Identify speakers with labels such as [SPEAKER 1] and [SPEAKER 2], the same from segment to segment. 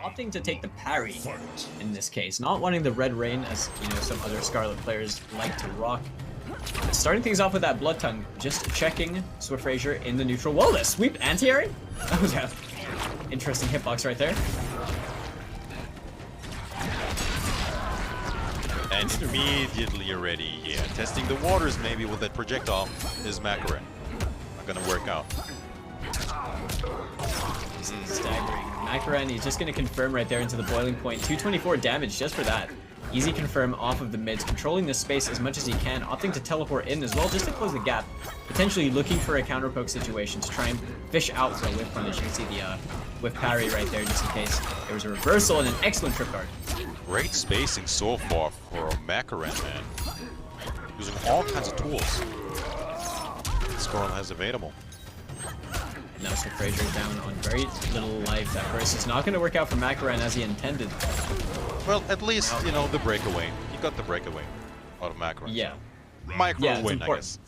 [SPEAKER 1] opting to take the parry in this case, not wanting the red rain as, you know, some other Skarlet players like to rock. Starting things off with that Blood Tongue, just checking Swefrasyr in the neutral. Whoa, that sweep anti-airy? That was a interesting hitbox right there.
[SPEAKER 2] And immediately already, yeah, testing the waters maybe with that projectile is MakoraN. Not gonna work out.
[SPEAKER 1] Staggering. MakoraN, he's just gonna confirm right there into the boiling point. 224 damage just for that. Easy confirm off of the mids, controlling this space as much as he can, opting to teleport in as well just to close the gap. Potentially looking for a counter poke situation to try and fish out for a whiff punish. You can see the whiff parry right there just in case there was a reversal and an excellent trip guard.
[SPEAKER 2] Great spacing so far for MakoraN, man. Using all kinds of tools Skarlet has available.
[SPEAKER 1] Now Swefrasyr down on very little life. That burst is not going to work out for MakoraN as he intended.
[SPEAKER 2] Well, at least, you know, the breakaway. You got the breakaway out of MakoraN.
[SPEAKER 1] Yeah.
[SPEAKER 2] Micro win, I guess.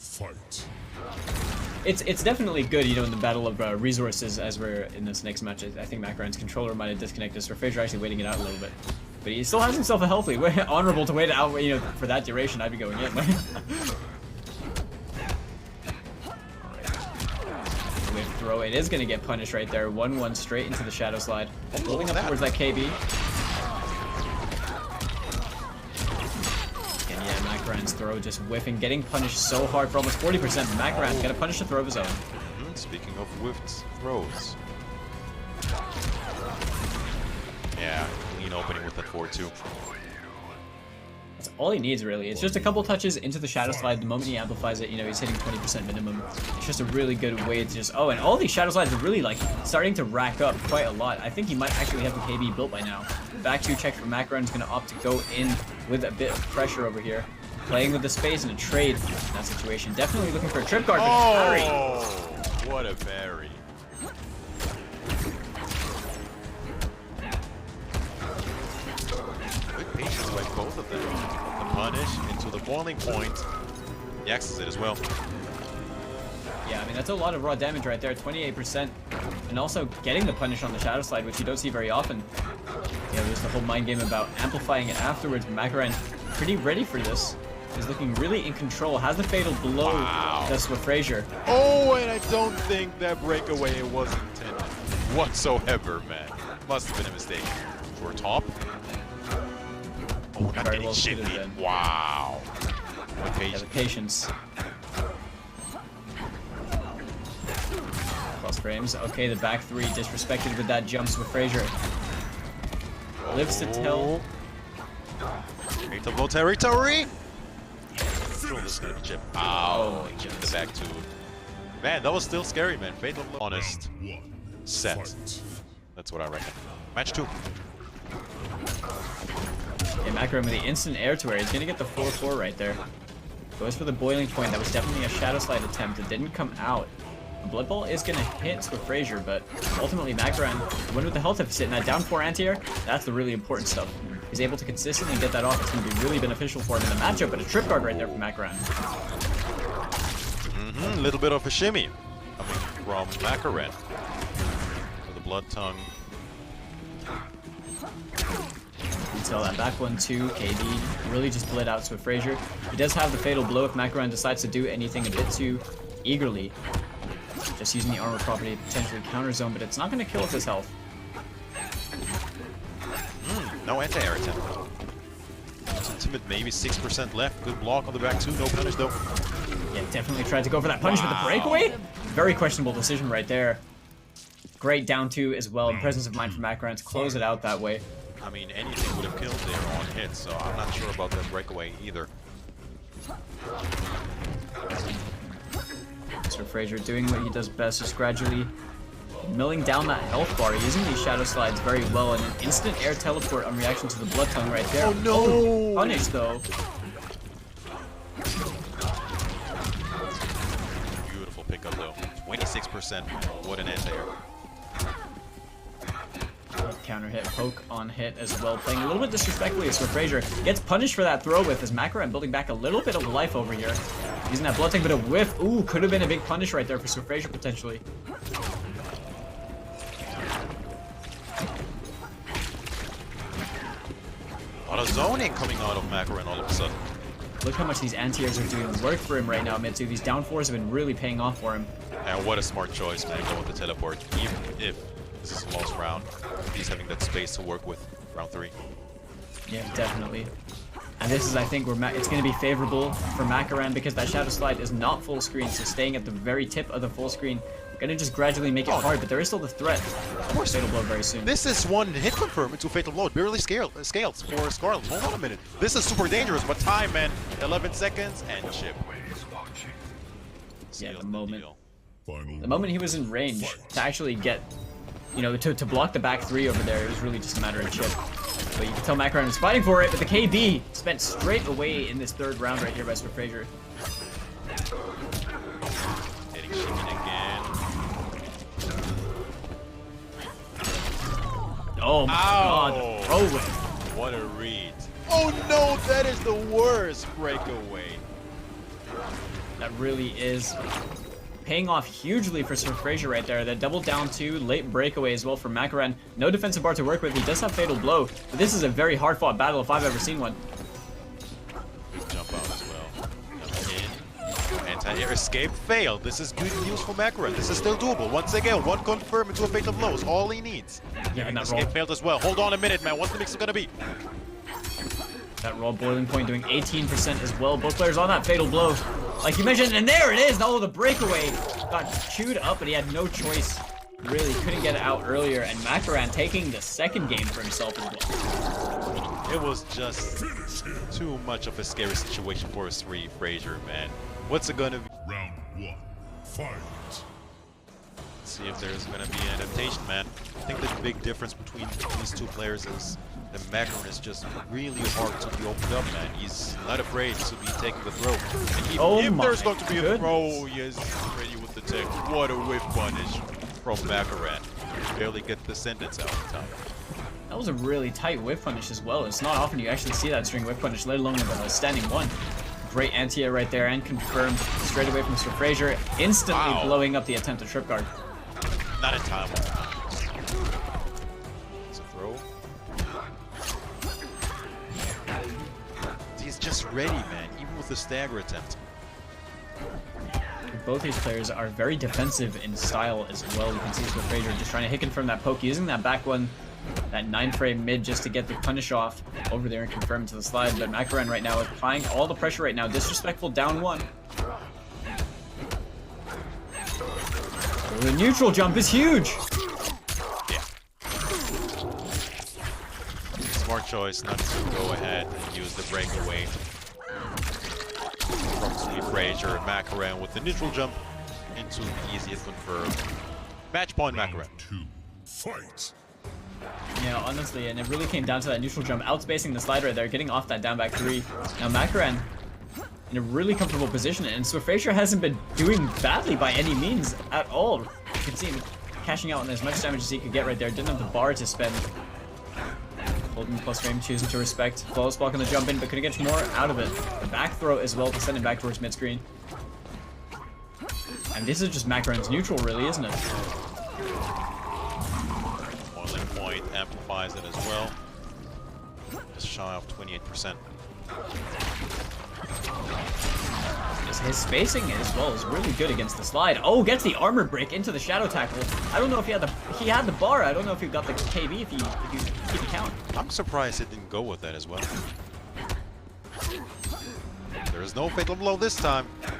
[SPEAKER 1] It's definitely good, you know, in the battle of resources as we're in this next match. I think MakoraN's controller might have disconnected. Swefrasyr actually waiting it out a little bit. But he still has himself a healthy, honorable to wait it out, you know, for that duration. I'd be going in. With throw, it is going to get punished right there. 1-1 straight into the shadow slide. Moving up towards that KB. And yeah, MakoraN's throw just whiffing, getting punished so hard for almost 40%. MakoraN's going to punish the throw of his own.
[SPEAKER 2] Speaking of whiffed throws. Yeah, clean opening with that 4-2.
[SPEAKER 1] That's all he needs, really. It's just a couple touches into the shadow slide. The moment he amplifies it, you know, he's hitting 20% minimum. It's just a really good way to just... Oh, and all these shadow slides are really, like, starting to rack up quite a lot. I think he might actually have the KB built by now. Back 2 check from MakoraN is going to opt to go in with a bit of pressure over here. Playing with the space and a trade in that situation. Definitely looking for a trip guard, but parry.
[SPEAKER 2] What a parry. Good patience by both of them. The punish into the boiling point. He axes it as well.
[SPEAKER 1] Yeah, I mean, that's a lot of raw damage right there, 28%. And also getting the punish on the shadow slide, which you don't see very often. You know, there's the whole mind game about amplifying it afterwards. MakoraN pretty ready for this. He's looking really in control. Has the fatal blow to Swefrasyr.
[SPEAKER 2] Oh, and I don't think that breakaway was intended whatsoever, man. Must have been a mistake. For top. Oh, not
[SPEAKER 1] Very
[SPEAKER 2] getting
[SPEAKER 1] well
[SPEAKER 2] shit
[SPEAKER 1] suited
[SPEAKER 2] beat. Wow.
[SPEAKER 1] Yeah, the patience. Plus frames. Okay, the back 3 disrespected with that jump. Swefrasyr lives to tell.
[SPEAKER 2] Great of low territory. Chip. Ow. Chip the back 2. Man, that was still scary, man. Fatal blow. Honest. Set. That's what I reckon. Match 2.
[SPEAKER 1] Yeah, MakoraN with the instant air to air. He's gonna get the 4-4 right there. Goes for the boiling point. That was definitely a shadow slide attempt. It didn't come out. The Blood Ball is gonna hit Swefrasyr, but ultimately MakoraN went with the health deficit. And that down 4 anti-air, that's the really important stuff. He's able to consistently get that off. It's going to be really beneficial for him in the matchup, but a trip guard right there from MakoraN.
[SPEAKER 2] A little bit of a shimmy coming from MakoraN. For the Blood Tongue.
[SPEAKER 1] You tell that back one too. KD really just bled out Swefrasyr. He does have the fatal blow if MakoraN decides to do anything a bit too eagerly. Just using the armor property to potentially counter zone, but it's not going to kill with his health.
[SPEAKER 2] No anti-air attempt. Timid, maybe 6% left. Good block on the back 2. No punish though.
[SPEAKER 1] Yeah, definitely tried to go for that punish with the breakaway. Very questionable decision right there. Great down 2 as well. And presence of mind from MakoraN to close it out that way.
[SPEAKER 2] I mean, anything would have killed there on hit, so I'm not sure about that breakaway either.
[SPEAKER 1] Swefrasyr doing what he does best, just gradually milling down that health bar, using these shadow slides very well, and an instant air teleport on reaction to the Blood Tongue right there.
[SPEAKER 2] Oh no!
[SPEAKER 1] Punish though.
[SPEAKER 2] Beautiful pickup though. 26%. What an anti-air.
[SPEAKER 1] Counter hit, poke on hit as well, playing a little bit disrespectfully as Swefrasyr gets punished for that throw with as MakoraN building back a little bit of life over here. Using that Blood Tongue, but a whiff. Ooh, could have been a big punish right there for Swefrasyr potentially.
[SPEAKER 2] lot of zoning coming out of MakoraN all of a sudden.
[SPEAKER 1] Look how much these anti-airs are doing work for him right now, Mitsu. These down fours have been really paying off for him.
[SPEAKER 2] And what a smart choice, man, going with the teleport. Even if this is a lost round, he's having that space to work with round 3.
[SPEAKER 1] Yeah, definitely. And this is, I think, where it's going to be favorable for MakoraN because that Shadow Slide is not full screen, so staying at the very tip of the full screen, going to just gradually make it hard, but there is still the threat of course Fatal Blow very soon.
[SPEAKER 2] This is one hit confirm into Fatal Blow. It barely scales for Skarlet. Hold on a minute. This is super dangerous, but time, man. 11 seconds and chip.
[SPEAKER 1] Yeah, the moment he was in range to actually get, you know, to block the back 3 over there, it was really just a matter of chip. But you can tell MakoraN was fighting for it, but the KB spent straight away in this 3rd round right here by Swefrasyr.
[SPEAKER 2] Hitting Shang again.
[SPEAKER 1] Oh my god, throw it.
[SPEAKER 2] What a read. Oh no, that is the worst breakaway.
[SPEAKER 1] That really is paying off hugely for Swefrasyr right there. That double down 2, late breakaway as well for MakoraN. No defensive bar to work with. He does have Fatal Blow, but this is a very hard fought battle if I've ever seen one.
[SPEAKER 2] Jump out as well. Jump in. Anti-air escape failed. This is good news for MakoraN. This is still doable. Once again, one confirm into a Fatal Blow is all he needs.
[SPEAKER 1] Yeah, and that
[SPEAKER 2] escape
[SPEAKER 1] roll
[SPEAKER 2] failed as well. Hold on a minute, man. What's the mix gonna be?
[SPEAKER 1] That raw boiling point doing 18% as well. Both players on that Fatal Blow. Like you mentioned, and there it is! Oh, the breakaway got chewed up, but he had no choice. Really couldn't get it out earlier, and MakoraN taking the 2nd game for himself as well.
[SPEAKER 2] It was just too much of a scary situation for Swefrasyr, man. What's it gonna be?
[SPEAKER 3] Round 1, fight.
[SPEAKER 2] Let's see if there's gonna be an adaptation, man. I think the big difference between these 2 players is that MakoraN is just really hard to be opened up, man. He's not afraid to be taking the throw. And if there's going to be a throw, he is ready with the tech. What a whiff punish from MakoraN. Barely get the sentence out of time.
[SPEAKER 1] That was a really tight whiff punish as well. It's not often you actually see that string whiff punish, let alone with a standing 1. Great anti-air right there and confirmed straight away from Swefrasyr, instantly blowing up the attempted trip guard.
[SPEAKER 2] Not in time. It's a throw. He's just ready, man, even with the stagger attempt.
[SPEAKER 1] Both these players are very defensive in style as well. You can see Swefrasyr just trying to hit confirm that poke, using that back one, that 9-frame mid just to get the punish off over there and confirm to the slide. But MakoraN right now applying all the pressure right now. Disrespectful down 1. The neutral jump is huge!
[SPEAKER 2] Yeah. Smart choice not to go ahead and use the breakaway from Swefrasyr. MakoraN with the neutral jump into the easiest confirmed. Match point MakoraN.
[SPEAKER 3] 2, fight.
[SPEAKER 1] Yeah, honestly, and it really came down to that neutral jump, outspacing the slide right there, getting off that down back 3. Now MakoraN in a really comfortable position, and Swefrasyr hasn't been doing badly by any means at all. You can see him cashing out on as much damage as he could get right there. Didn't have the bar to spend. Holding plus frame, choosing to respect. Flawless block on the jump in, but couldn't get more out of it. The back throw as well to send him back towards mid screen. And this is just MakoraN's neutral, really, isn't it?
[SPEAKER 2] Boiling point amplifies it as well. Just shy of 28%.
[SPEAKER 1] His spacing as well is really good against the slide. Oh, gets the armor break into the shadow tackle. I don't know if he had the bar. I don't know if he got the KB if you keep the count.
[SPEAKER 2] I'm surprised it didn't go with that as well. There is no Fatal Blow this time.
[SPEAKER 1] Okay,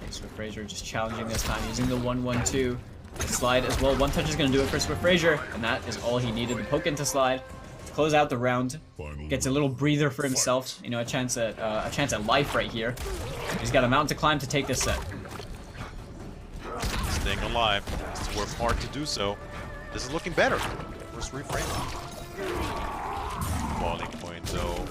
[SPEAKER 1] Swefrasyr just challenging this time, using the 1-1-2. The slide as well. One touch is going to do it for Swefrasyr, and that is all he needed to poke into slide. Close out the round. Gets a little breather for himself. You know, a chance at life right here. He's got a mountain to climb to take this set.
[SPEAKER 2] Staying alive. It's worked hard to do so. This is looking better. First reframe. Falling point though.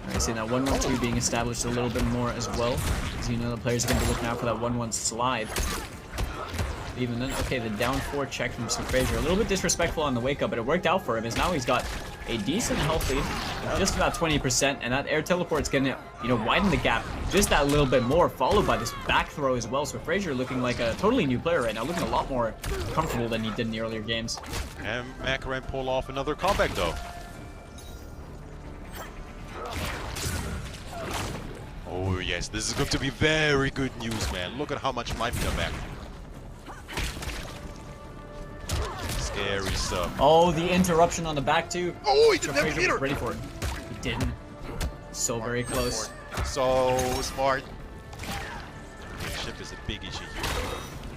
[SPEAKER 1] Alright, see now 1-1-2 being established a little bit more as well. As you know, the players are going to be looking out for that 1-1 slide. Even then, okay, the down 4 check from Swefrasyr. A little bit disrespectful on the wake up, but it worked out for him, as now he's got a decent health lead, just about 20%, and that air teleport's gonna, widen the gap just that little bit more, followed by this back throw as well. So Swefrasyr looking like a totally new player right now, looking a lot more comfortable than he did in the earlier games.
[SPEAKER 2] And MakoraN pull off another comeback though. Oh yes, this is going to be very good news, man. Look at how much life we got back. Scary stuff.
[SPEAKER 1] Oh, the interruption on the back too.
[SPEAKER 2] Oh, he didn't have a meter.
[SPEAKER 1] Ready for it. He didn't. So very close.
[SPEAKER 2] So smart. Ship is a big issue here.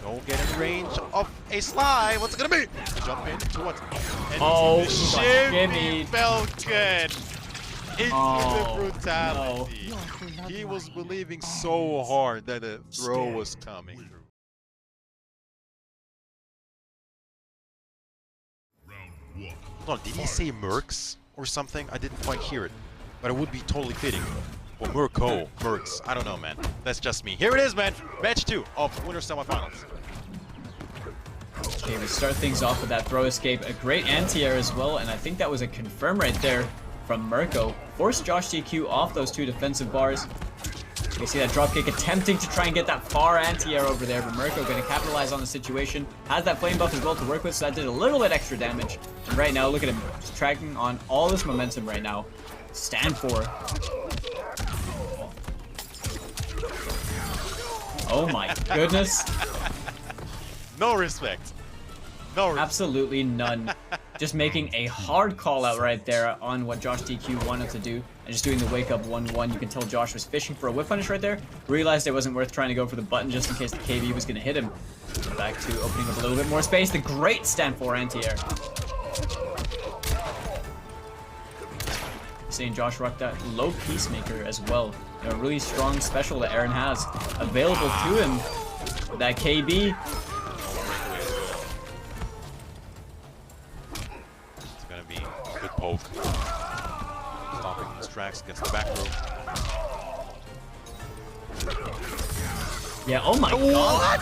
[SPEAKER 2] Don't get in range of a slide. What's it gonna be? Jump into what? And
[SPEAKER 1] oh,
[SPEAKER 2] the shimmy
[SPEAKER 1] shimmy.
[SPEAKER 2] Falcon into the
[SPEAKER 1] No.
[SPEAKER 2] brutality. He was believing so hard that the throw was coming. Hold on, did he say Mercs or something? I didn't quite hear it, but it would be totally fitting. Or Murko, Mercs, I don't know, man. That's just me. Here it is, man. Match 2 of Winners Semifinals.
[SPEAKER 1] Okay, we start things off with that throw escape. A great anti-air as well, and I think that was a confirm right there from Murko. Forced JoshTQ off those 2 defensive bars. You see that dropkick attempting to try and get that far anti-air over there, but Murko going to capitalize on the situation. Has that flame buff as well to work with, so that did a little bit extra damage. And right now, look at him, just tracking on all this momentum right now. Stand for. Oh my goodness.
[SPEAKER 2] No respect. No respect.
[SPEAKER 1] Absolutely none. Just making a hard call out right there on what JoshTQ wanted to do. And just doing the wake up 1-1. You can tell Josh was fishing for a whip punish right there. Realized it wasn't worth trying to go for the button just in case the KB was going to hit him. Back to opening up a little bit more space. The great stand for anti-air. Seeing Josh rock that low peacemaker as well. A really strong special that Erron has available to him. With that KB.
[SPEAKER 2] It's gonna be a good poke. Stopping his tracks against the back row.
[SPEAKER 1] Yeah, oh my god.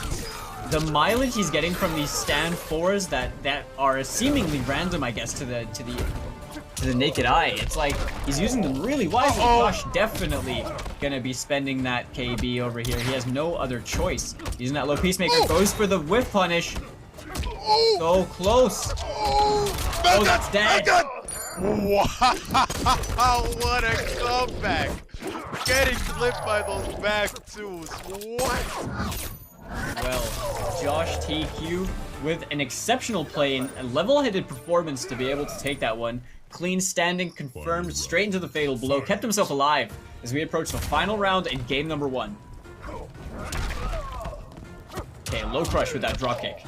[SPEAKER 1] The mileage he's getting from these stand fours that are seemingly random, I guess, to the naked eye. It's like he's using them really wisely. Josh definitely gonna be spending that KB over here. He has no other choice. Using that low peacemaker, goes for the whiff punish. So close. Oh, that's dead.
[SPEAKER 2] Wow! What a comeback! Getting clipped by those back twos. What?
[SPEAKER 1] Well, JoshTQ with an exceptional play and a level-headed performance to be able to take that one. Clean standing, confirmed, straight into the fatal blow, kept himself alive as we approach the final round in game number 1. Okay, low crush with that dropkick.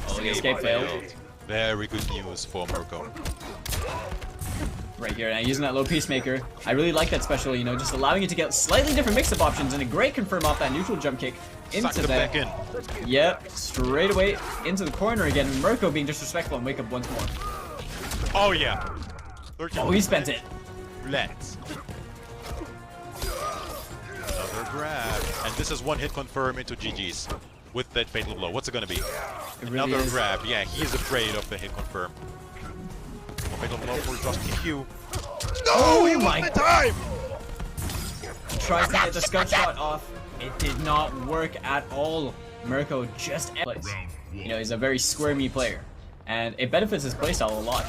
[SPEAKER 1] Oh, the escape failed.
[SPEAKER 2] Very good news for Murko.
[SPEAKER 1] Right here, now using that low peacemaker. I really like that special, just allowing you to get slightly different mix-up options and a great confirm off that neutral jump kick into the
[SPEAKER 2] back in.
[SPEAKER 1] Yep, straight away into the corner again. Murko being disrespectful and wake up once more.
[SPEAKER 2] Oh yeah.
[SPEAKER 1] Oh, he spent it.
[SPEAKER 2] Let's. Another grab. And this is one hit confirm into GG's with that fatal blow. What's it gonna be?
[SPEAKER 1] Really
[SPEAKER 2] Another grab. Yeah, he's afraid of the hit confirm. Fatal blow for JoshTQ. No, he won the time!
[SPEAKER 1] Tries to get the scud shot off. It did not work at all. Murko just plays. He's a very squirmy player. And it benefits his playstyle a lot.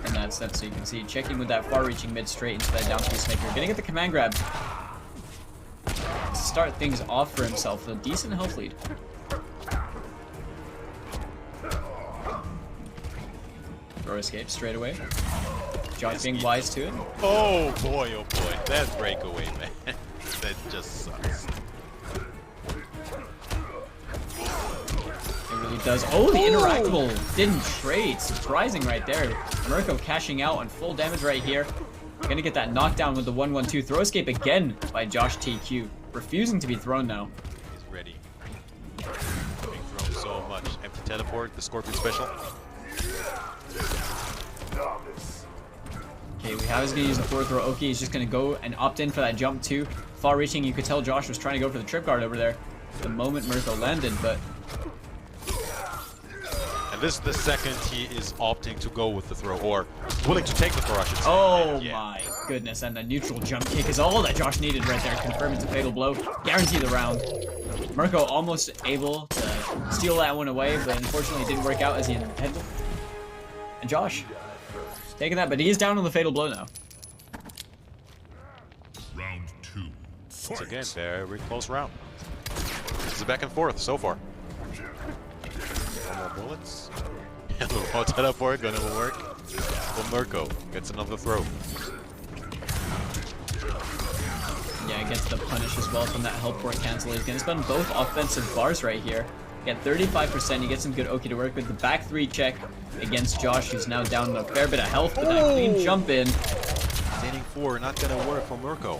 [SPEAKER 1] In that sense, so you can see checking with that far-reaching mid straight into that down peacemaker. Gonna get the command grab. Start things off for himself with a decent health lead. Throw escape straight away. Josh being wise to it.
[SPEAKER 2] Oh boy, that breakaway, man. That just sucks.
[SPEAKER 1] It really does. Oh, the interactable didn't trade. Surprising right there. Murko cashing out on full damage right here. Gonna get that knockdown with the 1-1-2 throw escape again by JoshTQ. Refusing to be thrown now.
[SPEAKER 2] He's ready. Being thrown so much. Empty teleport, the Scorpion special.
[SPEAKER 1] Okay, we have is gonna use the forward throw. Okay, he's just gonna go and opt in for that jump too. Far reaching, you could tell Josh was trying to go for the trip guard over there. the moment Murko landed, but...
[SPEAKER 2] And this is the second he is opting to go with the throw, or willing to take the throw, I should say.
[SPEAKER 1] Oh
[SPEAKER 2] Yeah.
[SPEAKER 1] my goodness, and the neutral jump kick is all that Josh needed right there. Confirm it's a fatal blow. Guarantee the round. Murko almost able to steal that one away, but unfortunately it didn't work out as he intended. And Josh taking that, but he is down on the fatal blow now.
[SPEAKER 3] Round 2.
[SPEAKER 2] Once
[SPEAKER 3] Fight.
[SPEAKER 2] again, very close round. It's a back and forth so far. One more bullets. And the raw teleport gonna work. Well, Murko gets another throw.
[SPEAKER 1] Yeah, gets the punish as well from that help port cancel. He's gonna spend both offensive bars right here. Get 35%, he gets some good Oki to work with. The back 3 check against Josh, who's now down a fair bit of health, but that clean jump in.
[SPEAKER 2] Standing 4, not gonna work for Murko.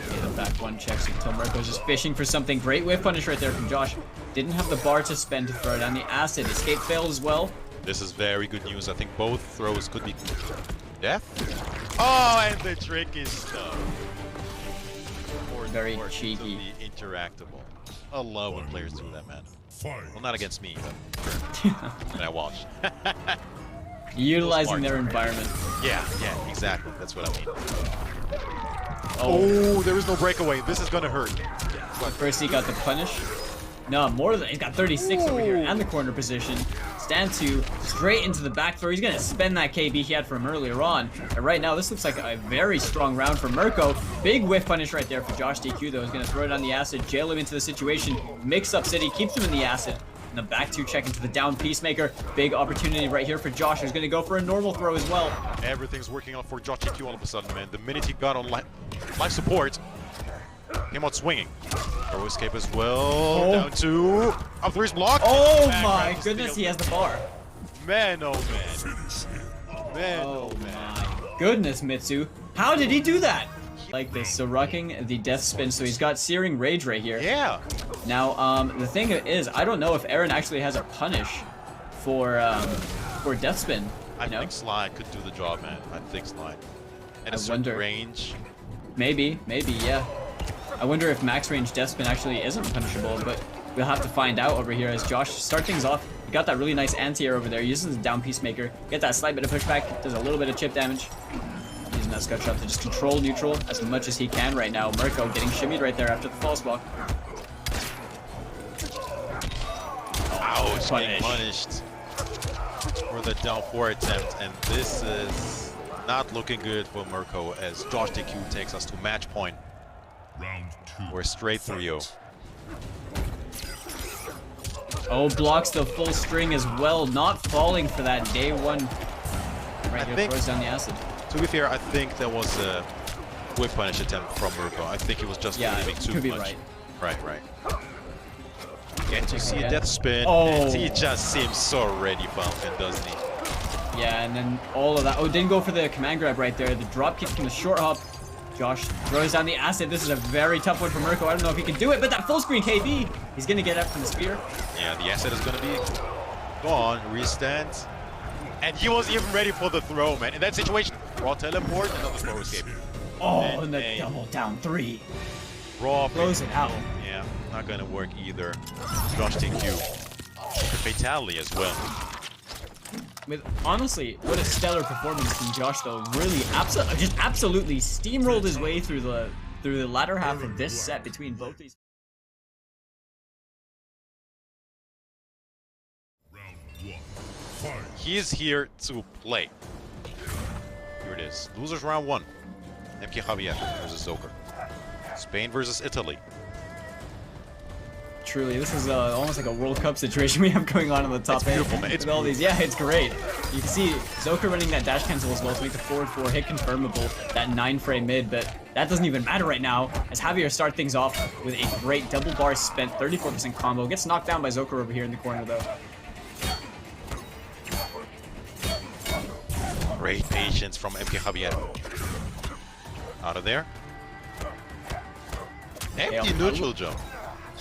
[SPEAKER 1] Okay, the back 1 checks until Murko's just fishing for something. Great whiff punish right there from Josh. Didn't have the bar to spend to throw down the acid. Escape failed as well.
[SPEAKER 2] This is very good news. I think both throws could be death. Oh, and the trick is stuck.
[SPEAKER 1] Very
[SPEAKER 2] Or
[SPEAKER 1] cheeky.
[SPEAKER 2] To be interactable. I love when players do that, man.
[SPEAKER 3] Fight.
[SPEAKER 2] Well, not against me, but when I watch.
[SPEAKER 1] Utilizing
[SPEAKER 2] Smart.
[SPEAKER 1] their environment.
[SPEAKER 2] Yeah, exactly. That's what I mean.
[SPEAKER 1] Oh,
[SPEAKER 2] Oh, there is no breakaway. This is gonna hurt.
[SPEAKER 1] first he got the punish. No, more than he's got 36 over here and the corner position. Stand 2, straight into the back throw. He's gonna spend that KB he had from earlier on. And right now, this looks like a very strong round for Murko. Big whiff punish right there for JoshTQ though. He's gonna throw it on the acid, jail him into the situation, mix up City, keeps him in the acid. And the back 2 check into the down Peacemaker. Big opportunity right here for Josh, who's gonna go for a normal throw as well.
[SPEAKER 2] Everything's working out for JoshTQ all of a sudden, man. The minute he got on life support, came out swinging. Throw escape as well. Down 2. Up 3's blocked.
[SPEAKER 1] Oh
[SPEAKER 2] Back
[SPEAKER 1] my
[SPEAKER 2] round to
[SPEAKER 1] goodness,
[SPEAKER 2] steal.
[SPEAKER 1] he has the bar.
[SPEAKER 2] Man, oh man. Man,
[SPEAKER 1] Oh
[SPEAKER 2] oh man.
[SPEAKER 1] my goodness, Mitsu. How did he do that? Like this, so rocking the death spin, so he's got Searing Rage right here.
[SPEAKER 2] Yeah.
[SPEAKER 1] Now, the thing is, I don't know if Erron actually has a punish for death spin.
[SPEAKER 2] I
[SPEAKER 1] You know?
[SPEAKER 2] think Slide could do the job, man. I think Slide. At
[SPEAKER 1] I
[SPEAKER 2] a certain
[SPEAKER 1] wonder.
[SPEAKER 2] range.
[SPEAKER 1] Maybe, yeah. I wonder if max range death spin actually isn't punishable, but we'll have to find out over here as Josh start things off. He got that really nice anti-air over there, uses the down Peacemaker, get that slight bit of pushback, does a little bit of chip damage. Using that Scud Shot to just control neutral as much as he can right now. Murko getting shimmied right there after the false block.
[SPEAKER 2] Ouch,
[SPEAKER 1] Punish.
[SPEAKER 2] being punished for the down 4 attempt, and this is not looking good for Murko as JoshTQ takes us to match point.
[SPEAKER 3] Round 2.
[SPEAKER 2] We're straight through you.
[SPEAKER 1] Oh, blocks the full string as well, not falling for that day 1. Right
[SPEAKER 2] I
[SPEAKER 1] here,
[SPEAKER 2] think-
[SPEAKER 1] throws down the acid.
[SPEAKER 2] To be fair, I think that was a whip punish attempt from Murko. I think he was just
[SPEAKER 1] Yeah,
[SPEAKER 2] leaving
[SPEAKER 1] you
[SPEAKER 2] too
[SPEAKER 1] could be
[SPEAKER 2] much.
[SPEAKER 1] right.
[SPEAKER 2] Right. Can't you see a
[SPEAKER 1] Yeah.
[SPEAKER 2] death spin?
[SPEAKER 1] Oh.
[SPEAKER 2] And he just seems so ready, Falcon, doesn't he?
[SPEAKER 1] Yeah, and then all of that. Oh, didn't go for the command grab right there. The drop kick from the short hop. Josh throws down the acid. This is a very tough one for Murko. I don't know if he can do it, but that full screen KB, he's gonna get up from the spear.
[SPEAKER 2] Yeah, the asset is gonna be gone. Restand. And he wasn't even ready for the throw, man. In that situation, raw teleport, another throw escape.
[SPEAKER 1] Oh,
[SPEAKER 2] And
[SPEAKER 1] and the
[SPEAKER 2] a
[SPEAKER 1] double down 3.
[SPEAKER 2] Raw
[SPEAKER 1] Throws it out.
[SPEAKER 2] Yeah, not gonna work either. JoshTQ. The fatality as well.
[SPEAKER 1] With honestly, what a stellar performance from Josh though. Really, just absolutely steamrolled his way through the latter half of this set between both these.
[SPEAKER 3] Round 1. Fight.
[SPEAKER 2] He is here to play. Here it is. Losers round 1. MKJavierMK versus Zoker. Spain versus Italy.
[SPEAKER 1] Truly, this is almost like a World Cup situation we have going on the top
[SPEAKER 2] It's
[SPEAKER 1] end.
[SPEAKER 2] beautiful, man. It's
[SPEAKER 1] with all these, yeah, it's great. You can see Zoker running that dash cancel as well to make the forward 4 hit confirmable, that 9-frame mid, but that doesn't even matter right now as Javier start things off with a great double bar spent, 34% combo. Gets knocked down by Zoker over here in the corner though.
[SPEAKER 2] Great patience from MKJavierMK. Out of there. Empty
[SPEAKER 1] Yeah,
[SPEAKER 2] neutral jump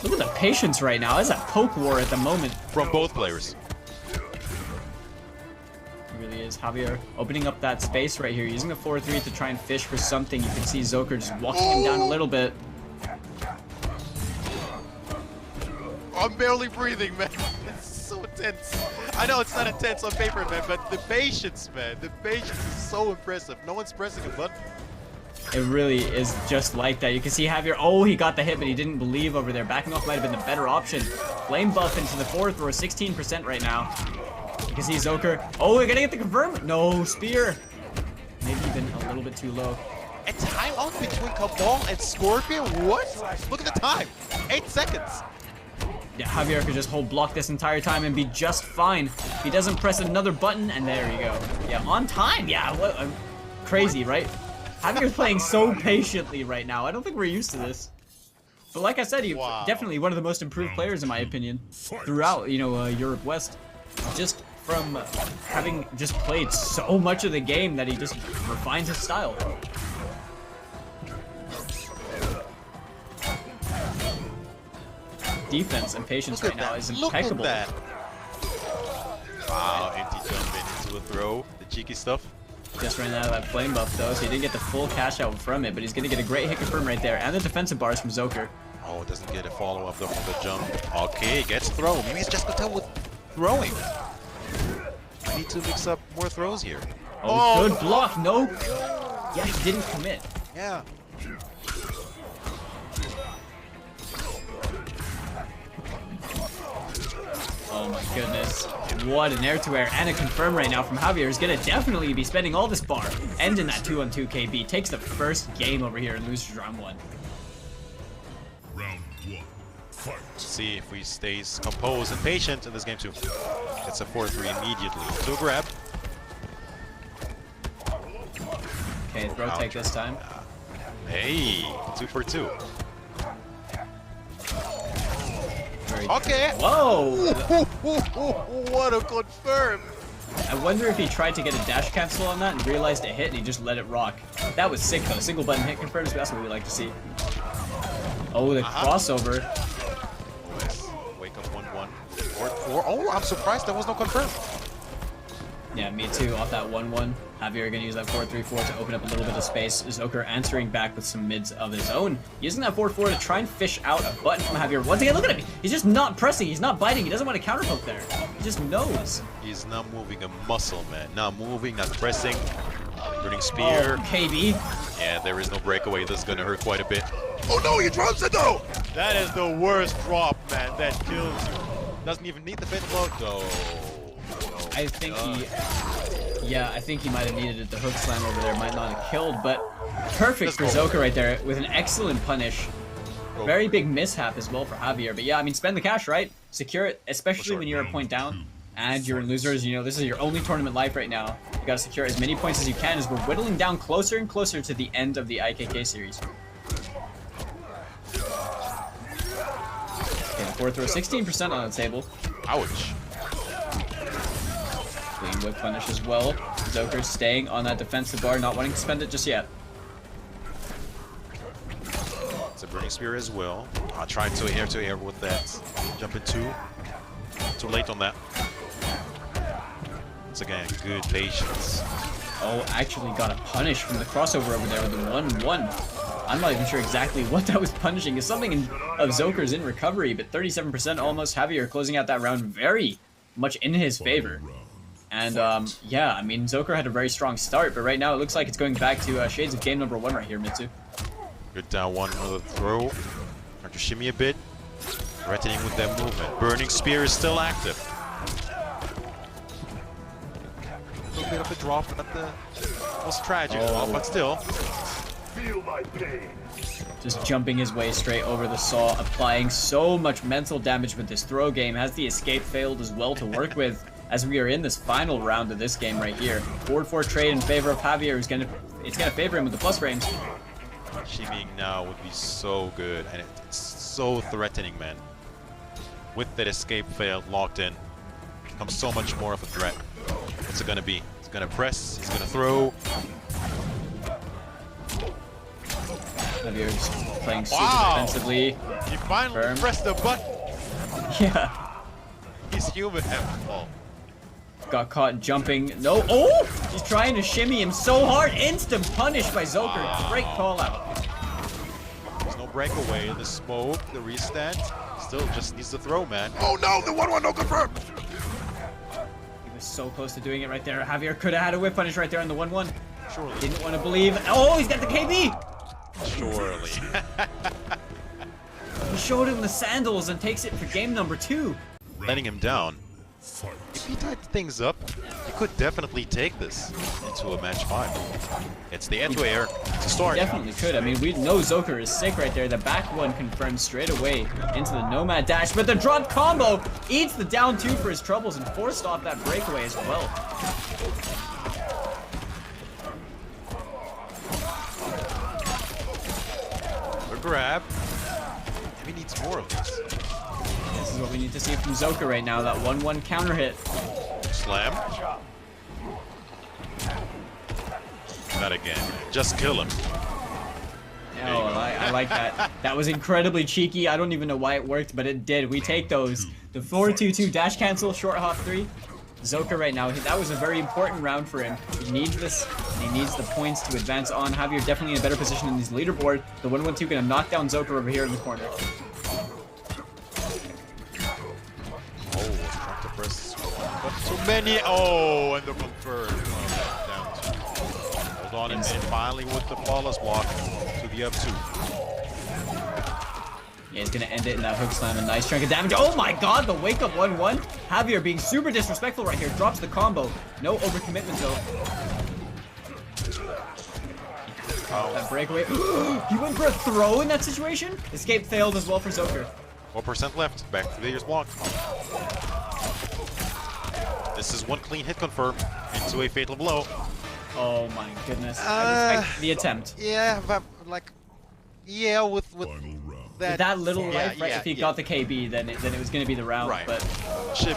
[SPEAKER 1] Look at the patience right now. It's a poke war at the moment.
[SPEAKER 2] from both players.
[SPEAKER 1] really is. Javier opening up that space right here, using the 4-3 to try and fish for something. You can see Zoker just walking him down a little bit.
[SPEAKER 2] I'm barely breathing, man. It's so intense. I know it's not intense on paper, man, but the patience, man. The patience is so impressive. No one's pressing a button.
[SPEAKER 1] It really is just like that. You can see Javier, oh, he got the hit, but he didn't believe over there. Backing off might have been the better option. Flame buff into the 4th, we're 16% right now. You can see Zoker, oh, we're gonna get the confirm. No, spear. Maybe even a little bit too low.
[SPEAKER 2] A timeout between Kabal and Scorpion? What? Look at the time. 8 seconds.
[SPEAKER 1] Yeah, Javier could just hold block this entire time and be just fine. He doesn't press another button, and there you go. Yeah, on time. Yeah, what? Crazy, right? Javier's playing so patiently right now. I don't think we're used to this. But like I said, he's definitely one of the most improved players in my opinion throughout, you know, Europe West. Just from having just played so much of the game that he just refined his style. Defense and patience right now is impeccable.
[SPEAKER 2] Look at that. Wow, empty jump into a throw. The cheeky stuff.
[SPEAKER 1] Just ran out of that flame buff though, so he didn't get the full cash out from it, but he's gonna get a great hit confirm right there, and the defensive bars from Zoker.
[SPEAKER 2] Oh, doesn't get a follow up though from the jump. Okay, gets throw. Maybe it's just content with throwing. I need to mix up more throws here.
[SPEAKER 1] Oh, good block. No. Yeah, he didn't commit.
[SPEAKER 2] Yeah.
[SPEAKER 1] Oh my goodness. What an air-to-air and a confirm right now from Javier. Is going to definitely be spending all this bar. Ending that 2-on-2 KB. Takes the first game over here in Losers Round 1.
[SPEAKER 3] Round 1. Fight.
[SPEAKER 2] See if he stays composed and patient in this game too. It's a 4-3 immediately. To a grab.
[SPEAKER 1] Okay, throw take this time.
[SPEAKER 2] Hey, 2 for 2.
[SPEAKER 1] Okay. Whoa!
[SPEAKER 2] What a confirm!
[SPEAKER 1] I wonder if he tried to get a dash cancel on that and realized it hit and he just let it rock. That was sick though. Single button hit confirms, that's what we like to see. Oh, the crossover.
[SPEAKER 2] Wake up 1-1. 4-4. Oh, I'm surprised there was no confirm.
[SPEAKER 1] Yeah, me too. Off that 1-1. Javier gonna use that 4-3-4 to open up a little bit of space. Zoker answering back with some mids of his own. Using that 4-4 to try and fish out a button from Javier. Once again, look at him. He's just not pressing. He's not biting. He doesn't want to counterpoke there. He just knows.
[SPEAKER 2] He's not moving a muscle, man. Not moving, not pressing. Burning spear.
[SPEAKER 1] Oh, KB.
[SPEAKER 2] Yeah, there is no breakaway. This is gonna hurt quite a bit. Oh no, he drops it though! That is the worst drop, man. That kills you. Doesn't even need the bit load though.
[SPEAKER 1] I think I think he might have needed it. The hook slam over there might not have killed, but perfect for Zoker right there with an excellent punish. Very big mishap as well for Javier, but yeah, I mean, spend the cash, right? Secure it, especially when you're a point down and you're in Losers. You know, this is your only tournament life right now. You gotta secure as many points as you can as we're whittling down closer and closer to the end of the IKK series. Okay, the 4th throw, 16% on the table.
[SPEAKER 2] Ouch.
[SPEAKER 1] Clean whip punish as well. Zoker staying on that defensive bar, not wanting to spend it just yet.
[SPEAKER 2] It's a burning spear as well. Trying to air with that. Jump in 2. Too late on that. Once again, good patience.
[SPEAKER 1] Oh, actually got a punish from the crossover over there with the 1-1. I'm not even sure exactly what that was punishing. It's something of Zoker's in recovery, but 37% almost. Javier closing out that round very much in his favor. And yeah, I mean, Zoker had a very strong start, but right now it looks like it's going back to shades of game number 1 right here, Mitsu.
[SPEAKER 2] Good down 1 with a throw. Trying to shimmy a bit. Threatening with that movement. Burning spear is still active. A little bit of a drop, not the most tragic drop, but still.
[SPEAKER 3] Feel my pain.
[SPEAKER 1] Just jumping his way straight over the saw, applying so much mental damage with this throw game. Has the escape failed as well to work with as we are in this final round of this game right here. 4-4 trade in favor of Javier, who's it's gonna favor him with the plus frames.
[SPEAKER 2] Shimmying now would be so good, and it's so threatening, man. With that escape failed, locked in, becomes so much more of a threat. What's it gonna be? He's gonna press, he's gonna throw.
[SPEAKER 1] Javier's playing super defensively.
[SPEAKER 2] He finally pressed the button.
[SPEAKER 1] Yeah.
[SPEAKER 2] He's human after all.
[SPEAKER 1] got caught jumping. No, oh! He's trying to shimmy him so hard. Instant punish by Zoker. Great call out.
[SPEAKER 2] There's no breakaway. The smoke, the restand. Still just needs to throw, man. Oh no, the 1-1 no confirmed.
[SPEAKER 1] He was so close to doing it right there. Javier could have had a whip punish right there on the 1-1.
[SPEAKER 2] Surely.
[SPEAKER 1] Didn't want to believe. Oh, he's got the KB.
[SPEAKER 2] Surely.
[SPEAKER 1] He showed him the sandals and takes it for game number 2.
[SPEAKER 2] Letting him down. If he tied things up, he could definitely take this into a match 5. It's the anti-air to start.
[SPEAKER 1] Definitely could. I mean, we know Zoker is sick right there. The back one confirmed straight away into the Nomad dash, but the drop combo eats the down 2 for his troubles and forced off that breakaway as well.
[SPEAKER 2] A grab. He needs more of this.
[SPEAKER 1] This is what we need to see from Zoker right now. That 1-1 counter hit.
[SPEAKER 2] Slam. Not again. Just kill him.
[SPEAKER 1] Oh, I like that. That was incredibly cheeky. I don't even know why it worked, but it did. We take those. The 4-2-2 dash cancel, short hop 3. Zoker right now, that was a very important round for him. He needs this. He needs the points to advance on. Javier definitely in a better position in this leaderboard. The 1-1-2 gonna knock down Zoker over here in the corner.
[SPEAKER 2] Oh, trying to press but too many. Oh, and the confirm. Down 2. Hold on, and finally with the flawless block to the up 2.
[SPEAKER 1] Yeah, he's gonna end it in that hook slam. A nice chunk of damage. Oh my god, the wake up 1-1. Javier being super disrespectful right here. Drops the combo. No overcommitment though. That breakaway. He went for a throw in that situation. Escape failed as well for Zoker.
[SPEAKER 2] 4% left. Back to the year's block. This is one clean hit confirm into a fatal blow.
[SPEAKER 1] Oh my goodness. I respect the attempt.
[SPEAKER 2] Yeah, but like, yeah, with
[SPEAKER 1] that little life, right? If he got the KB, then it was gonna be the round.
[SPEAKER 2] Right.
[SPEAKER 1] But
[SPEAKER 2] chip.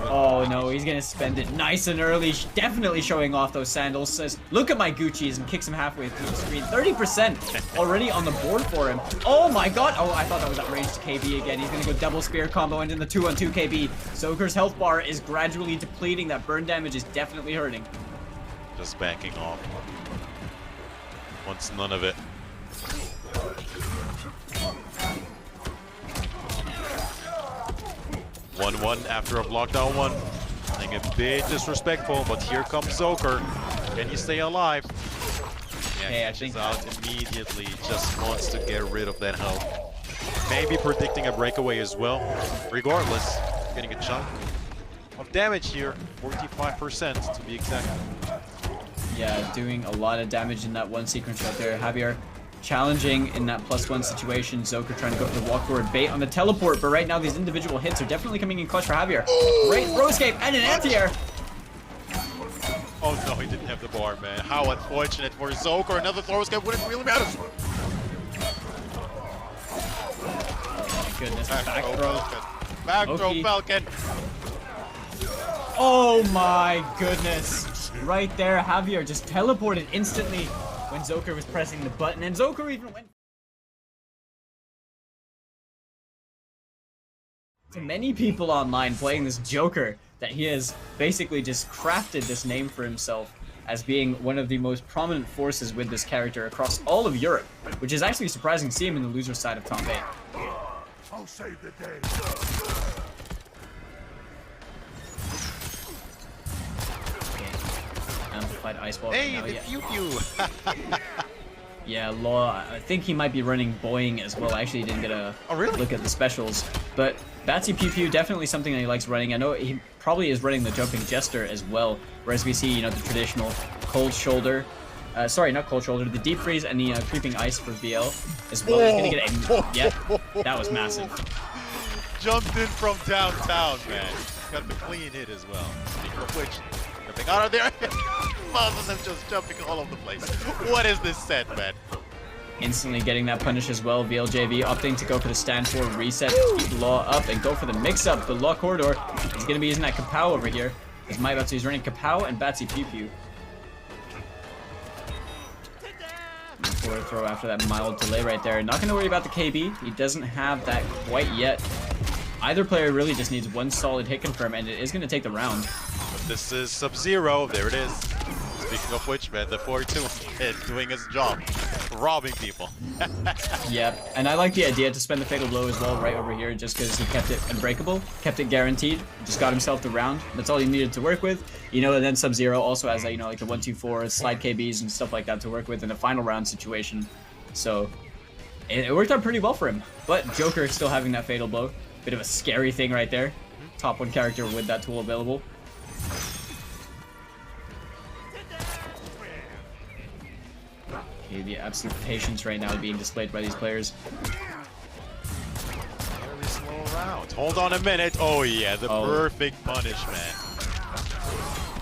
[SPEAKER 1] oh no, he's gonna spend it nice and early. Definitely showing off those sandals. Says, look at my Gucci's, and kicks him halfway through the screen. 30% already on the board for him. Oh my god. Oh, I thought that was that ranged KB again. He's gonna go double spear combo into the 2-on-2 KB. Zoker's health bar is gradually depleting. That burn damage is definitely hurting.
[SPEAKER 2] Just backing off. Wants none of it. One after a blockdown 1. Being a bit disrespectful, but here comes Zoker. Can he stay alive? Yeah,
[SPEAKER 1] hey,
[SPEAKER 2] I think out immediately. Just wants to get rid of that health. Maybe predicting a breakaway as well. Regardless, getting a chunk of damage here. 45% to be exact.
[SPEAKER 1] Yeah, doing a lot of damage in that one sequence right there. Javier challenging in that +1 situation. Zoker trying to go for the walk forward bait on the teleport, but right now these individual hits are definitely coming in clutch for Javier. Great throw escape and an anti-air.
[SPEAKER 2] Oh no, he didn't have the bar, man. How unfortunate for Zoker. Another throw escape wouldn't really matter.
[SPEAKER 1] Oh my goodness, back throw.
[SPEAKER 2] Back throw, Falcon.
[SPEAKER 1] Oh my goodness. Right there, Javier just teleported instantly when Zoker was pressing the button, and Zoker even went. To many people online playing this Joker, that he has basically just crafted this name for himself as being one of the most prominent forces with this character across all of Europe, which is actually surprising to see him in the loser side of top 8.
[SPEAKER 3] I'll save the day.
[SPEAKER 1] Amplified ice ball.
[SPEAKER 2] Hey,
[SPEAKER 1] now,
[SPEAKER 2] the
[SPEAKER 1] yeah.
[SPEAKER 2] pew-pew.
[SPEAKER 1] Yeah, Law, I think he might be running Boeing as well. I actually didn't get a look at the specials. But Batsy Pew Pew, definitely something that he likes running. I know he probably is running the Jumping Jester as well. Whereas we see, you know, the traditional Cold Shoulder. Sorry, not Cold Shoulder, the Deep Freeze and the Creeping Ice for VL as well. He's gonna get a... Yeah, that was massive.
[SPEAKER 2] Jumped in from downtown, man. Got the clean hit as well. Speaking of which, jumping out of there. Both of them just jumping all over the place. What is this set, man?
[SPEAKER 1] Instantly getting that punish as well. VLJV opting to go for the stand for reset, keep Law up, and go for the mix-up. The LawKorridor is going to be using that Kapow over here. As Maibatsu is running Kapow and Batsy Pew Pew. Forward throw after that mild delay right there. Not going to worry about the KB. He doesn't have that quite yet. Either player really just needs one solid hit confirm, and it is going to take the round.
[SPEAKER 2] This is Sub-Zero. There it is. Speaking of which, man, the 4-2 is doing his job. Robbing people.
[SPEAKER 1] Yep, and I like the idea to spend the Fatal Blow as well right over here just because he kept it unbreakable, kept it guaranteed, just got himself the round. That's all he needed to work with. You know, and then Sub-Zero also has, you know, like the 1-2-4, slide KBs and stuff like that to work with in a final round situation. So, it worked out pretty well for him. But Joker still having that Fatal Blow. Bit of a scary thing right there. Top 1 character with that tool available. Okay, the absolute patience right now being displayed by these players.
[SPEAKER 2] Very slow round. Hold on a minute. Oh yeah, the perfect punish, man.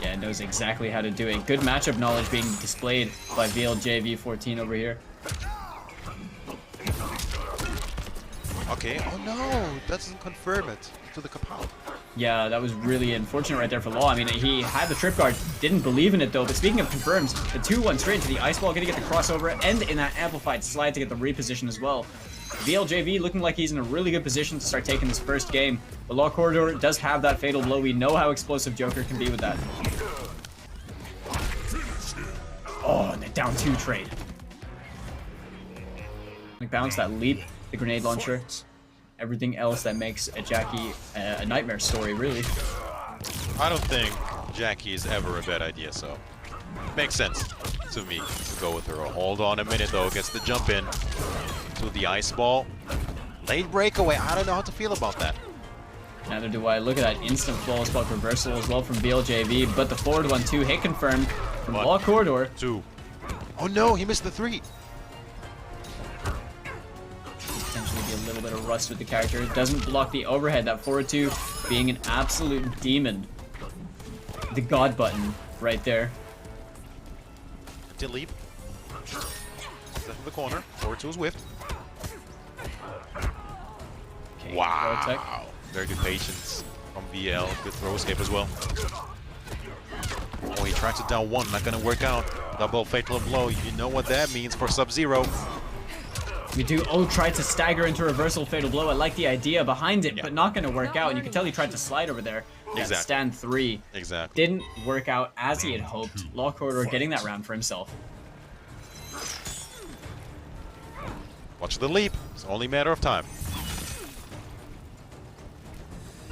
[SPEAKER 1] Yeah, knows exactly how to do it. Good matchup knowledge being displayed by VLJV14 over here.
[SPEAKER 2] Okay, oh no, that doesn't confirm it to the Kabal.
[SPEAKER 1] Yeah, that was really unfortunate right there for Law. I mean, he had the trip guard, didn't believe in it though, but speaking of confirms, the 2-1 straight into the ice ball, gonna get the crossover, and in that amplified slide to get the reposition as well. VLJV looking like he's in a really good position to start taking this first game. But LawKorridor does have that Fatal Blow. We know how explosive Joker can be with that. Oh, and the down 2 trade. Bounce that leap, the grenade launcher. Everything else that makes a Jacqui a nightmare story, really.
[SPEAKER 2] I don't think Jacqui is ever a bad idea, so makes sense to me to go with her. Hold on a minute though, gets the jump in to the ice ball. Late breakaway, I don't know how to feel about that.
[SPEAKER 1] Neither do I. Look at that instant flawless block reversal as well from VLJV, but the forward 1-2 hit confirmed from LawKorridor.
[SPEAKER 2] 2. Oh no, he missed the 3.
[SPEAKER 1] Potentially be a little bit of rust with the character. Doesn't block the overhead. That forward 2 being an absolute demon. The God button right there.
[SPEAKER 2] Did leap. Step in the corner. Forward 2 is whiffed.
[SPEAKER 1] Okay,
[SPEAKER 2] wow. Very good patience from VL. Good throw escape as well. Oh, he tried to down 1. Not gonna work out. Double Fatal Blow. You know what that means for Sub-Zero.
[SPEAKER 1] We do. Oh, tried to stagger into reversal Fatal Blow. I like the idea behind it, but not going to work out. And you can tell he tried to slide over there.
[SPEAKER 2] Exactly.
[SPEAKER 1] Stand 3.
[SPEAKER 2] Exactly.
[SPEAKER 1] Didn't work out as he had hoped. LawKorridor getting that round for himself.
[SPEAKER 2] Watch the leap. It's only a matter of time.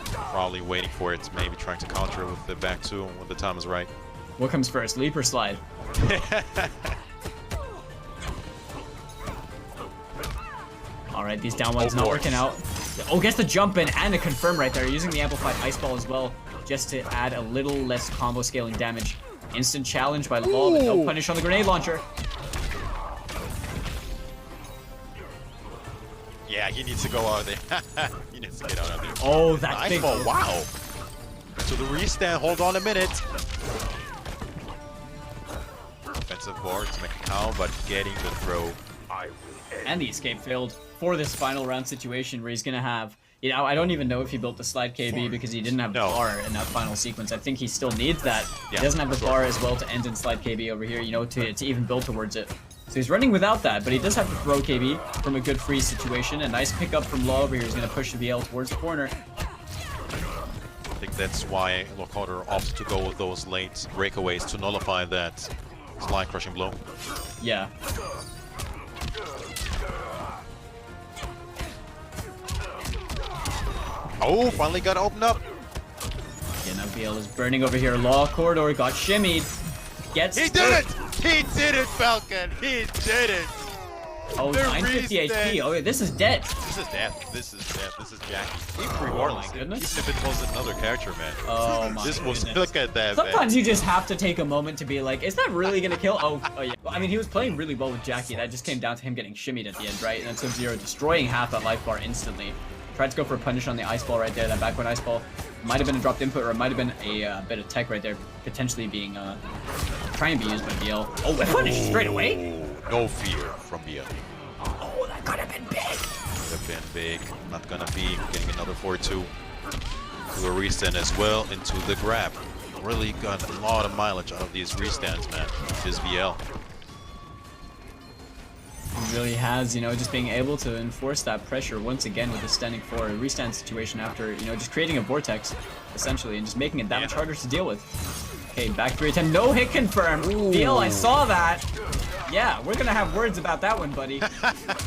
[SPEAKER 2] Probably waiting for it. Maybe trying to counter it with the back 2 when the time is right.
[SPEAKER 1] What comes first, leap or slide? Alright, these down ones not working out. Oh, gets the jump in and a confirm right there, using the amplified ice ball as well, just to add a little less combo scaling damage. Instant challenge by Law, but no punish on the grenade launcher.
[SPEAKER 2] Yeah, he needs to go out of there. He needs to get out of there.
[SPEAKER 1] Oh, that
[SPEAKER 2] nice
[SPEAKER 1] big
[SPEAKER 2] ball. Wow. To the restand. Hold on a minute. Offensive board to make a count, but getting the throw.
[SPEAKER 1] And the escape failed for this final round situation where he's going to have, you know, I don't even know if he built the slide KB because he didn't have the bar in that final sequence. I think he still needs that. Yeah, he doesn't have the bar as well to end in slide KB over here, you know, to even build towards it. So he's running without that, but he does have to throw KB from a good free situation. A nice pickup from Law over here. He's going to push the VL towards the corner.
[SPEAKER 2] I think that's why LawKorridor opted to go with those late breakaways to nullify that slide crushing blow.
[SPEAKER 1] Yeah.
[SPEAKER 2] Oh, finally got opened up.
[SPEAKER 1] Yeah, now VL is burning over here. LawKorridor got shimmied. Gets
[SPEAKER 2] He did it! He did it, Falcon! He did it!
[SPEAKER 1] Oh, 950 HP. Oh, yeah, this is dead.
[SPEAKER 2] This is death. This is death. This is Jacqui. He pre-warning.
[SPEAKER 1] Goodness.
[SPEAKER 2] If it was another character, man.
[SPEAKER 1] Oh my
[SPEAKER 2] This was,
[SPEAKER 1] goodness.
[SPEAKER 2] look at that,
[SPEAKER 1] Sometimes
[SPEAKER 2] man.
[SPEAKER 1] you just have to take a moment to be like, is that really gonna kill? Oh yeah. I mean, he was playing really well with Jacqui. That just came down to him getting shimmied at the end, right? And then Sub-Zero destroying half that life bar instantly. Tried to go for a punish on the ice ball right there, that backward ice ball. Might have been a dropped input, or it might have been a bit of tech right there, potentially being trying to be used by VL. Oh, a punish straight away.
[SPEAKER 2] No fear from VL.
[SPEAKER 1] Oh, that could have been big.
[SPEAKER 2] Could have been big. Not gonna be. Getting another 4-2 to a restand as well into the grab. Really got a lot of mileage out of these restands, man. This VL.
[SPEAKER 1] He really has, you know, just being able to enforce that pressure once again with the standing 4 restand situation after, you know, just creating a vortex, essentially, and just making it that much harder to deal with. Okay, back 3 attempt, no hit confirmed. VL, I saw that. Yeah, we're gonna have words about that one, buddy.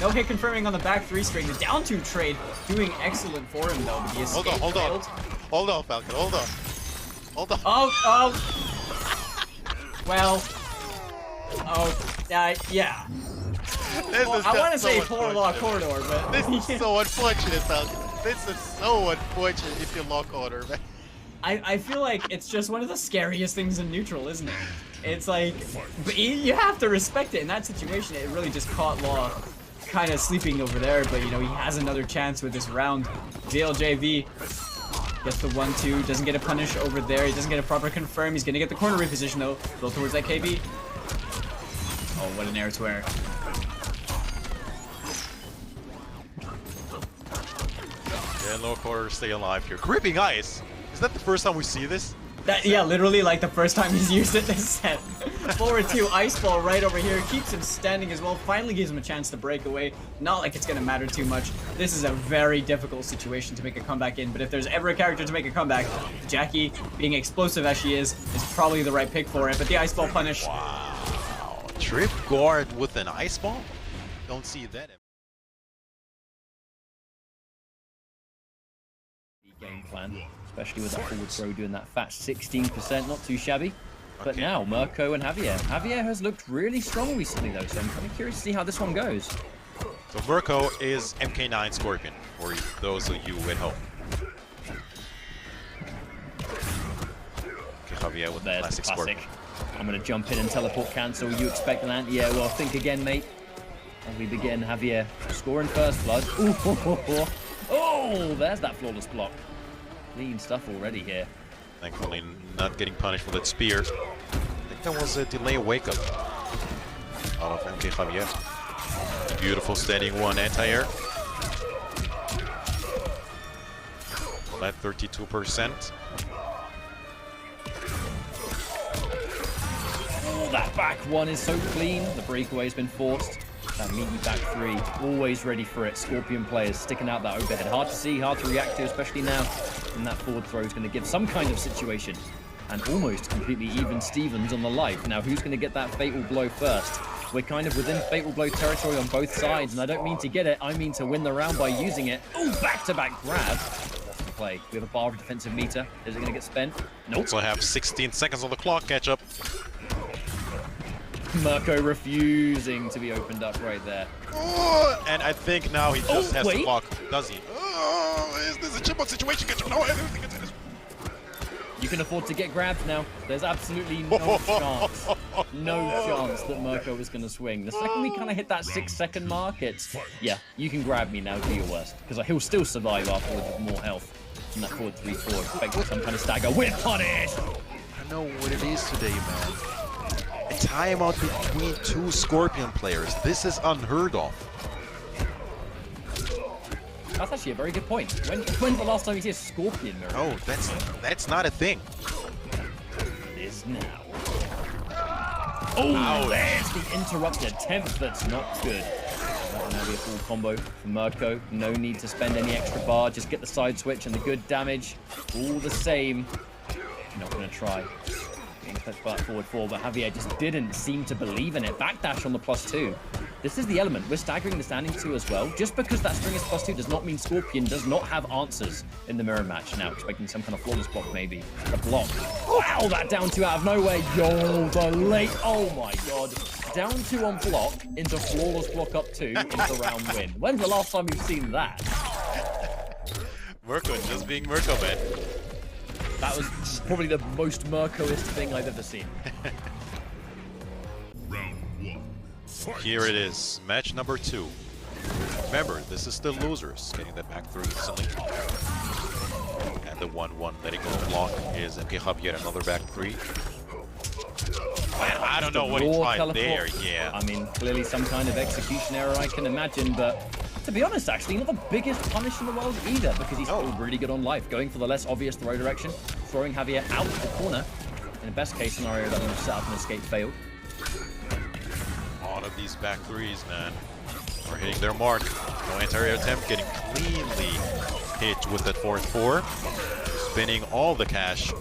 [SPEAKER 1] No hit confirming on the back 3 string. The down 2 trade doing excellent for him, though. But the escape
[SPEAKER 2] Hold on.
[SPEAKER 1] failed.
[SPEAKER 2] Hold on, Falcon, hold on. Hold on.
[SPEAKER 1] Oh. Well. Oh, yeah. I want to say poor LawKorridor, but...
[SPEAKER 2] This is so unfortunate, Falcon. This is so unfortunate if you're LawKorridor, man.
[SPEAKER 1] I feel like it's just one of the scariest things in neutral, isn't it? It's like, but you have to respect it in that situation. It really just caught Law kind of sleeping over there, but you know, he has another chance with this round. VLJV gets the 1-2, doesn't get a punish over there. He doesn't get a proper confirm. He's gonna get the corner reposition though. Go towards that KB. Oh, what an air to air.
[SPEAKER 2] Yeah, LawKorridor stay alive here. Gripping ice. Is that the first time we see this?
[SPEAKER 1] Yeah, literally like the first time he's used it this set. Forward 2, ice ball right over here, keeps him standing as well, finally gives him a chance to break away. Not like it's gonna matter too much. This is a very difficult situation to make a comeback in, but if there's ever a character to make a comeback, Jacqui, being explosive as she is probably the right pick for it, but the ice ball punish.
[SPEAKER 2] Wow. Trip guard with an ice ball? Don't see that.
[SPEAKER 4] Game plan, especially with that forward throw doing that fat 16%, not too shabby. But now Murko and Javier. Javier has looked really strong recently though, so I'm kind of curious to see how this one goes.
[SPEAKER 2] So Murko is MK9 Scorpion, for those of you at home. Okay, Javier with the classic Scorpion.
[SPEAKER 4] I'm going to jump in and teleport cancel. You expect an anti-air? Well, think again, mate. And we begin. Javier scoring first blood. Ooh, oh, there's that flawless block. Clean stuff already here.
[SPEAKER 2] Thankfully, not getting punished for that spear. I think that was a delay wake up out of MKJavierMK. Beautiful standing 1 anti-air. At 32%.
[SPEAKER 4] Oh, that back 1 is so clean. The breakaway's been forced. That meaty back 3, always ready for it. Scorpion players sticking out that overhead. Hard to see, hard to react to, especially now. And that forward throw is going to give some kind of situation. And almost completely even Stevens on the life. Now, who's going to get that fatal blow first? We're kind of within fatal blow territory on both sides. And I don't mean to get it, I mean to win the round by using it. Oh, back-to-back grab. What's the play? We have a bar of defensive meter. Is it going to get spent? Nope.
[SPEAKER 2] Also have 16 seconds on the clock, catch up.
[SPEAKER 4] Murko refusing to be opened up right there.
[SPEAKER 2] Oh, and I think now he just has to block, does he?
[SPEAKER 3] Oh, is this a chip on situation? No, I don't think it's this.
[SPEAKER 4] You can afford to get grabbed now. There's absolutely no chance. No chance that Murko is going to swing. The second we kind of hit that 6-second mark, it's, yeah, you can grab me now, do your worst. Because he'll still survive afterwards with more health. And that forward 3-4, expecting some kind of stagger with punish!
[SPEAKER 2] I know what it is today, man. A timeout between 2 Scorpion players. This is unheard of.
[SPEAKER 4] That's actually a very good point. When's the last time you see a Scorpion mirror?
[SPEAKER 2] Oh, that's not a thing.
[SPEAKER 4] It is now. Oh, there's the interrupted attempt. That's not good. That will now be a full combo for Murko. No need to spend any extra bar. Just get the side switch and the good damage. All the same. Not going to try. Forward 4, but Javier just didn't seem to believe in it. Backdash on the +2. This is the element. We're staggering the standing 2 as well. Just because that string is +2 does not mean Scorpion does not have answers in the mirror match. Now, expecting some kind of flawless block, maybe. The block. Wow, that down 2 out of nowhere. Yo, the late. Oh my god. Down 2 on block into flawless block up 2 into round win. When's the last time we've seen that?
[SPEAKER 2] Murko just being Murko, man.
[SPEAKER 4] That was probably the most Murkoist thing I've ever seen.
[SPEAKER 2] Here it is, match number 2. Remember, this is still losers, getting that back 3 instantly. And the 1-1 letting go block is MKJavier, another back 3. I don't know what he tried there, yeah.
[SPEAKER 4] I mean, clearly some kind of execution error I can imagine, but to be honest, actually, not the biggest punish in the world either, because he's still really good on life, going for the less obvious throw direction, throwing Javier out of the corner. In the best case scenario, that would have set up an escape failed.
[SPEAKER 2] All of these back 3s, man. are hitting their mark. No anti-air attempt, getting cleanly hit with that forward 4. Spinning all the cash.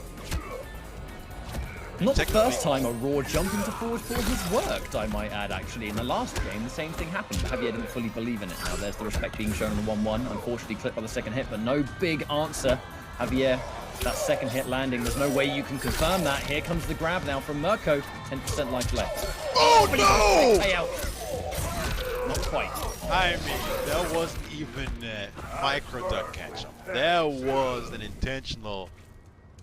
[SPEAKER 4] Not the first time a raw jump into forward 4 has worked, I might add, actually. In the last game, the same thing happened, but Javier didn't fully believe in it. Now, there's the respect being shown on the 1-1. Unfortunately, clipped by the second hit, but no big answer. Javier, that second hit landing, there's no way you can confirm that. Here comes the grab now from Murko. 10% life left.
[SPEAKER 3] Oh, no!
[SPEAKER 4] Payout. Not quite.
[SPEAKER 2] I mean, that wasn't even a micro duck catch-up. That was an intentional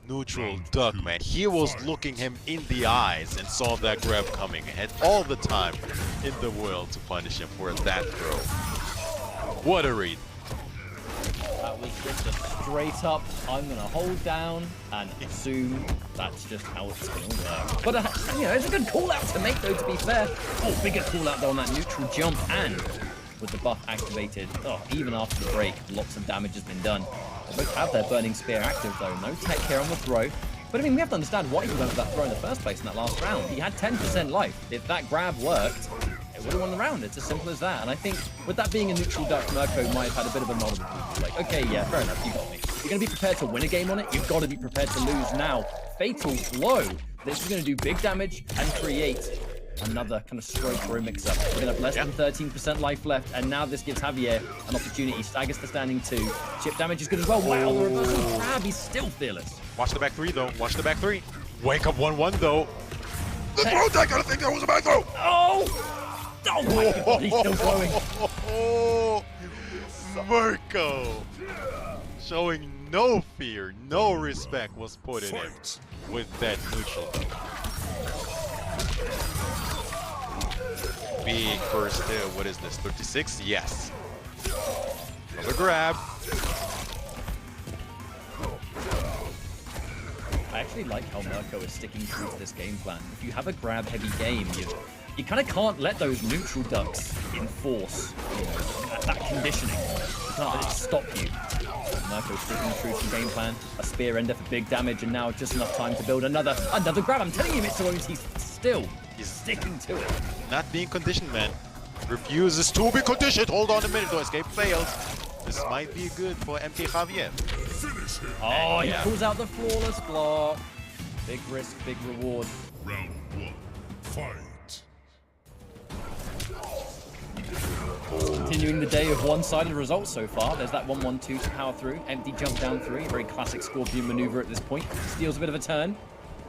[SPEAKER 2] neutral duck, man. He was looking him in the eyes and saw that grab coming. Had all the time in the world to punish him for that throw. What a read.
[SPEAKER 4] That was just a straight up, I'm going to hold down and assume that's just how it's going to work. But, you know, it's a good call out to make, though, to be fair. Oh, bigger call out, though, on that neutral jump. And with the buff activated, oh, even after the break, lots of damage has been done. They both have their Burning Spear active, though. No tech here on the throw. But, I mean, we have to understand why he went for that throw in the first place in that last round. He had 10% life. If that grab worked, it would have won the round. It's as simple as that. And I think with that being a neutral duck, Murko might have had a bit of a nod of approval. Like, okay, yeah, fair enough, you got me. You're going to be prepared to win a game on it. You've got to be prepared to lose now. Fatal blow. This is going to do big damage and create another kind of stroke for a mix-up. We're going to have less than 13% life left, and now this gives Javier an opportunity. Staggers to standing 2. Chip damage is good as well. Wow, the reversal grab, he's still fearless.
[SPEAKER 2] Watch the back 3, though. Watch the back 3. Wake up 1-1, though.
[SPEAKER 3] The throw tech, I don't think that was a back throw.
[SPEAKER 4] Oh! Oh my God, he's still going.
[SPEAKER 2] Murko showing no fear, no respect was put in him with that neutral. Big first hit. What is this? 36? Yes. Another grab.
[SPEAKER 4] I actually like how Murko is sticking true to this game plan. If you have a grab-heavy game, you kind of can't let those neutral ducks enforce, you know, that conditioning. You can't let it stop you. Murko sticking true to the game plan. A spear ender for big damage, and now just enough time to build another grab. I'm telling you, Mr. Owens, he's sticking to it.
[SPEAKER 2] Not being conditioned, man. Refuses to be conditioned. Hold on a minute, though. Escape fails. This might be good for MKJavier.
[SPEAKER 4] Oh, he pulls out the flawless block. Big risk, big reward.
[SPEAKER 3] Round 1, fight.
[SPEAKER 4] Continuing the day of one-sided results so far. There's that 1-1-2 to power through. Empty jump down 3. Very classic Scorpion maneuver at this point. Steals a bit of a turn.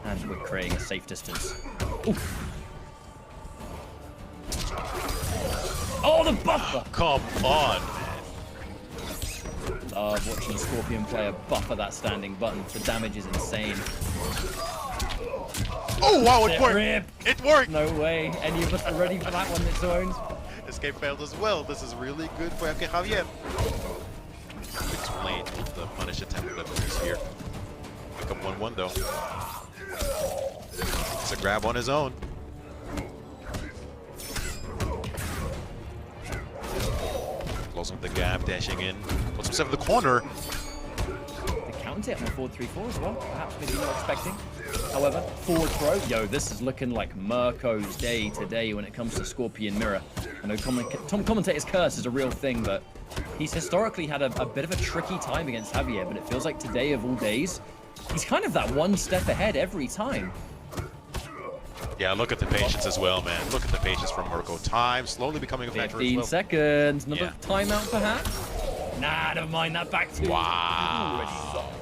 [SPEAKER 4] And we're creating a safe distance. Oof. Oh, the buffer!
[SPEAKER 2] Come on, man.
[SPEAKER 4] Love watching a Scorpion player buffer that standing button. The damage is insane.
[SPEAKER 2] Oh, wow, it worked!
[SPEAKER 4] Rip.
[SPEAKER 2] It worked!
[SPEAKER 4] No way. Any of us are ready for that one, Mr. Owens.
[SPEAKER 2] Escape failed as well. This is really good for MKJavier. It's late with the punish attempt that was here. Pick up 1-1 though. It's a grab on his own. Closing the gap, dashing in. Puts himself in the corner.
[SPEAKER 4] The counter hit on the 4-3-4 as well. Perhaps maybe not expecting. However, forward throw. Yo, this is looking like Murko's day today when it comes to Scorpion Mirror. I know Commentator's Curse is a real thing, but he's historically had a bit of a tricky time against Javier, but it feels like today of all days, he's kind of that one step ahead every time.
[SPEAKER 2] Yeah, look at the patience as well, man. Look at the patience from Murko. Time slowly becoming a factor as
[SPEAKER 4] 15
[SPEAKER 2] well.
[SPEAKER 4] seconds. Another timeout, perhaps? Nah, never mind. That back two.
[SPEAKER 2] Wow.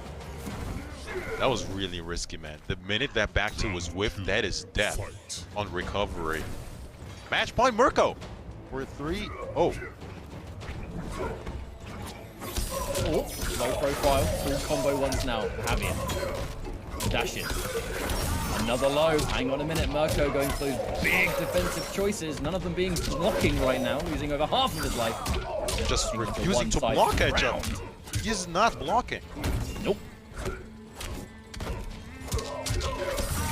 [SPEAKER 2] That was really risky, man. The minute that back two was whipped, that is death on recovery. Match point, Murko. For 3. Oh.
[SPEAKER 4] Oh, low profile. Full combo ones now. Javier. Dash in. Another low. Hang on a minute. Murko going for those big defensive choices. None of them being blocking right now. Losing over half of his life.
[SPEAKER 2] Just refusing to block at you. He is not blocking.
[SPEAKER 4] Nope.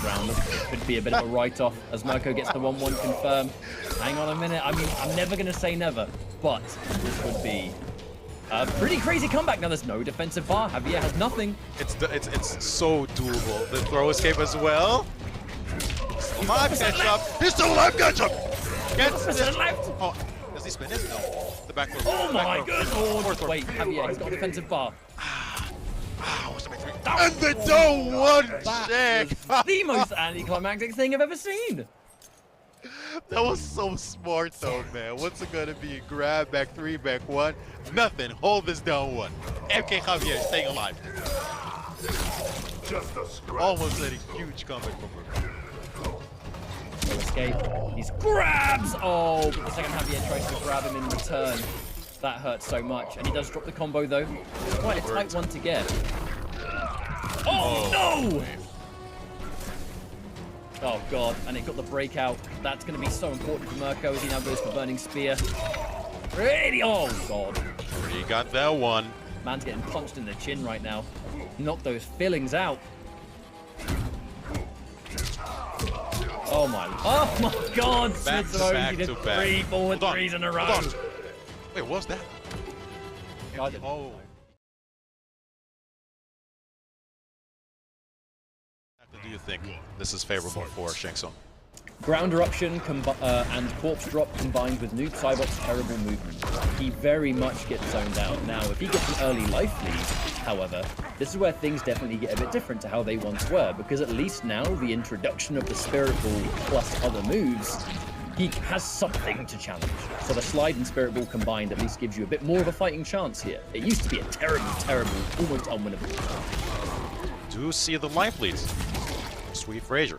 [SPEAKER 4] Round could be a bit of a write-off as Murko gets the 1-1 confirmed. Hang on a minute. I mean, I'm never going to say never, but this would be a pretty crazy comeback. Now there's no defensive bar. Javier has nothing.
[SPEAKER 2] It's so doable. The throw escape as well. Live catch up.
[SPEAKER 3] He's still alive, catch up.
[SPEAKER 2] Gets it.
[SPEAKER 4] Left.
[SPEAKER 2] Oh, Does he spin it? No. The back throw.
[SPEAKER 4] Oh my good lord!
[SPEAKER 2] Forward throw.
[SPEAKER 4] Wait, Javier, he's got a defensive bar.
[SPEAKER 3] And they don't want
[SPEAKER 4] That
[SPEAKER 3] Shang.
[SPEAKER 4] was the most anticlimactic thing I've ever seen.
[SPEAKER 2] That was so smart though, man. What's it gonna be? Grab, back 3, back 1. Nothing. Hold this down 1. MKJavier staying alive. Almost had a huge comeback from Murko.
[SPEAKER 4] No escape. These grabs! Oh, but the second Javier tries to grab him in return. That hurts so much. And he does drop the combo though. It's quite a tight one to get. Oh no! Oh god, and it got the breakout. That's going to be so important for Murko as he now goes for Burning Spear. Really? Oh god.
[SPEAKER 2] He got that one.
[SPEAKER 4] Man's getting punched in the chin right now. Knock those fillings out. Oh my god!
[SPEAKER 2] Back
[SPEAKER 4] Smith's
[SPEAKER 2] to
[SPEAKER 4] already
[SPEAKER 2] back
[SPEAKER 4] did
[SPEAKER 2] to back.
[SPEAKER 4] 3 forward
[SPEAKER 2] Hold on,
[SPEAKER 4] threes in a row.
[SPEAKER 2] hold on. Wait, what's that?
[SPEAKER 4] God,
[SPEAKER 2] Oh. Do you think this is favorable for Shang Tsung?
[SPEAKER 4] Ground Eruption and Corpse Drop combined with Noob Saibot's terrible movement. He very much gets zoned out. Now, if he gets an early life lead, however, this is where things definitely get a bit different to how they once were, because at least now the introduction of the Spirit Ball plus other moves, he has something to challenge. So the Slide and Spirit Ball combined at least gives you a bit more of a fighting chance here. It used to be a terrible, almost unwinnable.
[SPEAKER 2] Do see the life leads. Swefrasyr.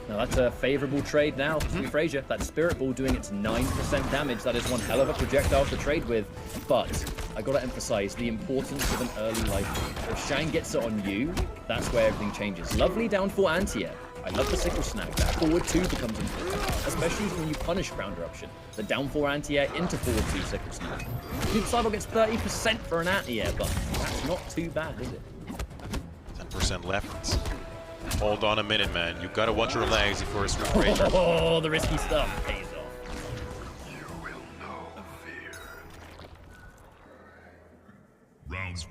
[SPEAKER 4] Now that's a favorable trade now for Swefrasyr. That Spirit Ball doing its 9% damage. That is one hell of a projectile to trade with. But I gotta emphasize the importance of an early life lead. If Shang gets it on you, that's where everything changes. Lovely down 4 anti-air. I love the sickle snag. That forward 2 becomes important, especially when you punish Ground Eruption. The down 4 anti-air into forward 2 sickle snag. Noob Saibot gets 30% for an anti-air, but that's not too bad, is it?
[SPEAKER 2] 10% left. Hold on a minute, man. You gotta watch your legs before it's Swefrasyr.
[SPEAKER 4] Oh, the risky stuff pays off.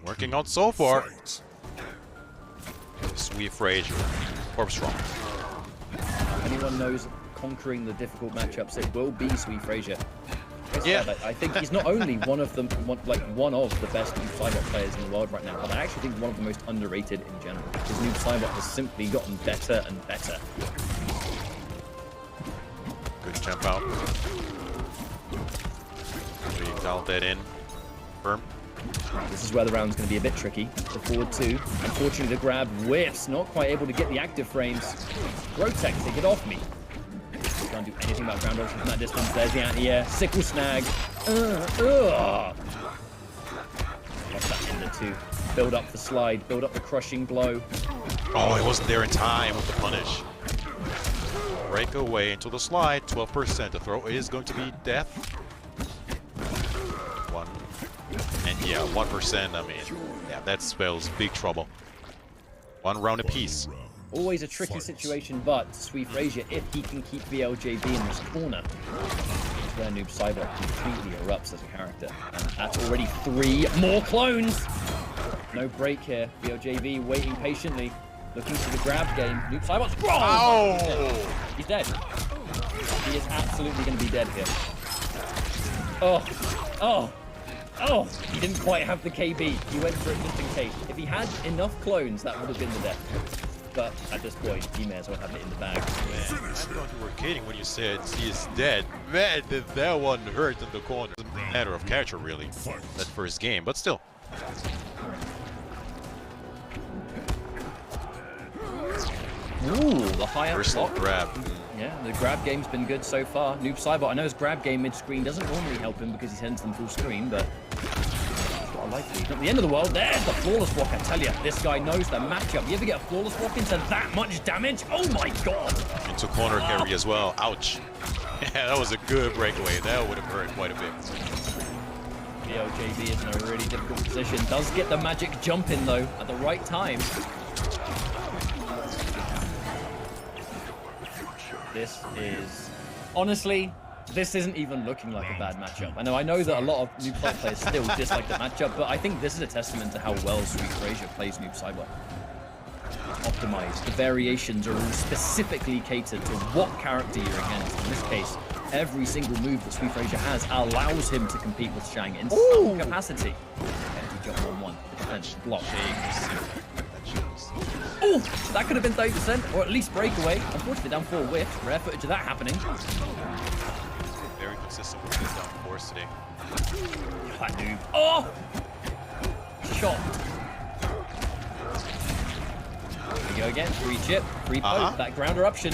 [SPEAKER 2] Working out so far. Swefrasyr. Corpse Drop.
[SPEAKER 4] If anyone knows conquering the difficult matchups, it will be Swefrasyr.
[SPEAKER 2] Yeah.
[SPEAKER 4] I think he's not only one of the best Noob Saibot players in the world right now, but I actually think one of the most underrated in general. Because Noob Saibot has simply gotten better and better.
[SPEAKER 2] Good jump out. We dialed that in. Firm.
[SPEAKER 4] This is where the round's going to be a bit tricky. The forward 2. Unfortunately, the grab whiffs. Not quite able to get the active frames. Rotex, take it off me. Can't do anything about ground eruption from that distance. There's the anti-air. Sickle snag. Watch that in the 2. Build up the slide. Build up the crushing blow.
[SPEAKER 2] Oh, he wasn't there in time with the punish. Break away into the slide. 12%. The throw is going to be death. 1. And yeah, 1%. I mean, yeah, that spells big trouble. 1 round apiece.
[SPEAKER 4] Always a tricky situation, but Swefrasyr, if he can keep VLJV in this corner, is where Noob Saibot completely erupts as a character. And that's already 3 more clones! No break here. VLJV waiting patiently, looking for the grab game. Noob Saibot's wrong!
[SPEAKER 2] Oh!
[SPEAKER 4] He's dead. He is absolutely going to be dead here. Oh! He didn't quite have the KB. He went for it just in case. If he had enough clones, that would have been the death. But at this point, he may as well have it in the bag.
[SPEAKER 2] Man, I thought you were kidding when you said he is dead. Man, did that one hurt in the corner. It's a matter of catcher, really, that first game, but still.
[SPEAKER 4] Ooh, the high up
[SPEAKER 2] Personal
[SPEAKER 4] block.
[SPEAKER 2] grab.
[SPEAKER 4] Yeah, the grab game's been good so far. Noob Saibot, I know his grab game mid-screen doesn't normally help him because he sends them full screen, but he's got a life lead. Not the end of the world. There's the flawless walk, I tell you. This guy knows the matchup. You ever get a flawless walk into that much damage? Oh my god!
[SPEAKER 2] Into corner carry as well. Ouch. Yeah, that was a good breakaway. That would have hurt quite a bit.
[SPEAKER 4] VLJV is in a really difficult position. Does get the magic jump in though at the right time. This is honestly, this isn't even looking like a bad matchup. I know that a lot of Noob Saibot players still dislike the matchup, but I think this is a testament to how well Swefrasyr plays Noob Saibot. optimized. The variations are all specifically catered to what character you're against. In this case, every single move that Swefrasyr has allows him to compete with Shang in some capacity. Empty jump 1-1. The defense block. Oh, that could have been 30%, or at least breakaway. Unfortunately, down 4 whiff. Rare footage of that happening.
[SPEAKER 2] Very consistent with his down 4s today.
[SPEAKER 4] That noob. Oh! Shot. Here we go again. Free chip, free poke. That ground eruption.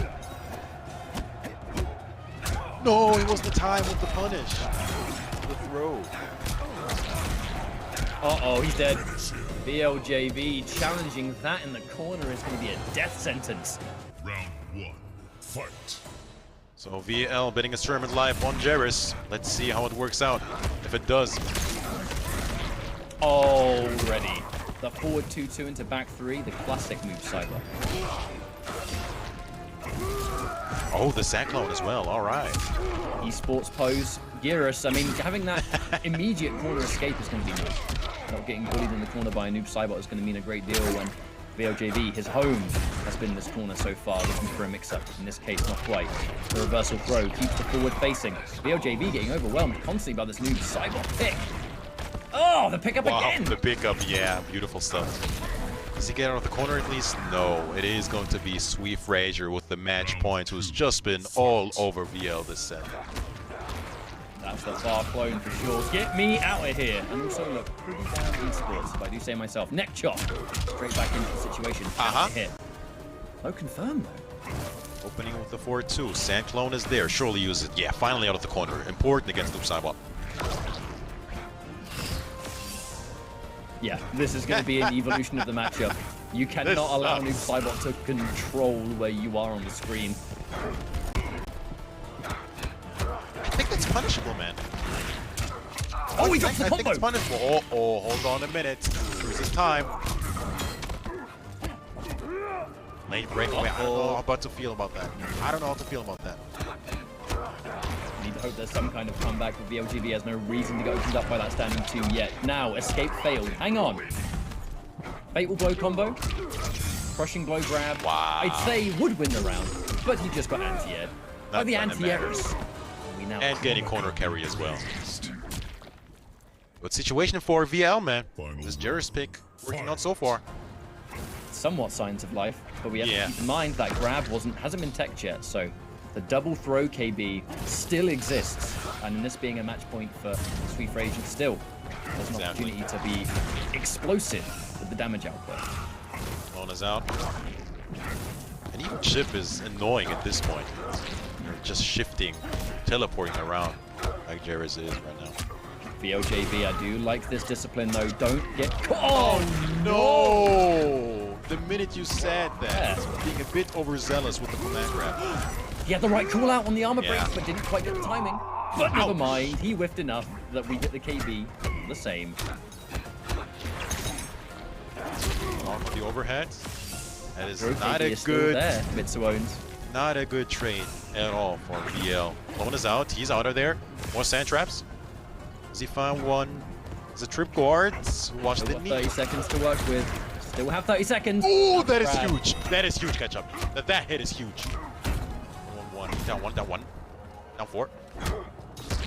[SPEAKER 2] No, it was the time with the punish. The throw.
[SPEAKER 4] Uh-oh, he's dead. VLJV challenging that in the corner is going to be a death sentence.
[SPEAKER 3] Round 1, fight.
[SPEAKER 2] So VL betting his tournament live on Geras. Let's see how it works out. If it does.
[SPEAKER 4] Already. The forward 2-2 into back 3, the classic move Saibot.
[SPEAKER 2] Oh, the Cyclone as well. All right.
[SPEAKER 4] Esports pose. Geras, I mean, having that immediate corner escape is going to be nice. Not getting bullied in the corner by a noob Saibot is going to mean a great deal when VLJV, his home, has been in this corner so far, looking for a mix-up. In this case, not quite. The reversal throw keeps the forward facing. VLJV getting overwhelmed constantly by this noob Saibot pick. Oh, the pickup again!
[SPEAKER 2] The pickup, yeah, beautiful stuff. Does he get out of the corner at least? No, it is going to be Swefrasyr with the match point, who's just been all over VL this set.
[SPEAKER 4] That's the far clone for sure. Get me out of here. And also look pretty down esports, if I do say myself. Neck chop. Straight back into the situation. Hit. No confirm though.
[SPEAKER 2] Opening with the 4-2. Sandclone is there. Surely use it. Yeah, finally out of the corner. Important against Noob Saibot.
[SPEAKER 4] Yeah, this is going to be an evolution of the matchup. You cannot allow Noob Saibot to control where you are on the screen.
[SPEAKER 2] I think that's punishable, man.
[SPEAKER 4] Oh, he drops the combo!
[SPEAKER 2] I think it's punishable. Oh, hold on a minute. Here's his time. Late breakaway. I don't know how to feel about that. I don't know how to feel about that.
[SPEAKER 4] Need to hope there's some kind of comeback, but VLJV has no reason to get opened up by that standing 2 yet. Now, escape failed. Hang on. Fatal blow combo. Crushing blow grab.
[SPEAKER 2] Wow.
[SPEAKER 4] I'd say would win the round, but he just got anti-aired. By the anti-airs.
[SPEAKER 2] And getting corner carry as well. Good situation for VL, man. This Geras pick working out so far.
[SPEAKER 4] Somewhat signs of life, but we have to keep in mind that grab hasn't been teched yet, so the double throw KB still exists, and in this being a match point for Swefrasyr still, there's an opportunity to be explosive with the damage output.
[SPEAKER 2] Lone is out. And even Chip is annoying at this point. You're just shifting, teleporting around like Geras is right now.
[SPEAKER 4] VLJV, I do like this discipline though. Don't get caught.
[SPEAKER 2] Oh no! The minute you said that, being a bit overzealous with the command grab.
[SPEAKER 4] He had the right call out on the armor break, but didn't quite get the timing. But never mind, he whiffed enough that we get the KB the same.
[SPEAKER 2] On the overhead. That is
[SPEAKER 4] Bro,
[SPEAKER 2] not
[SPEAKER 4] KB
[SPEAKER 2] a
[SPEAKER 4] is still
[SPEAKER 2] good,
[SPEAKER 4] there, Mitsu owns.
[SPEAKER 2] not a good trade at all for VL. Lone is out. He's out of there. More sand traps. Does he find one? Is it trip guards? Watch the knee.
[SPEAKER 4] 30 seconds to work with. Still have 30 seconds.
[SPEAKER 2] Oh, that is huge. That is huge catch up. That hit is huge. 1-1. Down 1. Down 1. Down 4.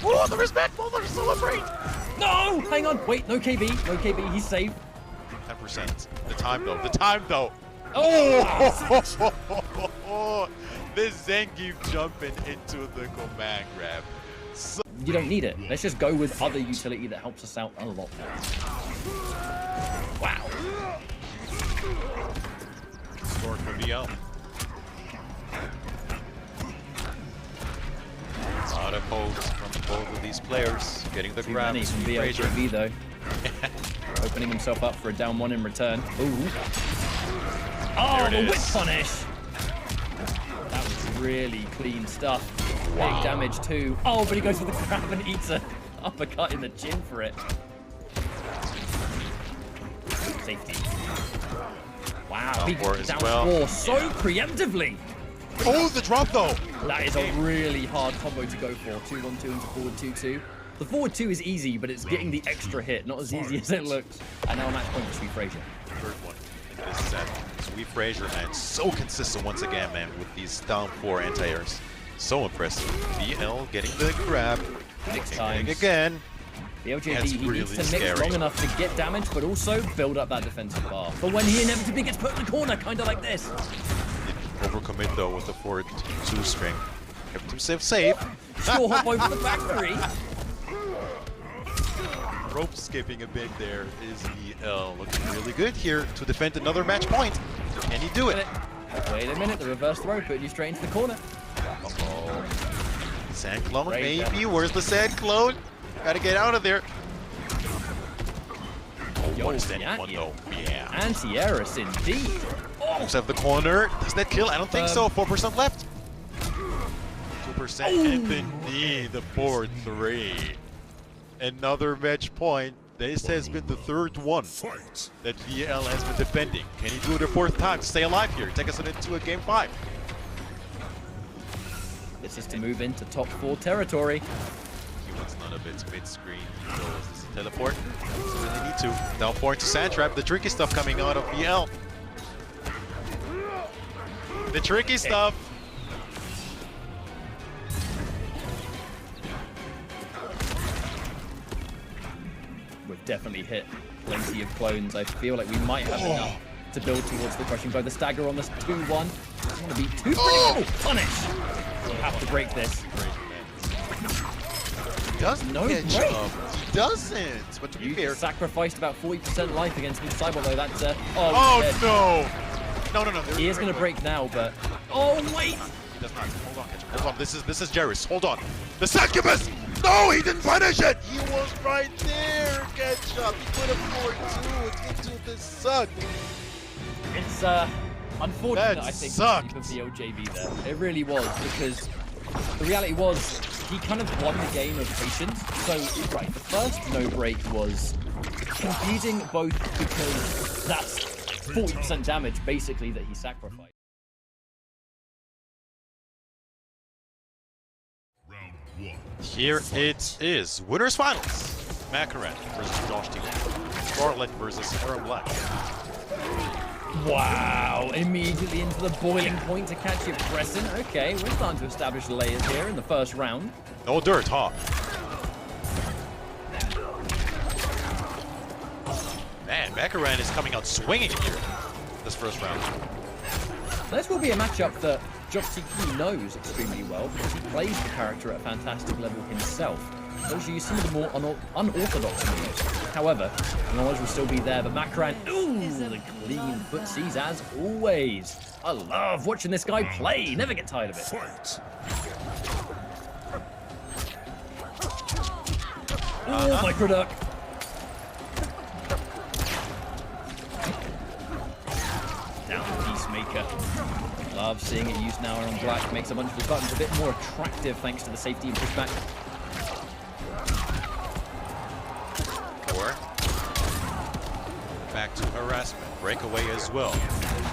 [SPEAKER 2] Oh, the respect. Oh, they're so afraid.
[SPEAKER 4] No! Hang on. Wait, no KB. No KB. He's safe.
[SPEAKER 2] 10%. The time though. The time though.
[SPEAKER 4] Oh!
[SPEAKER 2] This Zangief jumping into the command grab. So
[SPEAKER 4] You don't need it. Let's just go with other utility that helps us out a lot more. Wow.
[SPEAKER 2] scored for VL. A lot of pokes from both of these players. Getting the grab.
[SPEAKER 4] Many from VLJV though. Opening himself up for a down 1 in return. Ooh. Oh, the whip punish! That was really clean stuff. Big damage too. Oh, but he goes for the grab and eats a uppercut in the chin for it. Safety. Wow, he goes down 4 so preemptively.
[SPEAKER 2] Oh, the drop though!
[SPEAKER 4] That is a really hard combo to go for. 2-1-2 into forward 2-2. The forward 2 is easy, but it's getting the extra hit, not as easy as it looks. And now a match point for Swefrasyr.
[SPEAKER 2] Third one in this set. Swefrasyr, man, so consistent once again, man, with these down 4 anti-airs. So impressive. VL getting the grab.
[SPEAKER 4] Times.
[SPEAKER 2] Again.
[SPEAKER 4] VLJV,
[SPEAKER 2] That's
[SPEAKER 4] he
[SPEAKER 2] really
[SPEAKER 4] needs to mix
[SPEAKER 2] scary.
[SPEAKER 4] long enough to get damage, but also build up that defensive bar. But when he inevitably gets put in the corner, kind of like this.
[SPEAKER 2] Didn't overcommit though with the forward 2 string. Kept himself safe.
[SPEAKER 4] Still hop over the factory.
[SPEAKER 2] Rope skipping a bit there is VL. Looking really good here to defend another match point. Can he do it?
[SPEAKER 4] Wait a minute, the reverse throw putting you straight into the corner.
[SPEAKER 2] Uh-oh. Sand clone,
[SPEAKER 4] Great
[SPEAKER 2] maybe.
[SPEAKER 4] damage.
[SPEAKER 2] Where's the sand clone? Gotta get out of there. Oh,
[SPEAKER 4] Yo,
[SPEAKER 2] what is that
[SPEAKER 4] Jacqui.
[SPEAKER 2] one though? Yeah.
[SPEAKER 4] Anti-Eris indeed.
[SPEAKER 2] Moves out the corner. Does that kill? I don't think so. 4% left. 2% and the knee, the 4-3. Another match point. This has been the 3rd one that VL has been defending. Can he do it a 4th time to stay alive here? Take us into a game 5.
[SPEAKER 4] This is to move into top 4 territory.
[SPEAKER 2] He wants none of its mid-screen. So is this a teleport? Doesn't really need to. Down 4 into Sand Trap. The tricky stuff coming out of VL. The tricky stuff.
[SPEAKER 4] We've definitely hit plenty of clones. I feel like we might have enough to build towards the crushing blow. The stagger on this 2-1. Doesn't want to be too predictable. Punish. We'll have to break this.
[SPEAKER 2] He doesn't
[SPEAKER 4] No
[SPEAKER 2] get
[SPEAKER 4] break.
[SPEAKER 2] jumped. He doesn't. But to be
[SPEAKER 4] You
[SPEAKER 2] fair.
[SPEAKER 4] sacrificed about 40% life against me, Saibot, though. That's
[SPEAKER 2] Oh
[SPEAKER 4] dead.
[SPEAKER 2] no! No.
[SPEAKER 4] He is going to break now, but oh wait!
[SPEAKER 2] He does not. Hold on, Ketchup. Hold on. This is Geras. Hold on. The succubus! No, he didn't punish it! He was right there, Ketchup. He could have 4-2 into the suck.
[SPEAKER 4] It's unfortunate,
[SPEAKER 2] That
[SPEAKER 4] I think,
[SPEAKER 2] sucked.
[SPEAKER 4] for VLJV there. It really was, because the reality was he kind of won the game of patience. So, right, the first no break was confusing both because that's 40% damage, basically, that he sacrificed.
[SPEAKER 2] Here it is. Winners Finals. MakoraN versus JoshTQ. Skarlet versus Erron Black.
[SPEAKER 4] Wow, immediately into the boiling point to catch your pressing. Okay, we're starting to establish layers here in the first round.
[SPEAKER 2] No dirt, huh? Man, MakoraN is coming out swinging here this first round.
[SPEAKER 4] This will be a matchup that JoshTQ knows extremely well because he plays the character at a fantastic level himself. Those use some of the more unorthodox moves. However, knowledge will still be there, but MakoraN, ooh, the clean footsies as always. I love watching this guy play, never get tired of it. Oh, MicroDuck. Down Peacemaker. Love seeing it used now on Black. Makes a bunch of his buttons a bit more attractive thanks to the safety and pushback.
[SPEAKER 2] Back to harassment. Breakaway as well.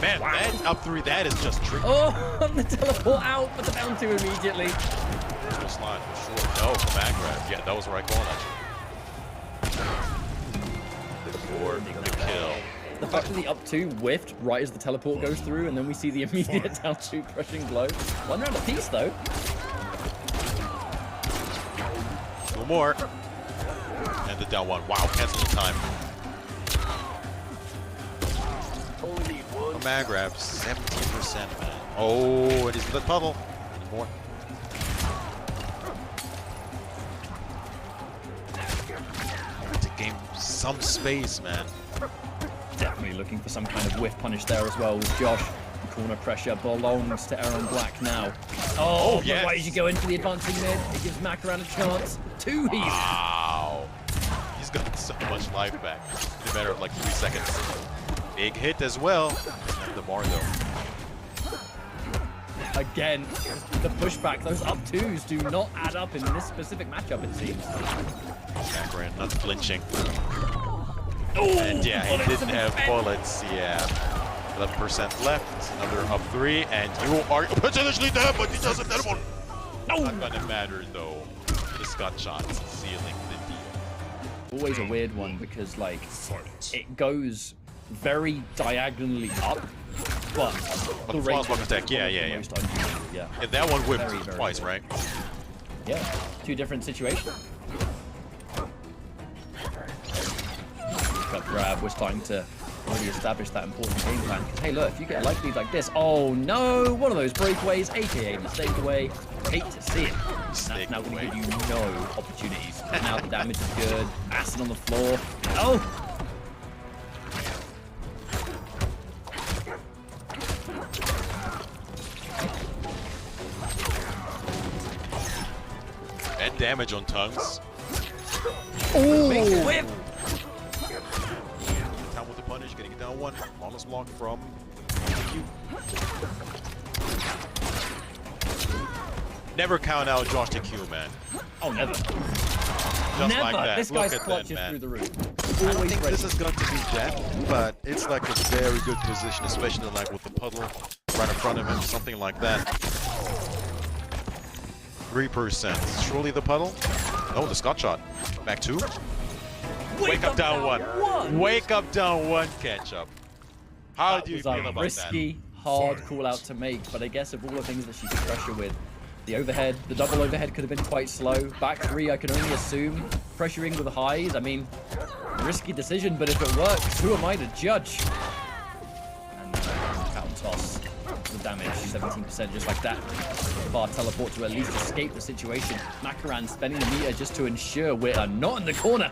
[SPEAKER 2] Man,
[SPEAKER 4] Wow.
[SPEAKER 2] that up 3, that is just tricky.
[SPEAKER 4] Oh, the teleport out, but the down 2 immediately.
[SPEAKER 2] Just line for sure. No, back grab. Yeah, that was the right call, actually. Before the kill.
[SPEAKER 4] The fact that the up 2 whiffed right as the teleport goes through, and then we see the immediate down 2 crushing blow. 1 round apiece, though.
[SPEAKER 2] 2 more. And the down 1. Wow, cancel the time. Mag grab, 17%, man. Oh, it is the puddle. Any more? To gain some space, man.
[SPEAKER 4] Definitely looking for some kind of whiff punish there as well with Josh. Corner pressure belongs to Erron Black now. Oh, but
[SPEAKER 2] yes.
[SPEAKER 4] right as you go into the advancing mid, it gives MakoraN a chance. 2 heals.
[SPEAKER 2] Wow. He's got so much life back in a matter of like 3 seconds. Big hit as well. Not the bar though.
[SPEAKER 4] Again, the pushback, those up 2s do not add up in this specific matchup, it seems.
[SPEAKER 2] MakoraN not flinching.
[SPEAKER 4] Oh,
[SPEAKER 2] And yeah, he didn't have bullets. Yeah. 11% left. Another up 3. And you are potentially dead, but he doesn't have one. Not gonna matter though. The Scott shots sealing the deal.
[SPEAKER 4] Always a weird one because, like, it goes very diagonally up, but the range
[SPEAKER 2] flawless attack, yeah.
[SPEAKER 4] most unusual, yeah.
[SPEAKER 2] And that one whipped
[SPEAKER 4] Very, very
[SPEAKER 2] twice,
[SPEAKER 4] good.
[SPEAKER 2] right?
[SPEAKER 4] Yeah, two different situations. Cut grab was starting to already establish that important game plan. Because, hey, look, if you get a life lead like this, oh no, one of those breakaways, aka mistake away. Hate to see it. That's now going to give you no opportunities. Now the damage is good. Acid on the floor. Oh!
[SPEAKER 2] And damage on tongues.
[SPEAKER 4] Oh!
[SPEAKER 1] Big whip!
[SPEAKER 2] Time with the punish, getting it down one. Flawless block from JoshTQ. Never count out JoshTQ, man.
[SPEAKER 4] Oh, never.
[SPEAKER 2] Just
[SPEAKER 4] Never.
[SPEAKER 2] like that.
[SPEAKER 4] This
[SPEAKER 2] Look
[SPEAKER 4] guy's
[SPEAKER 2] at
[SPEAKER 4] clutch
[SPEAKER 2] that,
[SPEAKER 4] is
[SPEAKER 2] man.
[SPEAKER 4] through the roof.
[SPEAKER 2] I don't
[SPEAKER 4] Always
[SPEAKER 2] think
[SPEAKER 4] ready.
[SPEAKER 2] this is going to be that, but it's like a very good position, especially like with the puddle right in front of him, something like that. 3%. Surely the puddle? No, the Scott shot. Back two. Wake up down one. Wake up down one catch up. How do you
[SPEAKER 4] was
[SPEAKER 2] feel
[SPEAKER 4] a
[SPEAKER 2] about
[SPEAKER 4] risky, hard call out to make, but I guess of all the things that she could pressure with, the overhead, the double overhead could have been quite slow. Back three, I can only assume. Pressuring with highs, I mean, risky decision, but if it works, who am I to judge? And out toss. The damage, 17% just like that. Bar teleport to at least escape the situation. MakoraN spending the meter just to ensure we're not in the corner.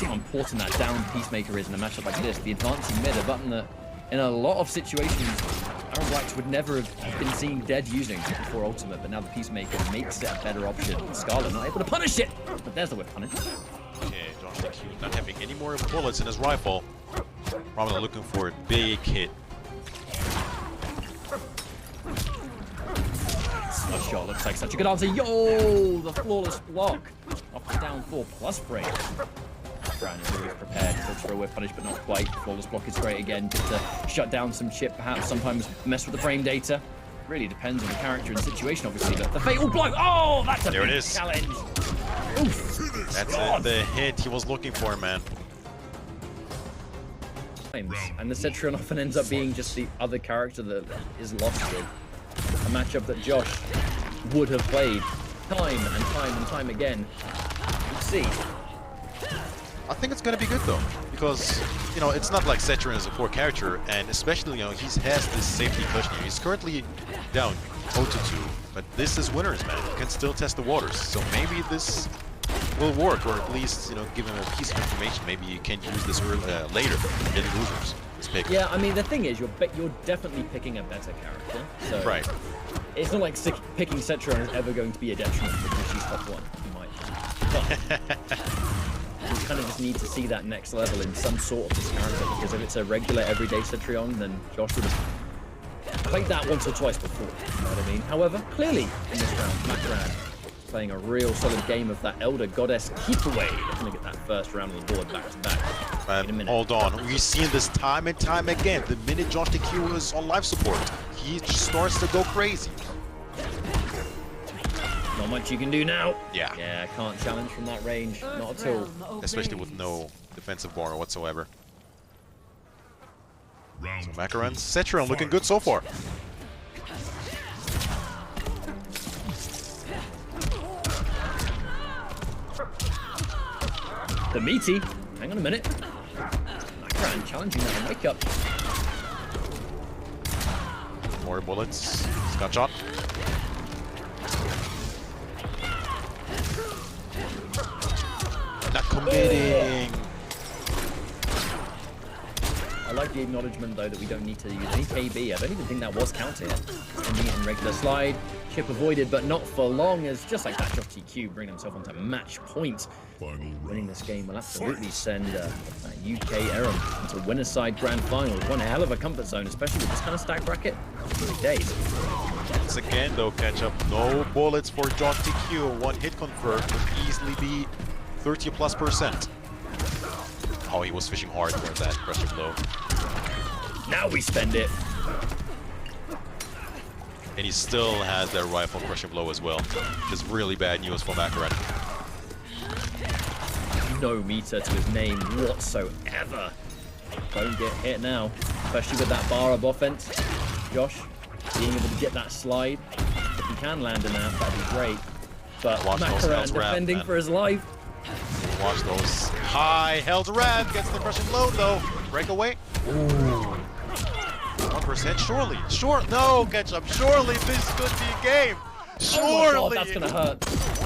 [SPEAKER 4] How important that down Peacemaker is in a matchup like this. The advancing mid, a button that in a lot of situations Erron Blacks would never have been seen dead using before Ultimate, but now the Peacemaker makes it a better option. Skarlet not able to punish it, but there's the whip punish.
[SPEAKER 2] Okay, JoshTQ not having any more bullets in his rifle. Probably looking for a big hit.
[SPEAKER 4] That shot looks like such a good answer. Yo, the flawless block. Off the down 4+ break. Brown is always prepared for a whip punish, but not quite. Flawless block is great again, just to shut down some chip, perhaps sometimes mess with the frame data. Really depends on the character and situation, obviously. But the fatal blow, oh, that's a big challenge. Oof.
[SPEAKER 2] That's it, the hit he was looking for, man.
[SPEAKER 4] And the Cetrion often ends up being just the other character that is lost with. A matchup that Josh would have played time and time and time again. We'll see.
[SPEAKER 2] I think it's gonna be good though, because you know it's not like Cetrion is a poor character, and especially he has this safety cushion here. He's currently down 0-2, but this is Winners, man. He can still test the waters, so maybe this will work, or at least give him a piece of information. Maybe you can use this later in Losers. Pick.
[SPEAKER 4] Yeah, I mean the thing is, you're definitely picking a better character. So
[SPEAKER 2] right.
[SPEAKER 4] It's not like picking Cetrion is ever going to be a detriment because she's top one. You might. But you kind of just need to see that next level in some sort of this character, because if it's a regular everyday Cetrion, then Josh would have played that once or twice before. You know what I mean? However, clearly in this round, MakoraN playing a real solid game of that Elder Goddess keep away. Definitely get that first round of the board back to back. In a minute.
[SPEAKER 2] Hold on, we've seen this time and time again. The minute JoshTQ is on life support, he just starts to go crazy.
[SPEAKER 4] Not much you can do now.
[SPEAKER 2] Yeah.
[SPEAKER 4] Yeah, can't challenge from that range. Not at all.
[SPEAKER 2] Especially with no defensive bar whatsoever. So MakoraN, Cetrion looking good so far.
[SPEAKER 4] The meaty. Hang on a minute. MakoraN challenging that on wake up.
[SPEAKER 2] More bullets. Scott shot. Not committing.
[SPEAKER 4] I like the acknowledgement though that we don't need to use any KB. I don't even think that was counted. Ending it in regular slide. Chip avoided, but not for long, as just like that, JoshTQ bringing himself onto match point. Winning this game will absolutely send UK Erron into winner's side grand finals. One hell of a comfort zone, especially with this kind of stack bracket. Good days.
[SPEAKER 2] Once again, though, catch up. No bullets for JoshTQ. One hit confirmed would easily be 30+%. Oh, he was fishing hard for that pressure blow.
[SPEAKER 4] Now we spend it.
[SPEAKER 2] And he still has that rifle crushing blow as well. Just really bad news for MakoraN.
[SPEAKER 4] No meter to his name whatsoever. Don't get hit now, especially with that bar of offense. Josh, being able to get that slide. If he can land in that, that'd be great. But MakoraN defending for his life.
[SPEAKER 2] Watch those high held rab. Gets the crushing blow though. Breakaway. Ooh. 1% surely. Sure. No, Ketchup. Surely this could be a game. Surely.
[SPEAKER 4] Oh my God, that's gonna hurt.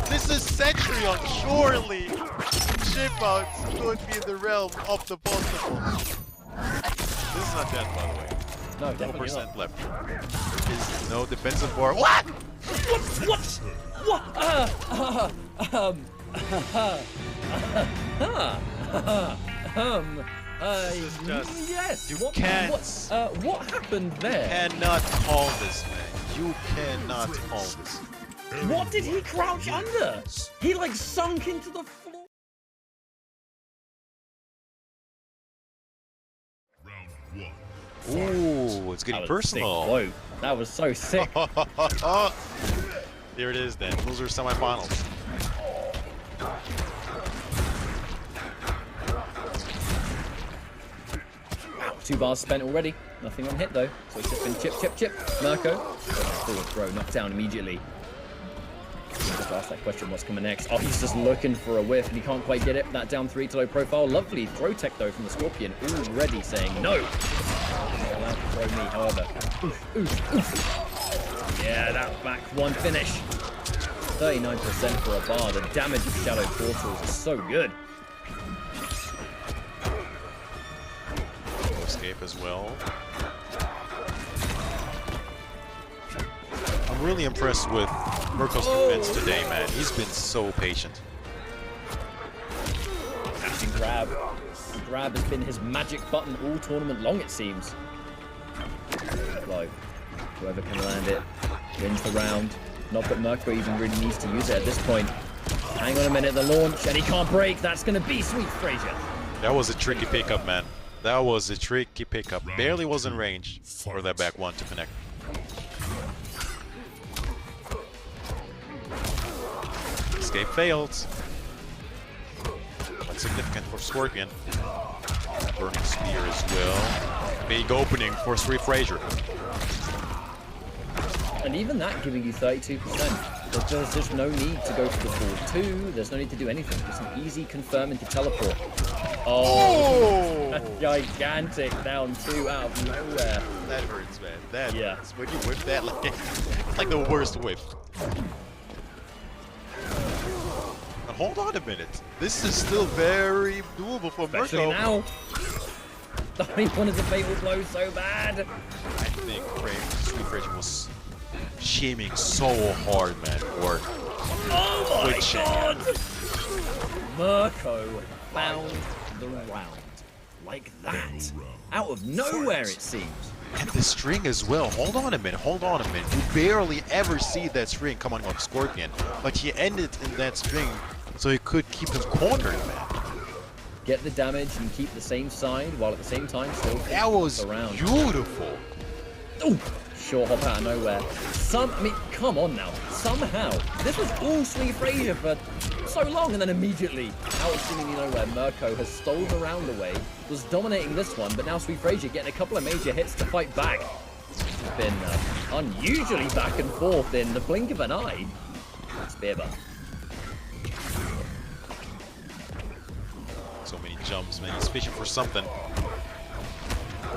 [SPEAKER 2] This is Cetrion. Surely. Shipouts could be in the realm of the possible. This is not dead, by the way.
[SPEAKER 4] No, definitely
[SPEAKER 2] 1%
[SPEAKER 4] not.
[SPEAKER 2] left. There is no defensive bar. What?
[SPEAKER 4] What? Yes.
[SPEAKER 2] You can't.
[SPEAKER 4] What happened there?
[SPEAKER 2] Cannot call this, man. You cannot call this.
[SPEAKER 4] What did he crouch under? He like sunk into the floor.
[SPEAKER 2] Ooh, it's getting personal.
[SPEAKER 4] Whoa, that was so sick.
[SPEAKER 2] Here it is then, Losers Semifinals.
[SPEAKER 4] Wow, 2 bars spent already. Nothing on hit though. So it's just been chip. Murko. Forward throw, knocked down immediately. Just ask that question, what's coming next? Oh, he's just looking for a whiff and he can't quite get it. That down 3 to low profile. Lovely throw tech though from the Scorpion. Already saying no. Not allowed to throw me, however. Oof. Yeah, that back 1 finish. 39% for a bar. The damage of Shadow Portals is so good.
[SPEAKER 2] Escape as well. I'm really impressed with Murko's defense today, man. He's been so patient.
[SPEAKER 4] Catching grab. The grab has been his magic button all tournament long, it seems. Low. Whoever can land it wins the round. Not that Murko even really needs to use it at this point. Hang on a minute, the launch, and he can't break. That's going to be Swefrasyr.
[SPEAKER 2] That was a tricky pickup, man. That was a tricky pickup. Barely was in range for that back 1 to connect. Escape failed. That's significant for Scorpion. Burning Spear as well. Big opening for Swefrasyr.
[SPEAKER 4] And even that giving you 32%. There's just no need to go for the forward 2. There's no need to do anything. It's an easy confirm into teleport. Oh! That's gigantic down 2 out of nowhere.
[SPEAKER 2] That hurts, man. That
[SPEAKER 4] hurts.
[SPEAKER 2] When you whip that, like the worst whip. Now, hold on a minute. This is still very doable for
[SPEAKER 4] Especially
[SPEAKER 2] Murko.
[SPEAKER 4] now. He wanted the fatal blow so bad.
[SPEAKER 2] I think Swefrasyr was shaming so hard, man. Or
[SPEAKER 4] oh my God! Murko found the round. Like that. Out of nowhere, it seems.
[SPEAKER 2] And the string as well. Hold on a minute. You barely ever see that string coming on Scorpion. But he ended in that string so he could keep him cornered, man.
[SPEAKER 4] Get the damage and keep the same side while at the same time still
[SPEAKER 2] that was
[SPEAKER 4] around.
[SPEAKER 2] Beautiful.
[SPEAKER 4] Ooh, short hop out of nowhere. I mean, come on now. Somehow, this was all Swefrasyr for so long, and then immediately, out of seemingly nowhere, Murko has stolen the round away, was dominating this one, but now Swefrasyr getting a couple of major hits to fight back. It's been unusually back and forth in the blink of an eye. Spearbar.
[SPEAKER 2] So many jumps, man. He's fishing for something.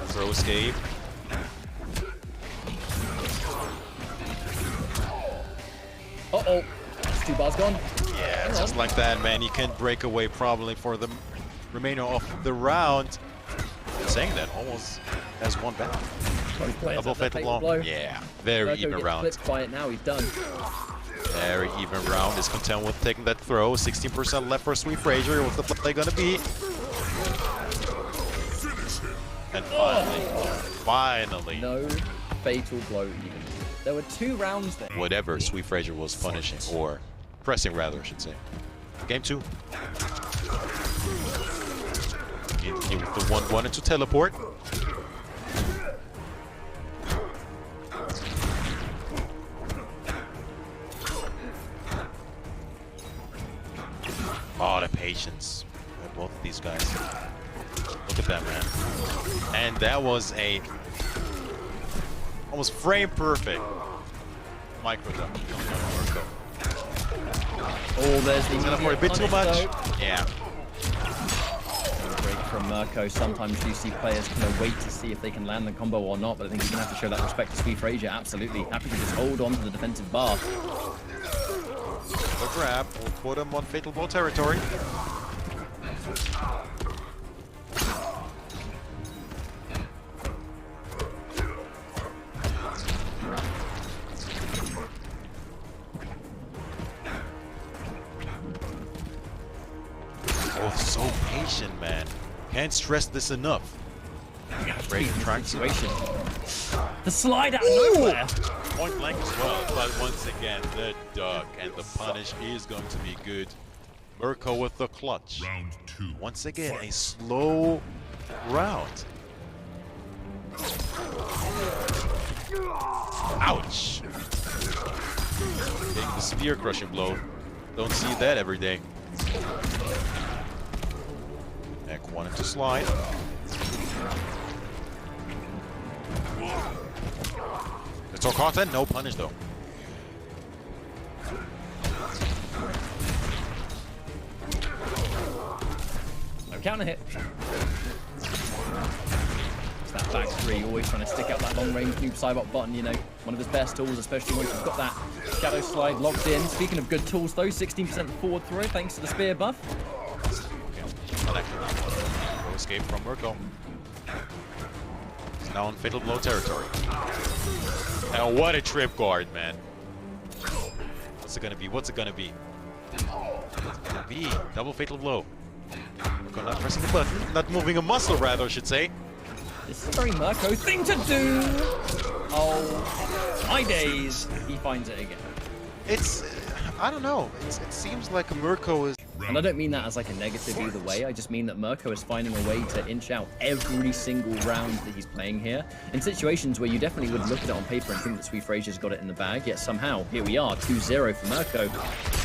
[SPEAKER 2] Throw escape.
[SPEAKER 4] Uh-oh. 2 bars gone.
[SPEAKER 2] Yeah, just like that, man. He can't break away probably for the remainder of the round. Saying that, almost has 1 back. Double fatal blow. Yeah, very
[SPEAKER 4] Murko
[SPEAKER 2] even round.
[SPEAKER 4] Flipped by it now, he's done.
[SPEAKER 2] Very even round. Is content with taking that throw. 16% left for Swefrasyr. What's the play gonna be? And finally.
[SPEAKER 4] No fatal blow even. There were 2 rounds there.
[SPEAKER 2] Whatever Swefrasyr was punishing, or pressing rather, I should say. Game 2. With the 1-1 into teleport. Oh, the patience by both of these guys. Look at that, man. And that was a almost frame perfect micro duck coming out of Murko.
[SPEAKER 4] Oh, there's the
[SPEAKER 2] He's gonna for a bit too much.
[SPEAKER 4] though.
[SPEAKER 2] Yeah.
[SPEAKER 4] Break from Murko. Sometimes you see players kind of wait to see if they can land the combo or not, but I think he's going to have to show that respect to Swefrasyr. Absolutely. Happy to just hold on to the defensive bar.
[SPEAKER 2] The grab will put him on fatal blow territory. Oh, so patient, man. Can't stress this enough. Break track
[SPEAKER 4] Situation. The slide out of nowhere.
[SPEAKER 2] Point blank as well, but once again, the duck and the punish is going to be good. Murko with the clutch.
[SPEAKER 3] Round 2.
[SPEAKER 2] Once again, a slow round. Ouch! Taking the spear crushing blow. Don't see that every day. Neck wanted to slide. It's all content, no punish though.
[SPEAKER 4] No counter hit. It's that back three, always trying to stick out that long range Noob Saibot button, you know, one of his best tools, especially once you've got that shadow slide locked in. Speaking of good tools though, 16% forward throw thanks to the spear buff.
[SPEAKER 2] No escape from Murko. He's now in fatal blow territory. And what a trip guard, man. What's it gonna be? What's it gonna be? What's it gonna be? Double fatal blow. Murko not pressing the button, not moving a muscle rather, I should say.
[SPEAKER 4] This is a very Murko thing to do. Oh, my days. He finds it again.
[SPEAKER 2] It's, I don't know. It seems like Murko is.
[SPEAKER 4] And I don't mean that as like a negative either way. I just mean that Murko is finding a way to inch out every single round that he's playing here. In situations where you definitely would look at it on paper and think that Swefrasyr's got it in the bag, yet somehow, here we are, 2-0 for Murko.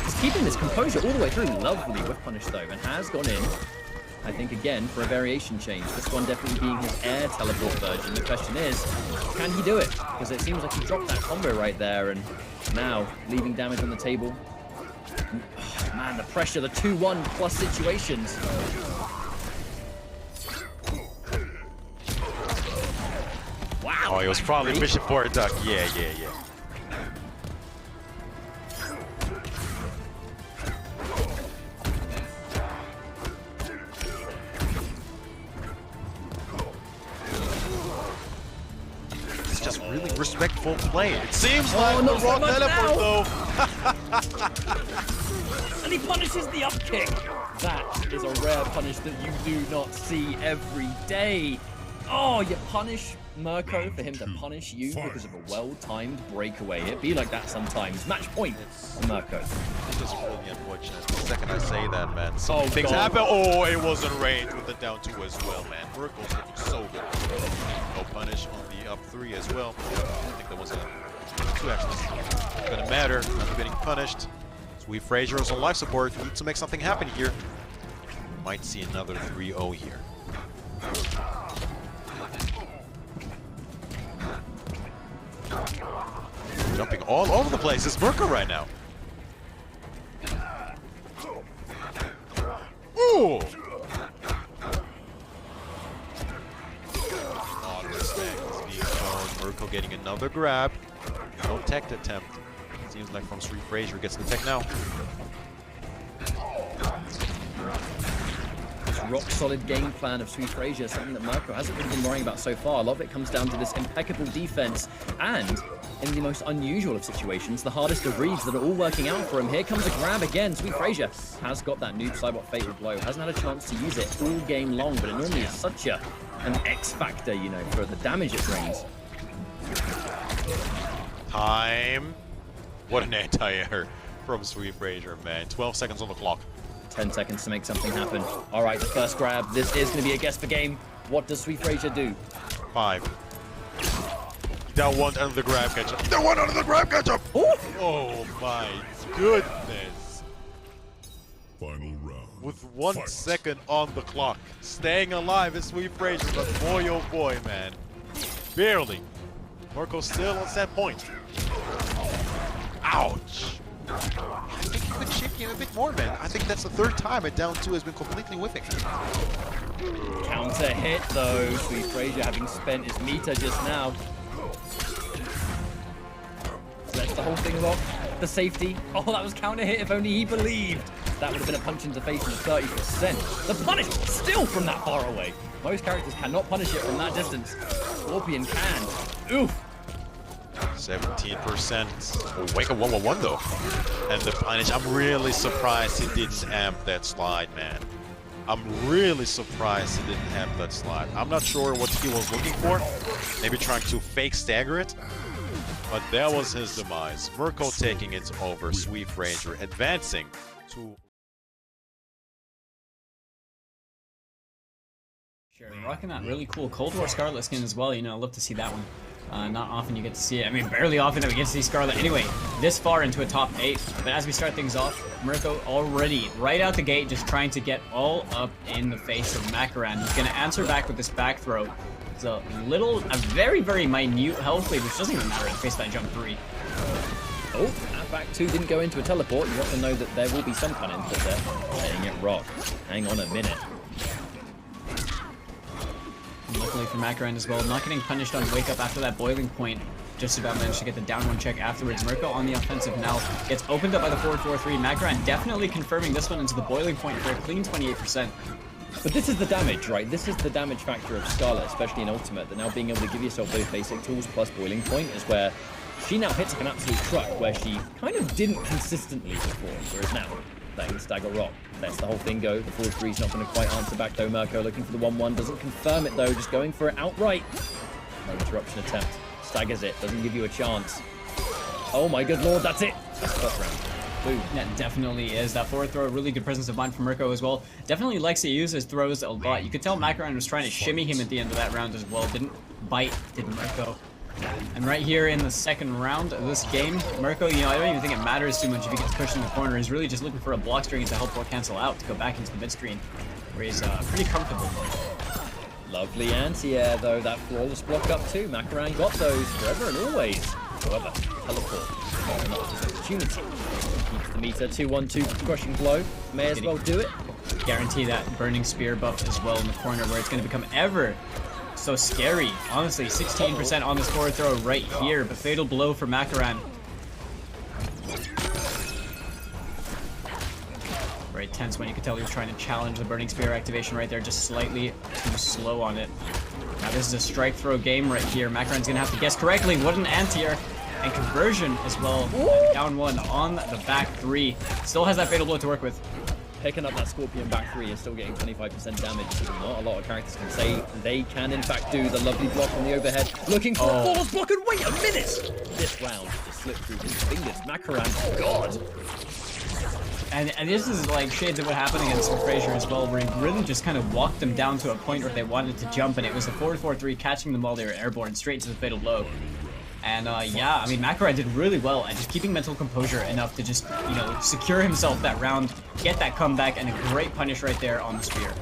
[SPEAKER 4] He's keeping this composure all the way through. Lovely whiff punish though, and has gone in, I think again, for a variation change. This one definitely being his air teleport version. The question is, can he do it? Because it seems like he dropped that combo right there, and now leaving damage on the table. Oh, man, the pressure, the 2-1 plus situations. Wow.
[SPEAKER 2] Oh, he was probably fishing for a duck. Yeah. It's just really respectful play. It seems like the
[SPEAKER 4] not so
[SPEAKER 2] wrong
[SPEAKER 4] much
[SPEAKER 2] teleport though.
[SPEAKER 4] And he punishes the up kick. That is a rare punish that you do not see every day. Oh, you punish Murko for him to punish you because of a well-timed breakaway. It be like that sometimes. Match point for Murko.
[SPEAKER 2] It's just really unfortunate. The second I say that, man, some
[SPEAKER 4] Oh,
[SPEAKER 2] things
[SPEAKER 4] God.
[SPEAKER 2] happen. Oh, it wasn't range with the down 2 as well, man. Murko's looking so good. No punish on the up 3 as well. I think that was a 2 actually. Gonna matter. Not getting punished. Swefrasyr is on life support. Need to make something happen here. Might see another 3-0 here. Jumping all over the place. It's Murko right now. Ooh! Oh, the respect is being shown. Murko getting another grab. No tech attempt. Seems like from Swefrasyr gets the tech now.
[SPEAKER 4] This rock-solid game plan of Swefrasyr, something that Murko hasn't really been worrying about so far. A lot of it comes down to this impeccable defense, and in the most unusual of situations, the hardest of reads that are all working out for him. Here comes a grab again. Swefrasyr has got that Noob Saibot fatal blow. Hasn't had a chance to use it all game long, but it normally is such an X factor, you know, for the damage it brings.
[SPEAKER 2] Time. What an anti-air from Swefrasyr, man. 12 seconds on the clock.
[SPEAKER 4] 10 seconds to make something happen. All right, the first grab. This is going to be a guess for game. What does Swefrasyr do?
[SPEAKER 2] 5. That one under the grab catch up.
[SPEAKER 3] That one under the grab catch up.
[SPEAKER 4] Oh!
[SPEAKER 2] Oh my goodness.
[SPEAKER 3] Final round.
[SPEAKER 2] With 1
[SPEAKER 3] Fight.
[SPEAKER 2] second on the clock. Staying alive is Swefrasyr, but boy oh boy, man. Barely. Murko still on set point. Ouch! I think you could chip him a bit more, man. I think that's the 3rd time at down 2 has been completely whipping.
[SPEAKER 4] Counter hit though. Swefrasyr having spent his meter just now. Lets the whole thing lock. The safety. Oh, that was counter hit if only he believed. That would have been a punch in the face in 30%. The punish still from that far away. Most characters cannot punish it from that distance. Scorpion can. Oof.
[SPEAKER 2] 17%. Oh, wake up 111 though. And the punish, I'm really surprised he didn't amp that slide, man. I'm really surprised he didn't amp that slide. I'm not sure what he was looking for. Maybe trying to fake stagger it. But that was his demise. Murko taking it over, Swefrasyr advancing to...
[SPEAKER 1] Sure, rocking that really cool Cold War Skarlet skin as well. You know, I love to see that one. Not often you get to see it. I mean, barely often that we get to see Skarlet anyway, this far into a top 8. But as we start things off, Murko already right out the gate just trying to get all up in the face of MakoraN. He's going to answer back with this back throw. It's a very, very minute health lead, which doesn't even matter in the face of that jump 3.
[SPEAKER 4] Oh, that back 2 didn't go into a teleport. You want to know that there will be some kind of input there. Letting it rock. Hang on a minute.
[SPEAKER 1] Luckily for MakoraN as well, not getting punished on wake up after that boiling point. Just about managed to get the down 1 check afterwards. Murko on the offensive now gets opened up by the 4-4-3. MakoraN definitely confirming this one into the boiling point for a clean 28%.
[SPEAKER 4] But this is the damage, right? This is the damage factor of Skarlet, especially in Ultimate, that now being able to give yourself those basic tools plus boiling point is where she now hits like an absolute truck, where she kind of didn't consistently before, whereas now, letting the stagger rock. Lets the whole thing go. The 4-3's not going to quite answer back though. Murko looking for the 1-1, doesn't confirm it though, just going for it outright. No interruption attempt. Staggers it, doesn't give you a chance. Oh my good lord, that's it! That's the first round. Boom.
[SPEAKER 1] That definitely is. That forward throw, really good presence of mind from Murko as well. Definitely likes to use his throws a lot. You could tell MakoraN was trying to shimmy him at the end of that round as well. Didn't bite, did Murko. And right here in the 2nd round of this game, Murko, you know, I don't even think it matters too much if he gets pushed in the corner. He's really just looking for a block string to help or cancel out to go back into the mid screen, where he's pretty comfortable.
[SPEAKER 4] Lovely anti-air though, that flawless block up too. MakoraN got those forever and always. However, teleport, not enough this opportunity. Keeps the meter, 2-1-2, crushing blow. May as well do it.
[SPEAKER 1] Guarantee that burning spear buff as well in the corner, where it's going to become ever so scary. Honestly, 16% on this forward throw right here, but fatal blow for MakoraN. Very tense when you could tell he was trying to challenge the burning spear activation right there, just slightly too slow on it. Now this is a strike throw game right here. MakoraN's gonna have to guess correctly. What an anti-air and conversion as well. Down 1 on the back 3. Still has that fatal blow to work with.
[SPEAKER 4] Picking up that Scorpion back 3 and still getting 25% damage. Not a lot of characters can say they can in fact do the lovely block on the overhead. Looking for a flawless block, and wait a minute! This round just slipped through his fingers. MakoraN, God!
[SPEAKER 1] And this is like shades of what happened against Swefrasyr as well, where he really just kind of walked them down to a point where they wanted to jump, and it was the 4-4-3 catching them while they were airborne straight to the fatal blow. And yeah, I mean, MakoraN did really well at just keeping mental composure enough to just, you know, secure himself that round, get that comeback, and a great punish right there on the spear.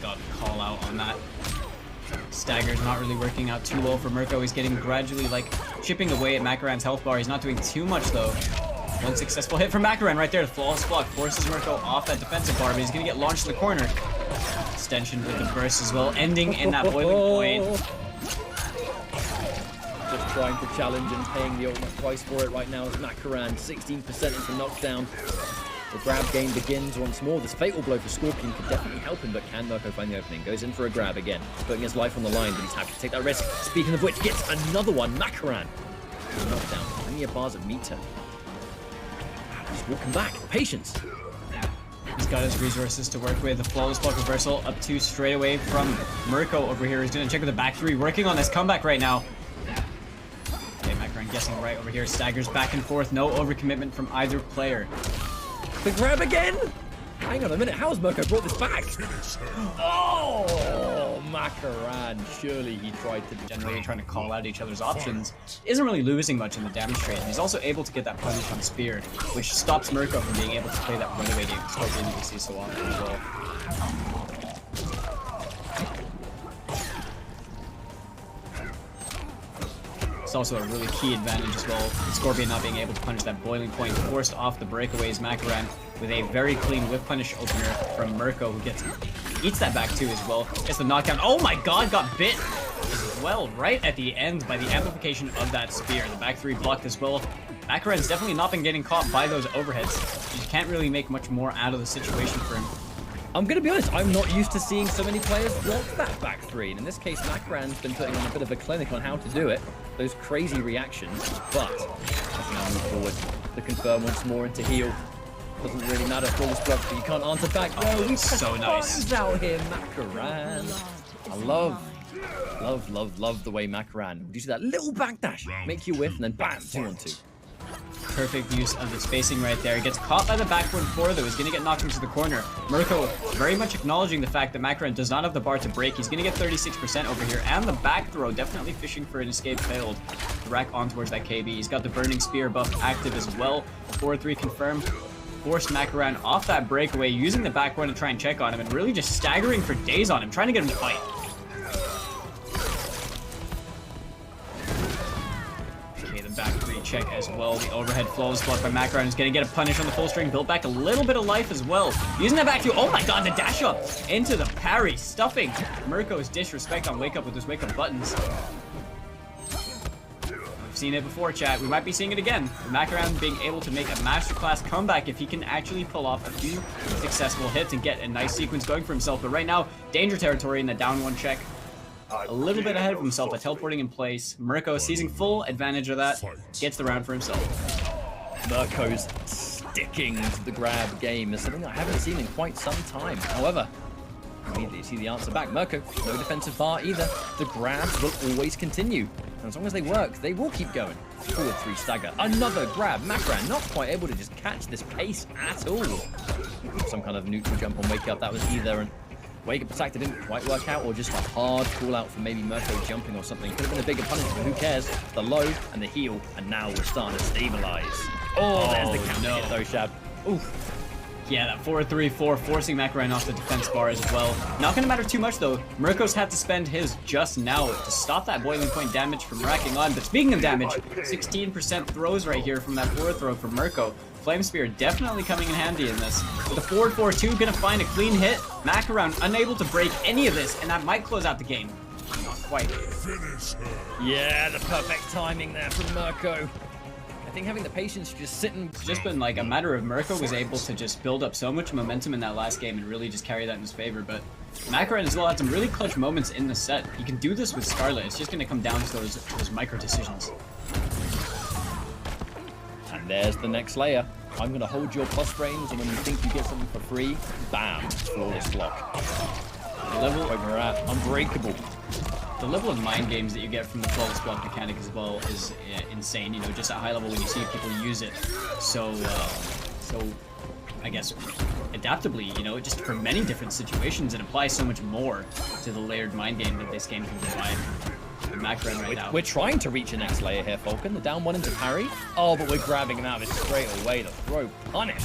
[SPEAKER 1] Got a call out on that. Stagger's not really working out too well for Murko. He's getting gradually, like, chipping away at MakoraN's health bar. He's not doing too much, though. One successful hit from MakoraN right there. The flawless block forces Murko off that defensive bar, but he's going to get launched to the corner. Extension with the burst as well, ending in that boiling point.
[SPEAKER 4] Just trying to challenge and paying the ultimate price for it right now is MakoraN. 16% into knockdown. The grab game begins once more. This fatal blow for Scorpion could definitely help him, but can Murko find the opening? Goes in for a grab again, putting his life on the line, but he's happy to take that risk. Speaking of which, gets another one. MakoraN. Knockdown. Plenty of bars of meter. Just walking back. Patience.
[SPEAKER 1] He's got his resources to work with. The flawless block reversal up 2 straight away from Murko over here. He's going to check with the back 3, working on this comeback right now. Okay, MakoraN guessing right over here. Staggers back and forth. No overcommitment from either player.
[SPEAKER 4] The grab again? Hang on a minute. How has Murko brought this back? Oh, MakoraN. Surely he tried to
[SPEAKER 1] Generally trying to call out each other's options. Isn't really losing much in the damage trade. And he's also able to get that punish on Spear, which stops Murko from being able to play that runaway game Scorpion that we see so often as well. It's also a really key advantage as well. Scorpion not being able to punish that boiling point, forced off the breakaways. MakoraN with a very clean whip punish opener from Murko, who eats that back too as well. Gets the knockdown. Oh my god, got bit as well right at the end by the amplification of that spear. The back three blocked as well. MakoraN's definitely not been getting caught by those overheads. You can't really make much more out of the situation for him.
[SPEAKER 4] I'm going to be honest, I'm not used to seeing so many players block that back three. And in this case, MakoraN's been putting on a bit of a clinic on how to do it. Those crazy reactions, but I think I'll move forward. The confirm once more into heal. Doesn't really matter, flawless block, but you can't answer back. Oh, he's
[SPEAKER 1] so nice
[SPEAKER 4] out here, MakoraN. I love the way MakoraN. Do you see that little backdash? Make you whiff and then bam, 2-on-2.
[SPEAKER 1] Perfect use of the spacing right there. Gets caught by the backward four though. He's going to get knocked into the corner. Murko very much acknowledging the fact that MakoraN does not have the bar to break. He's going to get 36% over here. And the back throw definitely fishing for an escape failed. To rack on towards that KB. He's got the Burning Spear buff active as well. 4-3 confirmed. Forced MakoraN off that breakaway, using the back one to try and check on him and really just staggering for days on him, trying to get him to fight. Back three check as well. The overhead flawless block by MakoraN is going to get a punish on the full string. Built back a little bit of life as well. Using that back two. Oh my god, the dash up into the parry. Stuffing Murko's disrespect on wake up with those wake up buttons. We've seen it before, chat. We might be seeing it again. MakoraN being able to make a masterclass comeback if he can actually pull off a few successful hits and get a nice sequence going for himself. But right now, danger territory in the down one check. A little bit ahead of himself by teleporting in place. Murko seizing full advantage of that, gets the round for himself.
[SPEAKER 4] Murko's sticking to the grab game is something I haven't seen in quite some time. However, immediately see the answer back. Murko, no defensive bar either. The grabs will always continue. And as long as they work, they will keep going. 4-3 stagger. Another grab. MakoraN not quite able to just catch this pace at all. Some kind of neutral jump on wake up. That was either an wake up attack that didn't quite work out, or just a hard call out for maybe Murko jumping or something. Could have been a bigger punishment, but who cares? The low and the heal, and now we're starting to stabilize. Oh, there's the counter hit though, Shab. Oof.
[SPEAKER 1] Yeah, that 4-3-4 forcing MakoraN off the defense bar as well. Not gonna matter too much though. Murko's had to spend his just now to stop that boiling point damage from racking on. But speaking of damage, 16% throws right here from that forward throw from Murko. Flame Spear definitely coming in handy in this. With a forward 4-2, gonna find a clean hit. MakoraN unable to break any of this, and that might close out the game. Not quite.
[SPEAKER 4] Yeah, the perfect timing there from Murko. I think having the patience to just sit and...
[SPEAKER 1] It's just been like a matter of Murko was able to just build up so much momentum in that last game and really just carry that in his favor. But MakoraN as well had some really clutch moments in the set. He can do this with Skarlet. It's just gonna come down to those micro decisions.
[SPEAKER 4] And there's the next layer. I'm going to hold your plus frames, and when you think you get something for free, bam, flawless block.
[SPEAKER 1] The level
[SPEAKER 4] unbreakable.
[SPEAKER 1] The level of mind games that you get from the flawless block mechanic as well is insane. You know, just at high level when you see people use it so I guess adaptably, you know, just for many different situations, it applies so much more to the layered mind game that this game can provide. MakoraN right now.
[SPEAKER 4] We're trying to reach a next layer here, Falcon. The down one into parry. Oh, but we're grabbing him out of it straight away. The throw punish.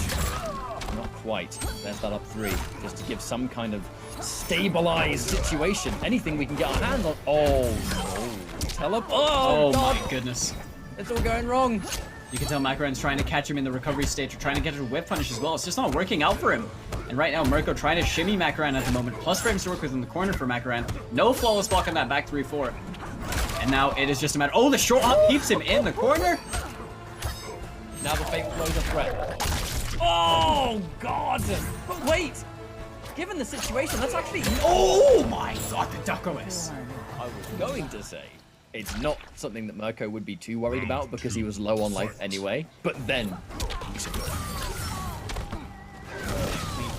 [SPEAKER 4] Not quite. There's that up three. Just to give some kind of stabilized situation. Anything we can get our hands on. Oh, no. Oh, God.
[SPEAKER 1] My goodness.
[SPEAKER 4] It's all going wrong.
[SPEAKER 1] You can tell MakoraN's trying to catch him in the recovery stage, or trying to get a whip punish as well. It's just not working out for him. And right now, Murko trying to shimmy MakoraN at the moment. Plus frames to work with in the corner for MakoraN. No flawless block on that back 3-4. And now it is just a matter... Oh, the short hop keeps him in the corner.
[SPEAKER 4] Now the fake flow's a threat. Oh, God. But wait. Given the situation, that's actually...
[SPEAKER 1] Oh, my God, the duck OS.
[SPEAKER 4] I was going to say... It's not something that Murko would be too worried about because he was low on life anyway. But then...
[SPEAKER 1] Clean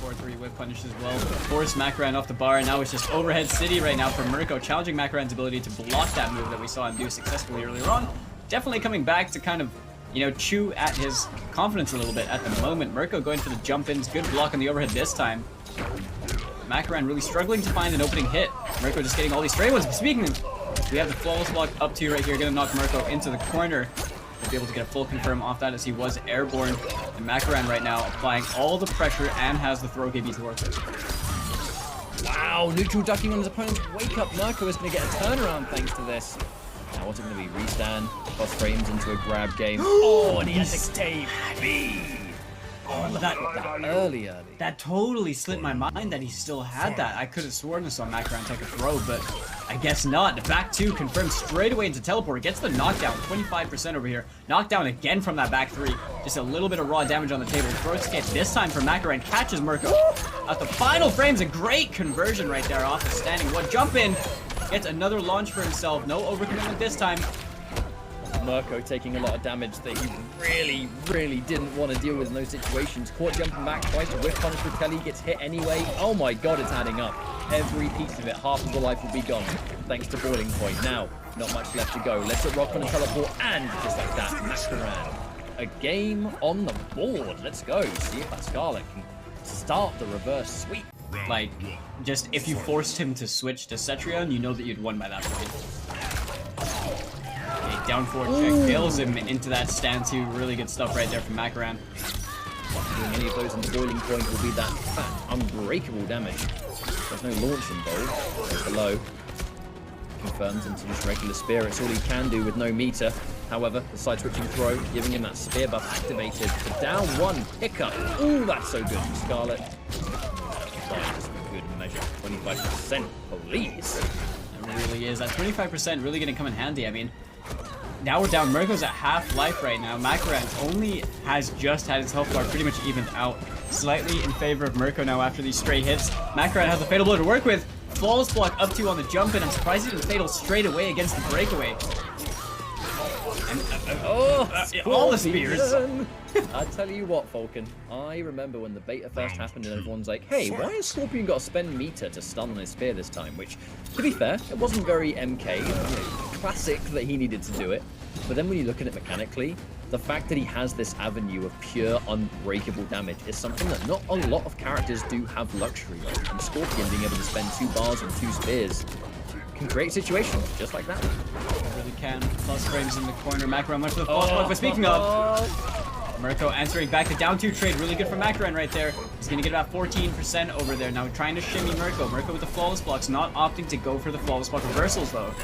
[SPEAKER 1] 4-3 whip punish as well. Force MakoraN off the bar, and now it's just overhead city right now for Murko, challenging MakoraN's ability to block that move that we saw him do successfully earlier on. Definitely coming back to kind of, you know, chew at his confidence a little bit at the moment. Murko going for the jump ins, good block on the overhead this time. MakoraN really struggling to find an opening hit. Murko just getting all these stray ones. Speaking of, we have the flawless block up 2 right here, gonna knock Murko into the corner. We'll be able to get a full confirm off that as he was airborne. And MakoraN right now applying all the pressure and has the throw KB to work with.
[SPEAKER 4] Wow, neutral ducking on his opponent's wake up. Murko is going to get a turnaround thanks to this. Now what's it going to be? Restand, plus frames into a grab game. Oh, and he has a KB. Oh, that early.
[SPEAKER 1] That totally slipped my mind that he still had that. I could have sworn I saw MakoraN take a throw, but I guess not. The back 2 confirmed straight away into teleport. Gets the knockdown, 25% over here. Knockdown again from that back 3. Just a little bit of raw damage on the table. Throw escape this time for MakoraN. Catches Murko. At the final frames, a great conversion right there off the standing one. Jump in. Gets another launch for himself. No overcommitment this time.
[SPEAKER 4] Murko taking a lot of damage that he really didn't want to deal with in those situations. Caught jumping back twice, whiff punish for Telly, gets hit anyway. Oh my god, it's adding up. Every piece of it, half of the life will be gone, thanks to boiling point. Now, not much left to go. Let's it rock on a teleport, and just like that, MakoraN. A game on the board. Let's go. See if that Skarlet can start the reverse sweep.
[SPEAKER 1] Like, just if you forced him to switch to Cetrion, you know that you'd won by that point. Down forward check bails him into that stand 2. Really good stuff right there from MakoraN.
[SPEAKER 4] Doing any of those in the boiling point will be that fat, unbreakable damage. There's no launch involved. There's below. Confirms into just regular spear. It's all he can do with no meter. However, the side switching throw, giving him that spear buff activated. The down 1 pickup. Ooh, that's so good from Skarlet. Just a good measure. 25%, please.
[SPEAKER 1] It really is. That 25% really going to come in handy. I mean, now we're down. Murko's at half life right now. MakoraN only has just had his health bar pretty much evened out. Slightly in favor of Murko now after these stray hits. MakoraN has a fatal blow to work with. Flawless block up 2 on the jump in. I'm surprised he didn't fatal straight away against the breakaway. And, all the spears.
[SPEAKER 4] I tell you what, Falcon. I remember when the beta first happened and everyone's like, hey, why has Scorpion got to spend meter to stun on his spear this time? Which, to be fair, it wasn't very MK. Classic that he needed to do it. But then when you look at it mechanically, the fact that he has this avenue of pure unbreakable damage is something that not a lot of characters do have luxury of. And Scorpion being able to spend 2 bars and 2 spears can create situations just like that.
[SPEAKER 1] It really can. Plus frames in the corner. MakoraN went for the false block. But speaking of, Murko answering back. The down 2 trade. Really good for MakoraN right there. He's going to get about 14% over there. Now trying to shimmy Murko. Murko with the flawless blocks. Not opting to go for the flawless block reversals though.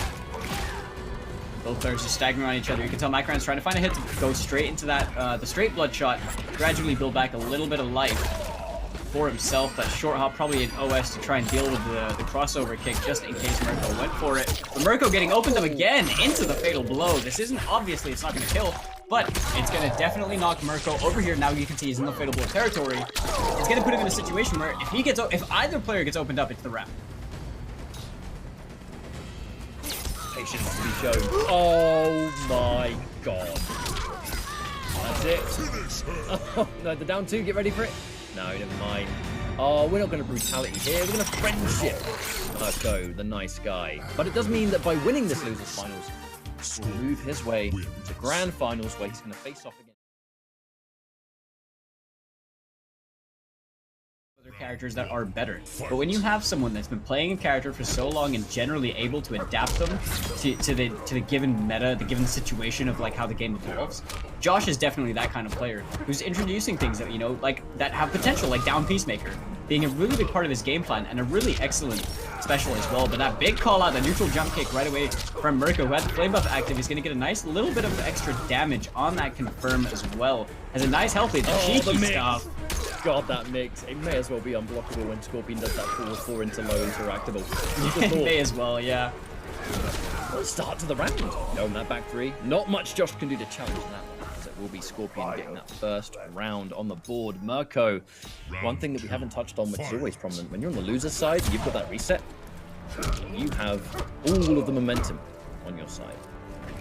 [SPEAKER 1] Both players just staggering on each other. You can tell MakoraN's trying to find a hit to go straight into that, the straight bloodshot. Gradually build back a little bit of life for himself. That short hop, probably an OS to try and deal with the crossover kick just in case Murko went for it. But Murko getting opened up again into the fatal blow. This isn't, obviously it's not going to kill, but it's going to definitely knock Murko over here. Now you can see he's in the fatal blow territory. It's going to put him in a situation where if either player gets opened up, it's the wrap.
[SPEAKER 4] Patience to be shown. Oh my god. That's it. Oh, no, the down 2, get ready for it. No, never mind. Oh, we're not going to brutality here. We're going to friendship. Murko, the nice guy. But it does mean that by winning this Losers Finals, he'll move his way to Grand Finals where he's going to face off again.
[SPEAKER 1] Characters that are better. But when you have someone that's been playing a character for so long and generally able to adapt them to the given meta, the given situation of like how the game evolves, Josh is definitely that kind of player who's introducing things that, you know, like that have potential, like down Peacemaker being a really big part of his game plan and a really excellent special as well. But that big call out, the neutral jump kick right away from Murko, who had the flame buff active, he's going to get a nice little bit of extra damage on that confirm as well. Has a nice health lead, the cheeky stuff.
[SPEAKER 4] God, that mix. It may as well be unblockable when Scorpion does that forward 4 into low interactable.
[SPEAKER 1] It may as well, yeah.
[SPEAKER 4] Let's start to the round. Going that back 3. Not much Josh can do to challenge that one, as it will be Scorpion getting that first round on the board. Murko, one thing that we haven't touched on, which is always prominent, when you're on the loser side, you've got that reset. You have all of the momentum on your side.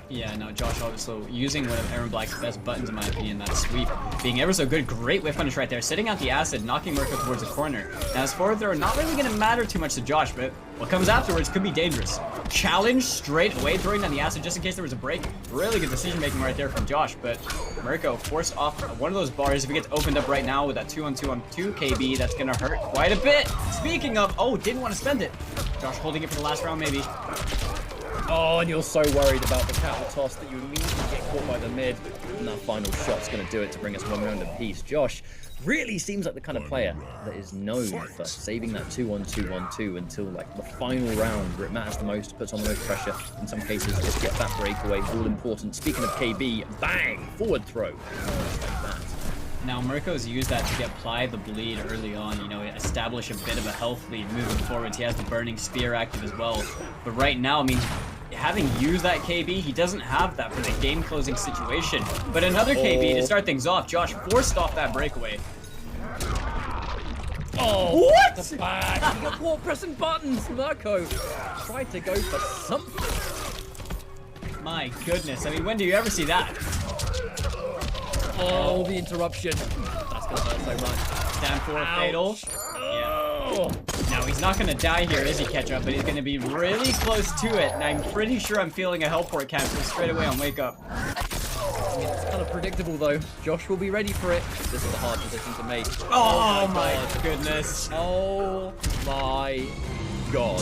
[SPEAKER 1] Yeah, no, Josh obviously using one of Erron Black's best buttons, in my opinion, that sweep. Being ever so good, great whiff punish right there. Sitting out the acid, knocking Murko towards the corner. Now his forward throw, not really going to matter too much to Josh, but what comes afterwards could be dangerous. Challenge straight away, throwing down the acid just in case there was a break. Really good decision making right there from Josh, but Murko forced off one of those bars. If he gets opened up right now with that 2-on-2-on-2 KB, that's going to hurt quite a bit. Speaking of, oh, didn't want to spend it. Josh holding it for the last round, maybe.
[SPEAKER 4] Oh, and you're so worried about the cattle toss that you immediately get caught by the mid. And that final shot's going to do it to bring us one round apiece. Josh really seems like the kind of player that is known for saving that 2-on-2-on-2 until like the final round where it matters the most, puts on the most pressure. In some cases, just gets that breakaway, all important. Speaking of KB, bang, forward throw. Just like that.
[SPEAKER 1] Now Murko's used that to apply the bleed early on, you know, establish a bit of a health lead moving forwards. He has the burning spear active as well. But right now, I mean, having used that KB, he doesn't have that for the game closing situation. But another KB to start things off. Josh forced off that breakaway.
[SPEAKER 4] Oh,
[SPEAKER 1] what?
[SPEAKER 4] The back. He got caught pressing buttons. Murko tried to go for something.
[SPEAKER 1] My goodness, I mean, when do you ever see that?
[SPEAKER 4] Oh, the interruption. That's gonna hurt so much.
[SPEAKER 1] Down for a fatal.
[SPEAKER 4] Oh.
[SPEAKER 1] Yeah. Now he's not gonna die here, is he, Ketchup? But he's gonna be really close to it. And I'm pretty sure I'm feeling a health port cancel straight away on wake up.
[SPEAKER 4] It's kind of predictable though. Josh will be ready for it. This is a hard decision to make.
[SPEAKER 1] Oh my goodness.
[SPEAKER 4] Oh my god.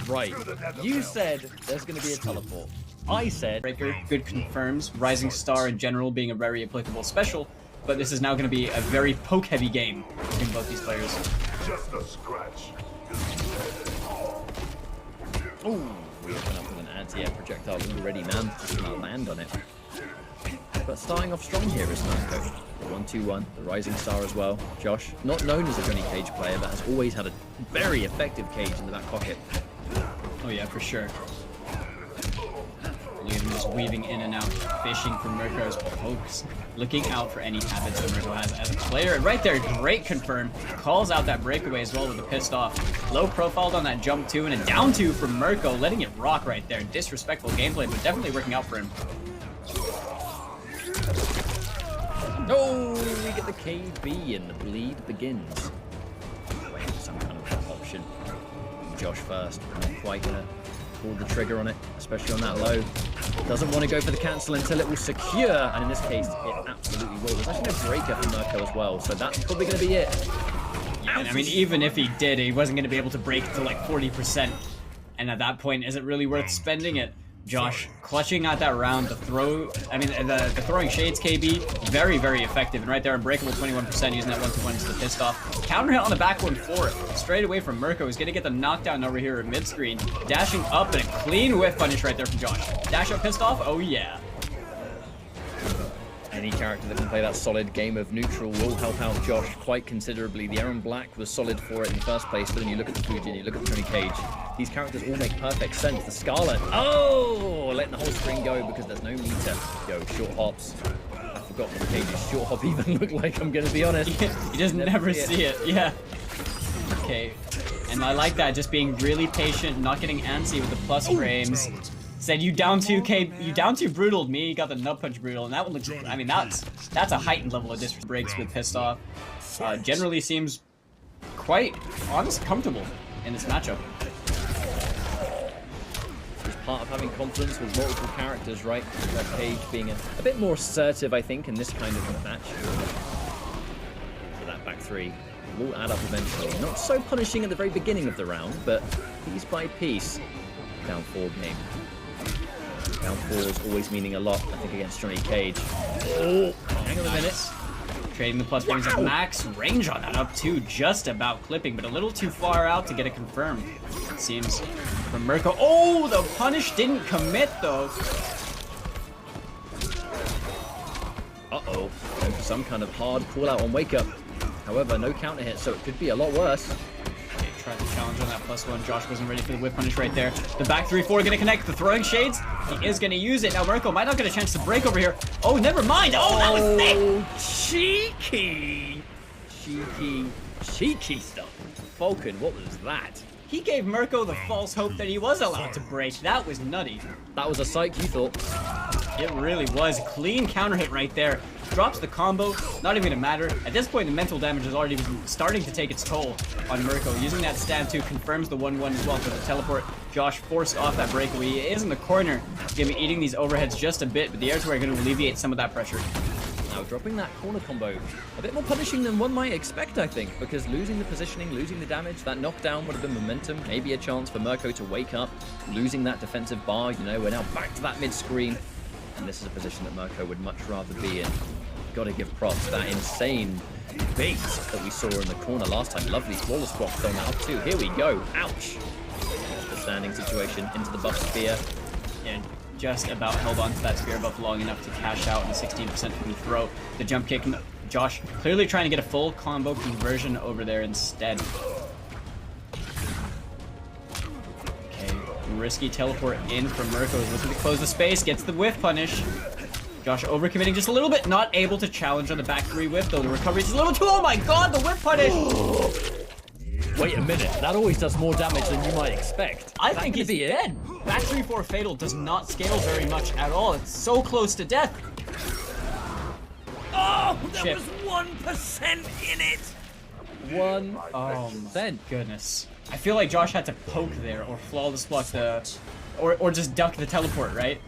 [SPEAKER 4] Right. You said there's gonna be a teleport. I said
[SPEAKER 1] Breaker, good confirms. Rising Star in general being a very applicable special, but this is now going to be a very poke-heavy game between both these players.
[SPEAKER 3] Just a scratch.
[SPEAKER 4] ooh, we open up with an anti-air projectile already, man. Just gonna land on it. But starting off strong here is Murko. 1-2-1, the Rising Star as well. Josh, not known as a Johnny Cage player, but has always had a very effective cage in the back pocket.
[SPEAKER 1] Oh yeah, for sure. Look at him just weaving in and out, fishing for Murko's pokes, looking out for any habits that Murko has as a player. And right there, great confirm. Calls out that breakaway as well with the pissed off. Low profiled on that jump 2 and a down 2 from Murko, letting it rock right there. Disrespectful gameplay, but definitely working out for him.
[SPEAKER 4] No, we get the KB and the bleed begins. Wait for some kind of option. Josh first, not quite gonna pull the trigger on it, especially on that low. Doesn't want to go for the cancel until it will secure, and in this case, it absolutely will. There's actually no breaker for Murko as well, so that's probably going to be it.
[SPEAKER 1] Yeah, and I mean, even if he did, he wasn't going to be able to break to like 40%. And at that point, is it really worth spending it? Josh clutching at that round, the throw, I mean, the throwing shades KB, very, very effective. And right there, unbreakable 21% using that 1-2-1 to the pissed off. Counter hit on the back one for it. Straight away from Murko. He's going to get the knockdown over here at mid-screen. Dashing up and a clean whiff punish right there from Josh. Dash up pissed off? Oh yeah.
[SPEAKER 4] Any character that can play that solid game of neutral will help out Josh quite considerably. The Erron Black was solid for it in the first place, but then you look at the Fujin, you look at the Johnny Cage. These characters all make perfect sense. The Skarlet, oh, letting the whole string go because there's no need to go short hops. I forgot what Cage's short hop even looked like, I'm going to be honest.
[SPEAKER 1] You just never see it, yeah. Okay, and I like that, just being really patient, not getting antsy with the plus frames. Said you down 2K, you down 2 brutaled me, you got the nut punch brutal, and that one looks, I mean, that's a heightened level of disrespect breaks with pissed off. Generally seems quite, honestly, comfortable in this matchup.
[SPEAKER 4] It's part of having confidence with multiple characters, right? Like Cage being a bit more assertive, I think, in this kind of match. For that back 3 will add up eventually. Not so punishing at the very beginning of the round, but piece by piece, down 4 game. Down 4 is always meaning a lot, I think, against Johnny Cage. Oh, hang on a minute.
[SPEAKER 1] Trading the plus frames at max range on that up 2, just about clipping, but a little too far out to get it confirmed. It seems from Murko. Oh, the punish didn't commit though.
[SPEAKER 4] Uh-oh, going for some kind of hard call out on wake up. However, no counter hit, so it could be a lot worse.
[SPEAKER 1] Tried to challenge on that +1. Josh wasn't ready for the whip punish right there. The back 3-4 gonna connect. The throwing shades. He is gonna use it. Now Murko might not get a chance to break over here. Oh, never mind. Oh, that was thick.
[SPEAKER 4] Cheeky. Cheeky stuff. Falcon, what was that?
[SPEAKER 1] He gave Murko the false hope that he was allowed to break. That was nutty.
[SPEAKER 4] That was a psych, you thought.
[SPEAKER 1] It really was. Clean counter hit right there. Drops the combo. Not even gonna matter. At this point, the mental damage is already starting to take its toll on Murko. Using that stab 2 confirms the 1-1 as well for the teleport. Josh forced off that breakaway. He is in the corner. He's gonna be eating these overheads just a bit, but the air to air are gonna alleviate some of that pressure.
[SPEAKER 4] Now dropping that corner combo, a bit more punishing than one might expect, I think, because losing the positioning, losing the damage, that knockdown would have been momentum, maybe a chance for Murko to wake up, losing that defensive bar, you know, we're now back to that mid-screen, and this is a position that Murko would much rather be in. Gotta give props to that insane bait that we saw in the corner last time. Lovely flawless block on that up too. Here we go. Ouch. The standing situation into the buff spear.
[SPEAKER 1] And just about held on to that spear buff long enough to cash out on a 16% from the throw. The jump kick, Josh clearly trying to get a full combo conversion over there instead. Okay, risky teleport in from Murko. Is looking to close the space, gets the whiff punish. Josh overcommitting just a little bit, not able to challenge on the back 3 whiff though. The recovery is a little too, oh my god, the whiff punish!
[SPEAKER 4] Wait a minute, that always does more damage than you might expect.
[SPEAKER 1] I think he's dead. Back 3-4 fatal does not scale very much at all. It's so close to death.
[SPEAKER 5] Oh, there
[SPEAKER 1] Shit.
[SPEAKER 5] was 1% in it.
[SPEAKER 4] 1%.
[SPEAKER 1] Oh my goodness. I feel like Josh had to poke there or flawless block the, or just duck the teleport, right?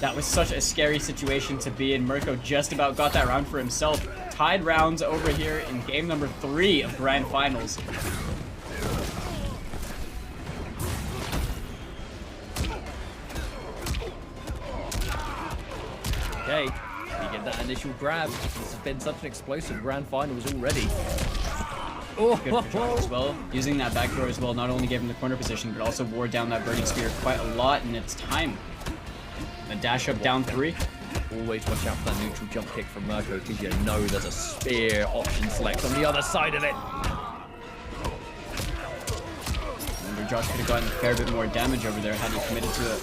[SPEAKER 1] That was such a scary situation to be in. Murko just about got that round for himself. Tied rounds over here in game number 3 of Grand Finals.
[SPEAKER 4] Okay, we get that initial grab. This has been such an explosive Grand Finals already. Oh,
[SPEAKER 1] Good for Josh as well. Using that back throw as well, not only gave him the corner position, but also wore down that burning spear quite a lot in its time. A dash up down 3.
[SPEAKER 4] Always watch out for that neutral jump kick from Murko because you know there's a spear option select on the other side of it.
[SPEAKER 1] Remember, Josh could have gotten a fair bit more damage over there had he committed to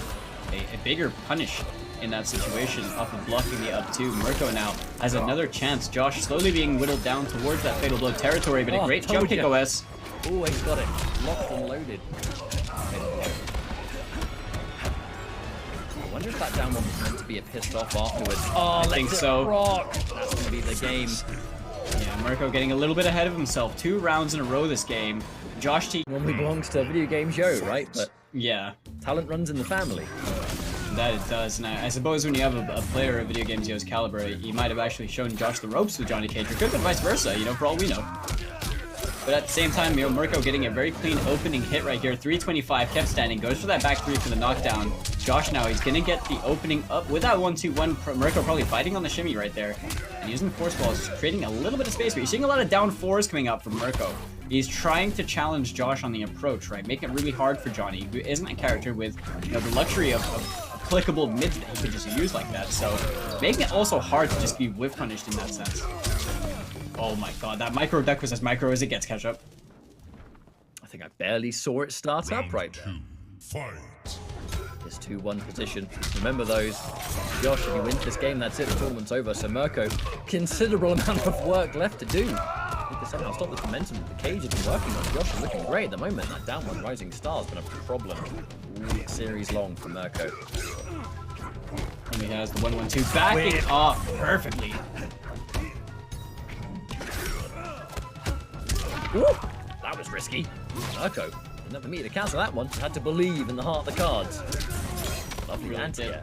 [SPEAKER 1] a bigger punish in that situation off of blocking the up 2. Murko now has another chance. Josh slowly being whittled down towards that fatal blow territory, but a great
[SPEAKER 4] told
[SPEAKER 1] jump kick
[SPEAKER 4] ya.
[SPEAKER 1] OS.
[SPEAKER 4] Always got it. Locked and loaded. I wonder if that down one was meant to be a pissed off afterwards. Oh,
[SPEAKER 1] I think so.
[SPEAKER 4] Rock. That's going to be the game.
[SPEAKER 1] Yeah, Murko getting a little bit ahead of himself. 2 rounds in a row this game. JoshTQ
[SPEAKER 4] Normally belongs to a video game show, right? But
[SPEAKER 1] yeah,
[SPEAKER 4] talent runs in the family.
[SPEAKER 1] that it does. And I suppose when you have a player of video games Yo's caliber, you might have actually shown Josh the ropes with Johnny Cage. Or could have been vice versa, you know, for all we know. But at the same time, you know, Murko getting a very clean opening hit right here. 325, kept standing, goes for that back 3 for the knockdown. Josh now, he's gonna get the opening up with that 1-2-1. Murko probably fighting on the shimmy right there. And using the force balls, creating a little bit of space, but you're seeing a lot of down 4s coming up from Murko. He's trying to challenge Josh on the approach, right? Make it really hard for Johnny, who isn't a character with, you know, the luxury of applicable mids that he could just use like that. So making it also hard to just be whiff punished in that sense. Oh my god, that micro duck was as micro as it gets, catch up.
[SPEAKER 4] I think I barely saw it start up right there.
[SPEAKER 3] Fight.
[SPEAKER 4] This 2-1 position. Remember those. Josh, if you win this game, that's it. The tournament's over. So Murko, considerable amount of work left to do. Need to somehow stop this momentum that the Cage has been working on. Josh is looking great at the moment. That down one rising star has been a problem. All series long for Murko.
[SPEAKER 1] And he has the 1-1-2 backing off perfectly.
[SPEAKER 4] Ooh, that was risky. Murko didn't have the meter to cancel that one. Had to believe in the heart of the cards. Lovely
[SPEAKER 1] Really
[SPEAKER 4] anti.
[SPEAKER 1] did.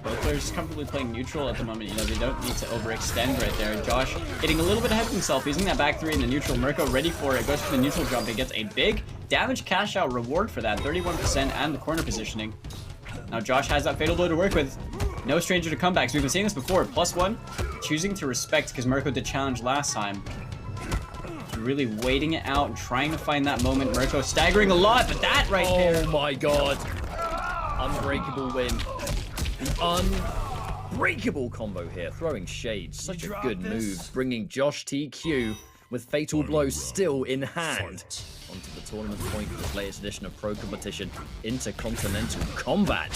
[SPEAKER 1] Both players just comfortably playing neutral at the moment. You know, they don't need to overextend right there. Josh getting a little bit ahead of himself, using that back 3 in the neutral. Murko ready for it, goes for the neutral jump. He gets a big damage cash out reward for that, 31% and the corner positioning. Now Josh has that fatal blow to work with. No stranger to comebacks. We've been saying this before. +1, choosing to respect because Murko did challenge last time. Really waiting it out and trying to find that moment. Murko staggering a lot, but that right there.
[SPEAKER 4] Oh my god. Unbreakable win. The unbreakable combo here. Throwing shades. Such a good move. Bringing JoshTQ with fatal blows still in hand onto the tournament point for this latest edition of Pro Competition Intercontinental Combat.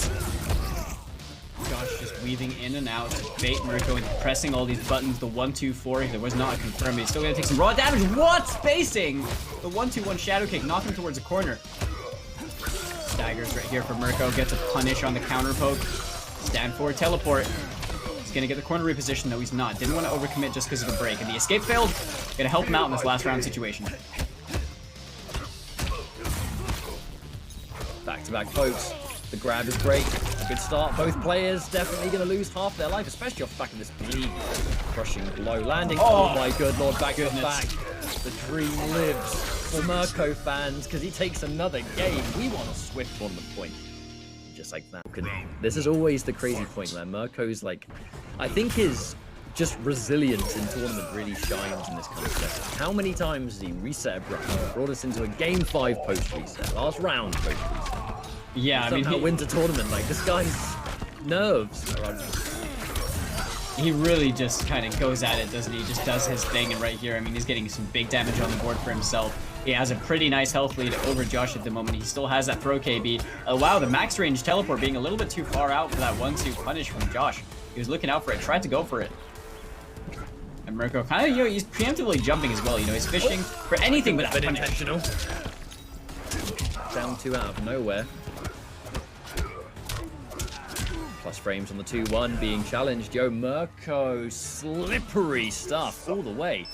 [SPEAKER 1] Josh just weaving in and out, bait Murko and pressing all these buttons. The 1-2-4, there was not a confirm, but he's still gonna take some raw damage. What spacing? The 1-2-1 shadow kick, knocking towards the corner. Staggers right here for Murko, gets a punish on the counter poke. Stand forward teleport. He's gonna get the corner reposition, though he's not. Didn't want to overcommit just because of the break, and the escape failed. Gonna help him out in this last round situation.
[SPEAKER 4] Back-to-back pokes. The grab is great. A good start. Both players definitely going to lose half their life, especially off the back of this bleed. Crushing blow landing. Oh my good lord, back to back. The dream lives for Murko fans because he takes another game. We want a swift tournament point. Just like that. This is always the crazy point where Murko's like, I think his just resilience in tournament really shines in this kind of setting. How many times did he reset abruptly? Brought us into a game 5 post reset, last round post reset.
[SPEAKER 1] Yeah, I mean,
[SPEAKER 4] he wins a tournament. Like, this guy's nerves.
[SPEAKER 1] He really just kind of goes at it, doesn't he? He just does his thing, and right here, I mean, he's getting some big damage on the board for himself. He has a pretty nice health lead over Josh at the moment. He still has that throw KB. Wow, the max range teleport being a little bit too far out for that 1-2 punish from Josh. He was looking out for it, tried to go for it. And Murko kind of, he's preemptively jumping as well. He's fishing for anything but that
[SPEAKER 4] intentional. Down 2 out of nowhere. Plus frames on the 2-1 being challenged. Yo, Murko, slippery stuff all the way.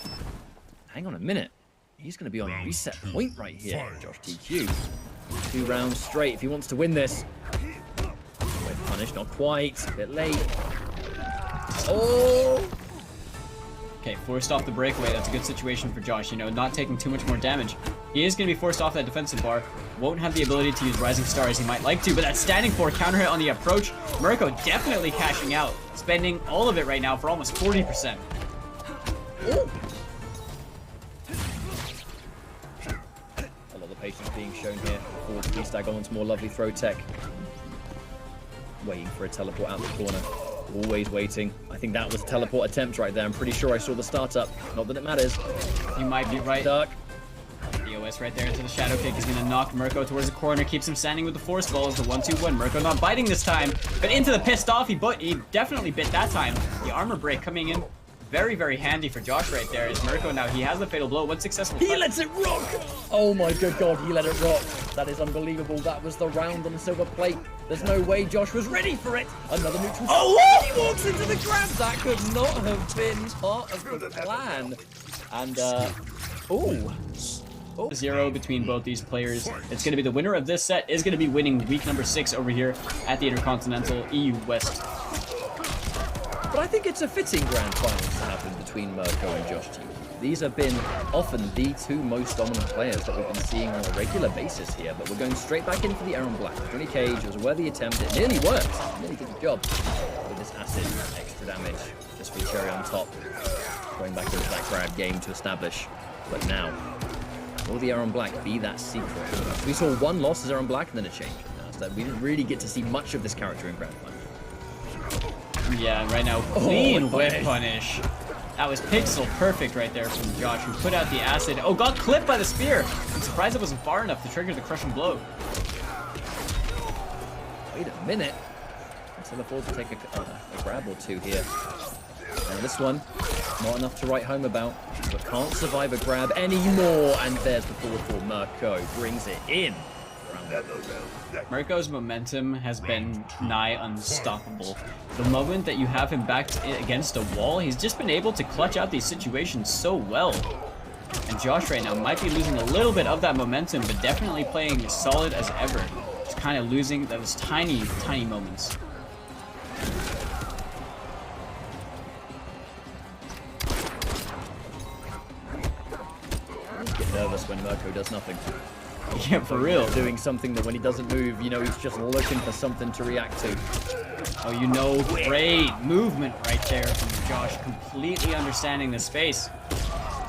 [SPEAKER 4] Hang on a minute. He's going to be on a reset point right here. JoshTQ. 2 rounds straight if he wants to win this. With punish, not quite. A bit late. Oh!
[SPEAKER 1] Okay, forced off the breakaway. That's a good situation for Josh, not taking too much more damage. He is going to be forced off that defensive bar. Won't have the ability to use Rising Star as he might like to, but that standing 4 counter hit on the approach. Murko definitely cashing out, spending all of it right now for almost 40%.
[SPEAKER 4] Ooh. A lot of patience being shown here. Forward to stag on some more lovely throw tech. Waiting for a teleport out the corner. Always waiting. I think that was a teleport attempt right there. I'm pretty sure I saw the startup. Not that it matters.
[SPEAKER 1] You might be right.
[SPEAKER 4] Duck.
[SPEAKER 1] DOS right there into the shadow kick is going to knock Murko towards the corner. Keeps him standing with the force balls. The 1-2-1. Murko not biting this time, but into the pissed off. He definitely bit that time. The armor break coming in. Very, very handy for Josh right there. Is Murko now? He has the fatal blow. One successful.
[SPEAKER 4] He lets it rock. Oh my good god, he let it rock. That is unbelievable. That was the round on the silver plate. There's no way Josh was ready for it. Another neutral. Oh, what? He walks into the grab. That could not have been part of the plan. And ooh.
[SPEAKER 1] 0 between both these players. It's going to be the winner of this set is going to be winning week number 6 over here at the Intercontinental EU West.
[SPEAKER 4] But I think it's a fitting grand final to happen between Murko and JoshTQ. These have been often the 2 most dominant players that we've been seeing on a regular basis here, but we're going straight back in for the Erron Black. 20 cage, it was a worthy attempt, it nearly worked, nearly did the job. With this acid, extra damage, just for the cherry on top. Going back into that grab game to establish. But now, will the Erron Black be that secret? We saw 1 loss as Erron Black and then a change. So we didn't really get to see much of this character in grand final.
[SPEAKER 1] Yeah, right now, clean whip punish. That was pixel perfect right there from Josh, who put out the acid. Oh, got clipped by the spear. I'm surprised it wasn't far enough to trigger the crushing blow.
[SPEAKER 4] Wait a minute. Let's afford to take a grab or 2 here. Now this one, not enough to write home about, but can't survive a grab anymore. And there's the forward for Murko. Brings it in.
[SPEAKER 1] Murko's momentum has been nigh unstoppable. The moment that you have him backed against a wall, he's just been able to clutch out these situations so well. And Josh right now might be losing a little bit of that momentum, but definitely playing as solid as ever. Just kind of losing those tiny, tiny moments.
[SPEAKER 4] I get nervous when Murko does nothing.
[SPEAKER 1] Yeah, for real.
[SPEAKER 4] Doing something that when he doesn't move, he's just looking for something to react to.
[SPEAKER 1] Oh, great movement right there from Josh. Completely understanding the space.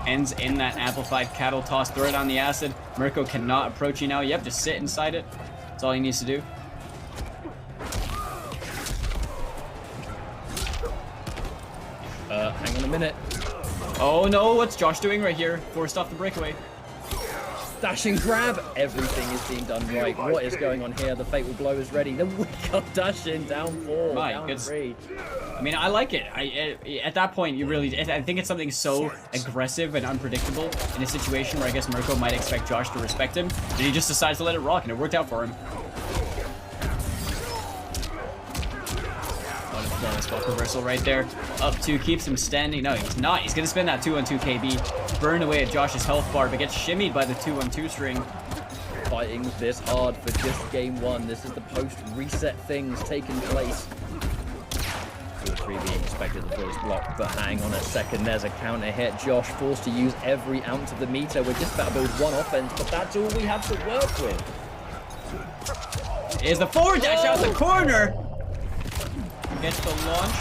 [SPEAKER 1] Ends in that amplified cattle toss. Throw it on the acid. Murko cannot approach you now. You have to sit inside it. That's all he needs to do.
[SPEAKER 4] Hang on a minute.
[SPEAKER 1] Oh no, what's Josh doing right here? Forced off the breakaway.
[SPEAKER 4] Dash and grab. Everything is being done right. What is going on here? The fatal blow is ready. The wick up dash in, down 4, down 3.
[SPEAKER 1] I mean, I like it. At that point, you really... I think it's something so aggressive and unpredictable in a situation where I guess Murko might expect Josh to respect him, but he just decides to let it rock, and it worked out for him. Spot reversal right there. Up 2 keeps him standing. No, he's not. He's going to spend that 2-on-2 KB. Burn away at Josh's health bar, but gets shimmied by the 2-on-2 string.
[SPEAKER 4] Fighting this hard for just game 1. This is the post-reset things taking place. 2-3 being expected the first block, but hang on a second. There's a counter hit. Josh forced to use every ounce of the meter. We're just about to build 1 offense, but that's all we have to work with.
[SPEAKER 1] Is the forward dash out the corner. Gets the launch.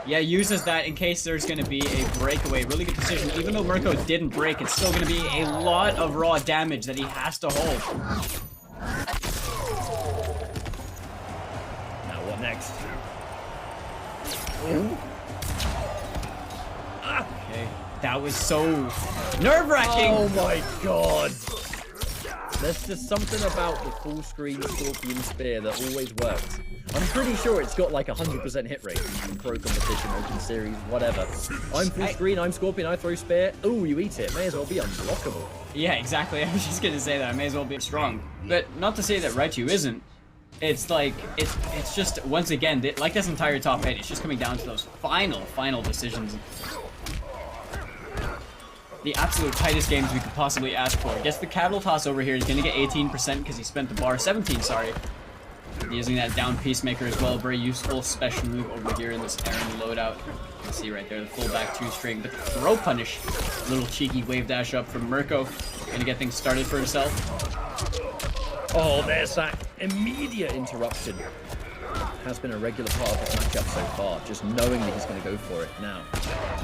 [SPEAKER 1] Yeah, uses that in case there's going to be a breakaway. Really good decision. Even though Murko didn't break, it's still going to be a lot of raw damage that he has to hold.
[SPEAKER 4] Now what next?
[SPEAKER 1] Okay, that was so nerve-wracking.
[SPEAKER 4] Oh my god. There's just something about the full screen Scorpion Spear that always works. I'm pretty sure it's got like 100% hit rate in pro competition, open series, whatever. I'm full screen, I'm Scorpion, I throw Spear. Ooh, you eat it. May as well be unblockable.
[SPEAKER 1] Yeah, exactly. I was just gonna say that. I may as well be strong. But not to say that Raichu isn't. It's like, it's just, once again, like this entire top 8, it's just coming down to those final decisions. The absolute tightest games we could possibly ask for. Gets the cattle toss over here. He's gonna get 18% because he spent the bar. 17, sorry. Using that down Peacemaker as well. Very useful special move over here in this Erron loadout. You can see right there the full back 2-string. But the throw punish. Little cheeky wave dash up from Murko. Gonna get things started for himself.
[SPEAKER 4] Oh, there's that immediate interruption. Has been a regular part of this matchup so far. Just knowing that he's going to go for it now.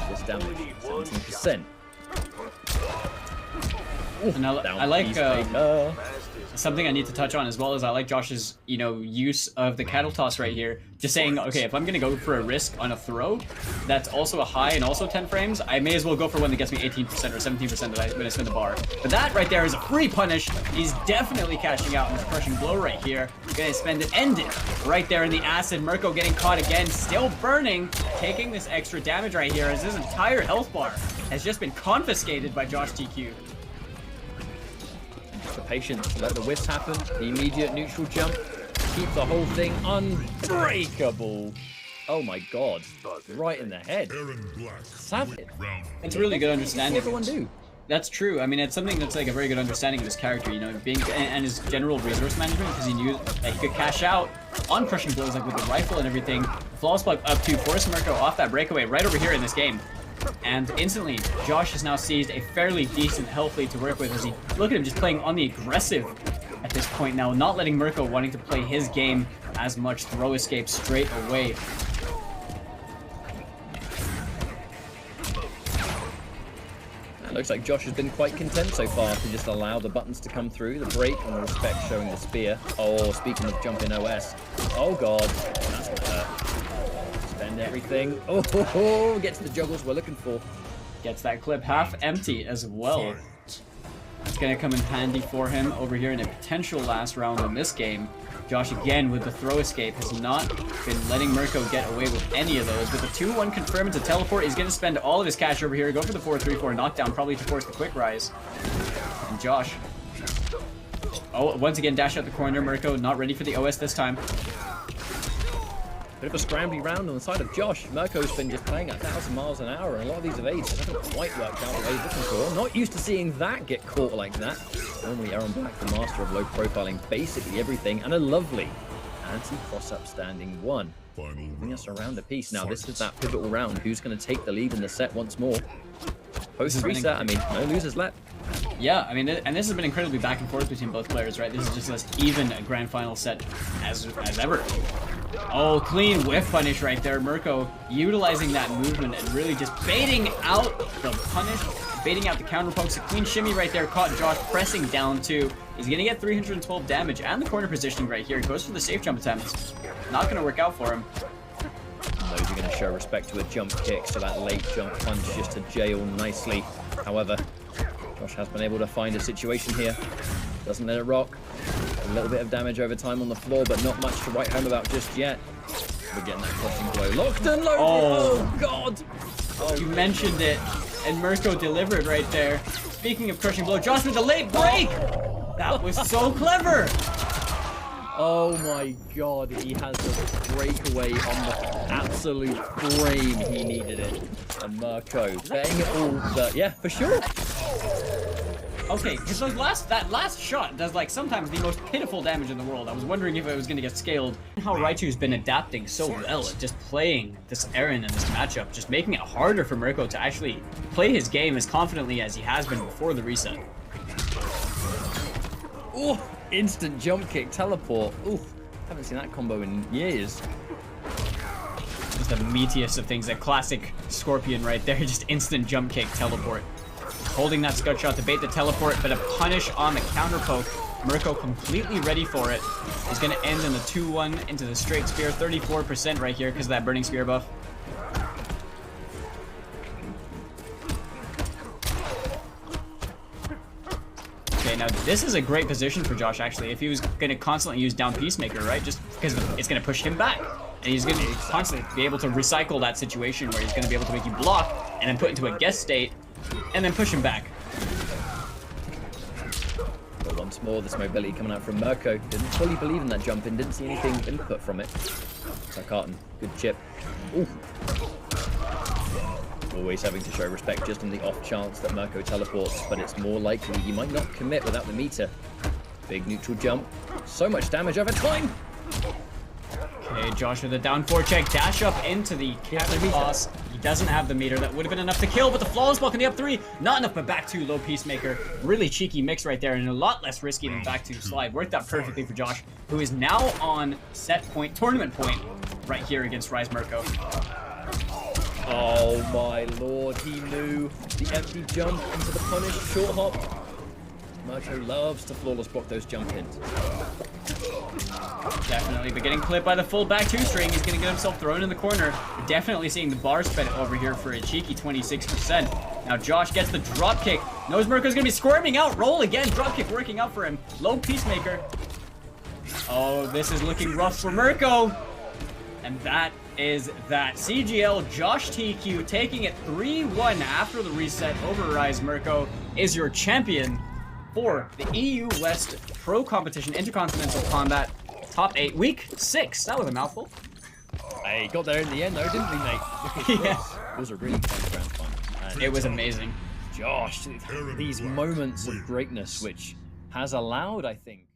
[SPEAKER 4] This damage, 17%.
[SPEAKER 1] And I like something I need to touch on as well as I like Josh's, you know, use of the cattle toss right here. Just saying, okay, if I'm gonna go for a risk on a throw that's also a high and also 10 frames, I may as well go for one that gets me 18% or 17% that when I spin the bar. But that right there is a free punish. He's definitely cashing out on his crushing blow right here. Gonna spend it, end it right there in the acid. Murko getting caught again, still burning, taking this extra damage right here as his entire health bar has just been confiscated by JoshTQ.
[SPEAKER 4] The patience, let the whiffs happen, the immediate neutral jump, keep the whole thing unbreakable. Oh my god, right in the head. Savage.
[SPEAKER 1] It's a really good understanding.
[SPEAKER 4] What does everyone do?
[SPEAKER 1] That's true. I mean, it's something that's like a very good understanding of his character, you know, being and his general resource management, because he knew that he could cash out on crushing blows like with the rifle and everything. Flawless plug up to force Murko off that breakaway right over here in this game. And instantly, Josh has now seized a fairly decent health lead to work with as he, look at him just playing on the aggressive at this point now, not letting Murko wanting to play his game as much, throw escape straight away.
[SPEAKER 4] It looks like Josh has been quite content so far to just allow the buttons to come through, the break and the respect showing the spear. Oh, speaking of jumping OS. Oh god, that's gonna hurt. Spend everything. Oh, gets the juggles we're looking for.
[SPEAKER 1] Gets that clip half empty as well. It's gonna come in handy for him over here in a potential last round in this game. Josh again with the throw escape has not been letting Murko get away with any of those. With the 2-1 confirmed to teleport, he's gonna spend all of his cash over here, go for the 4-3-4 knockdown, probably to force the quick rise. And Josh. Oh, once again dash out the corner. Murko not ready for the OS this time.
[SPEAKER 4] Bit of a scrambly round on the side of Josh. Murko's been just playing at 1,000 miles an hour, and a lot of these evades just haven't quite worked out the way he's looking for. Not used to seeing that get caught like that. Normally Erron Black, the master of low profiling basically everything, and a lovely anti-cross-up standing 1. Bring us around a piece. Now this is that pivotal round. Who's going to take the lead in the set once more? Post-reset, I mean, no losers left.
[SPEAKER 1] Yeah, I mean, and this has been incredibly back and forth between both players, right? This is just as even a grand final set as ever. Oh, clean whiff punish right there. Murko utilizing that movement and really just baiting out the punish, baiting out the counter pokes. A clean shimmy right there, caught Josh pressing down 2. He's gonna get 312 damage and the corner positioning right here. Goes for the safe jump attempt. Not gonna work out for him.
[SPEAKER 4] Those are going to show respect to a jump kick, so that late jump punch just to jail nicely. However, Josh has been able to find a situation here. Doesn't let it rock. A little bit of damage over time on the floor, but not much to write home about just yet. We're getting that crushing blow. Locked and loaded. Oh, God.
[SPEAKER 1] Oh, you mentioned it, and Murko delivered right there. Speaking of crushing blow, Josh with a late break. That was so clever.
[SPEAKER 4] Oh my God, he has a breakaway on the absolute frame he needed it. And Murko betting it all, but yeah, for sure.
[SPEAKER 1] Okay, because that last shot does like sometimes the most pitiful damage in the world. I was wondering if it was going to get scaled. How Raichu's been adapting so well at just playing this Erron in this matchup, just making it harder for Murko to actually play his game as confidently as he has been before the reset.
[SPEAKER 4] Oh, instant jump kick, teleport. Ooh, haven't seen that combo in years.
[SPEAKER 1] Just the meatiest of things, a classic Scorpion right there, just instant jump kick, teleport. Holding that Scud Shot to bait the teleport, but a punish on the counter poke. Murko completely ready for it. He's going to end in the 2-1 into the straight spear, 34% right here because of that burning spear buff. Okay, now this is a great position for Josh actually. If he was going to constantly use down Peacemaker, right? Just because it's going to push him back. And he's going to constantly be able to recycle that situation where he's going to be able to make you block and then put into a guess state. And then push him back.
[SPEAKER 4] But once more, this mobility coming out from Murko. Didn't fully believe in that jump in, didn't see anything input from it. Carton, good chip. Ooh. Always having to show respect just on the off chance that Murko teleports, but it's more likely he might not commit without the meter. Big neutral jump. So much damage over time.
[SPEAKER 1] Okay, Josh with a down 4 check, dash up into the counter toss. He doesn't have the meter. That would have been enough to kill, but the flawless block on the up 3, not enough, but back 2 low Peacemaker. Really cheeky mix right there, and a lot less risky than back 2 slide. Worked out perfectly for Josh, who is now on set point, tournament point, right here against Rise Murko.
[SPEAKER 4] Oh my lord, he knew the empty jump into the punish short hop. Murko loves to flawless block those jump ins.
[SPEAKER 1] Definitely, but getting clipped by the full back 2 string, he's going to get himself thrown in the corner. We're definitely seeing the bar spread over here for a cheeky 26%. Now Josh gets the drop kick. Knows Murko's going to be squirming out. Roll again. Drop kick working out for him. Low Peacemaker. Oh, this is looking rough for Murko. And that is that. CGL JoshTQ taking it 3-1 after the reset over Rise Murko is your champion for the EU West Pro Competition Intercontinental Combat Top 8 Week 6. That was a mouthful.
[SPEAKER 4] Hey, got there in the end though, didn't we, mate?
[SPEAKER 1] Yeah.
[SPEAKER 4] It was a really fun grand final. And
[SPEAKER 1] It was amazing.
[SPEAKER 4] Josh, these moments of greatness which has allowed, I think,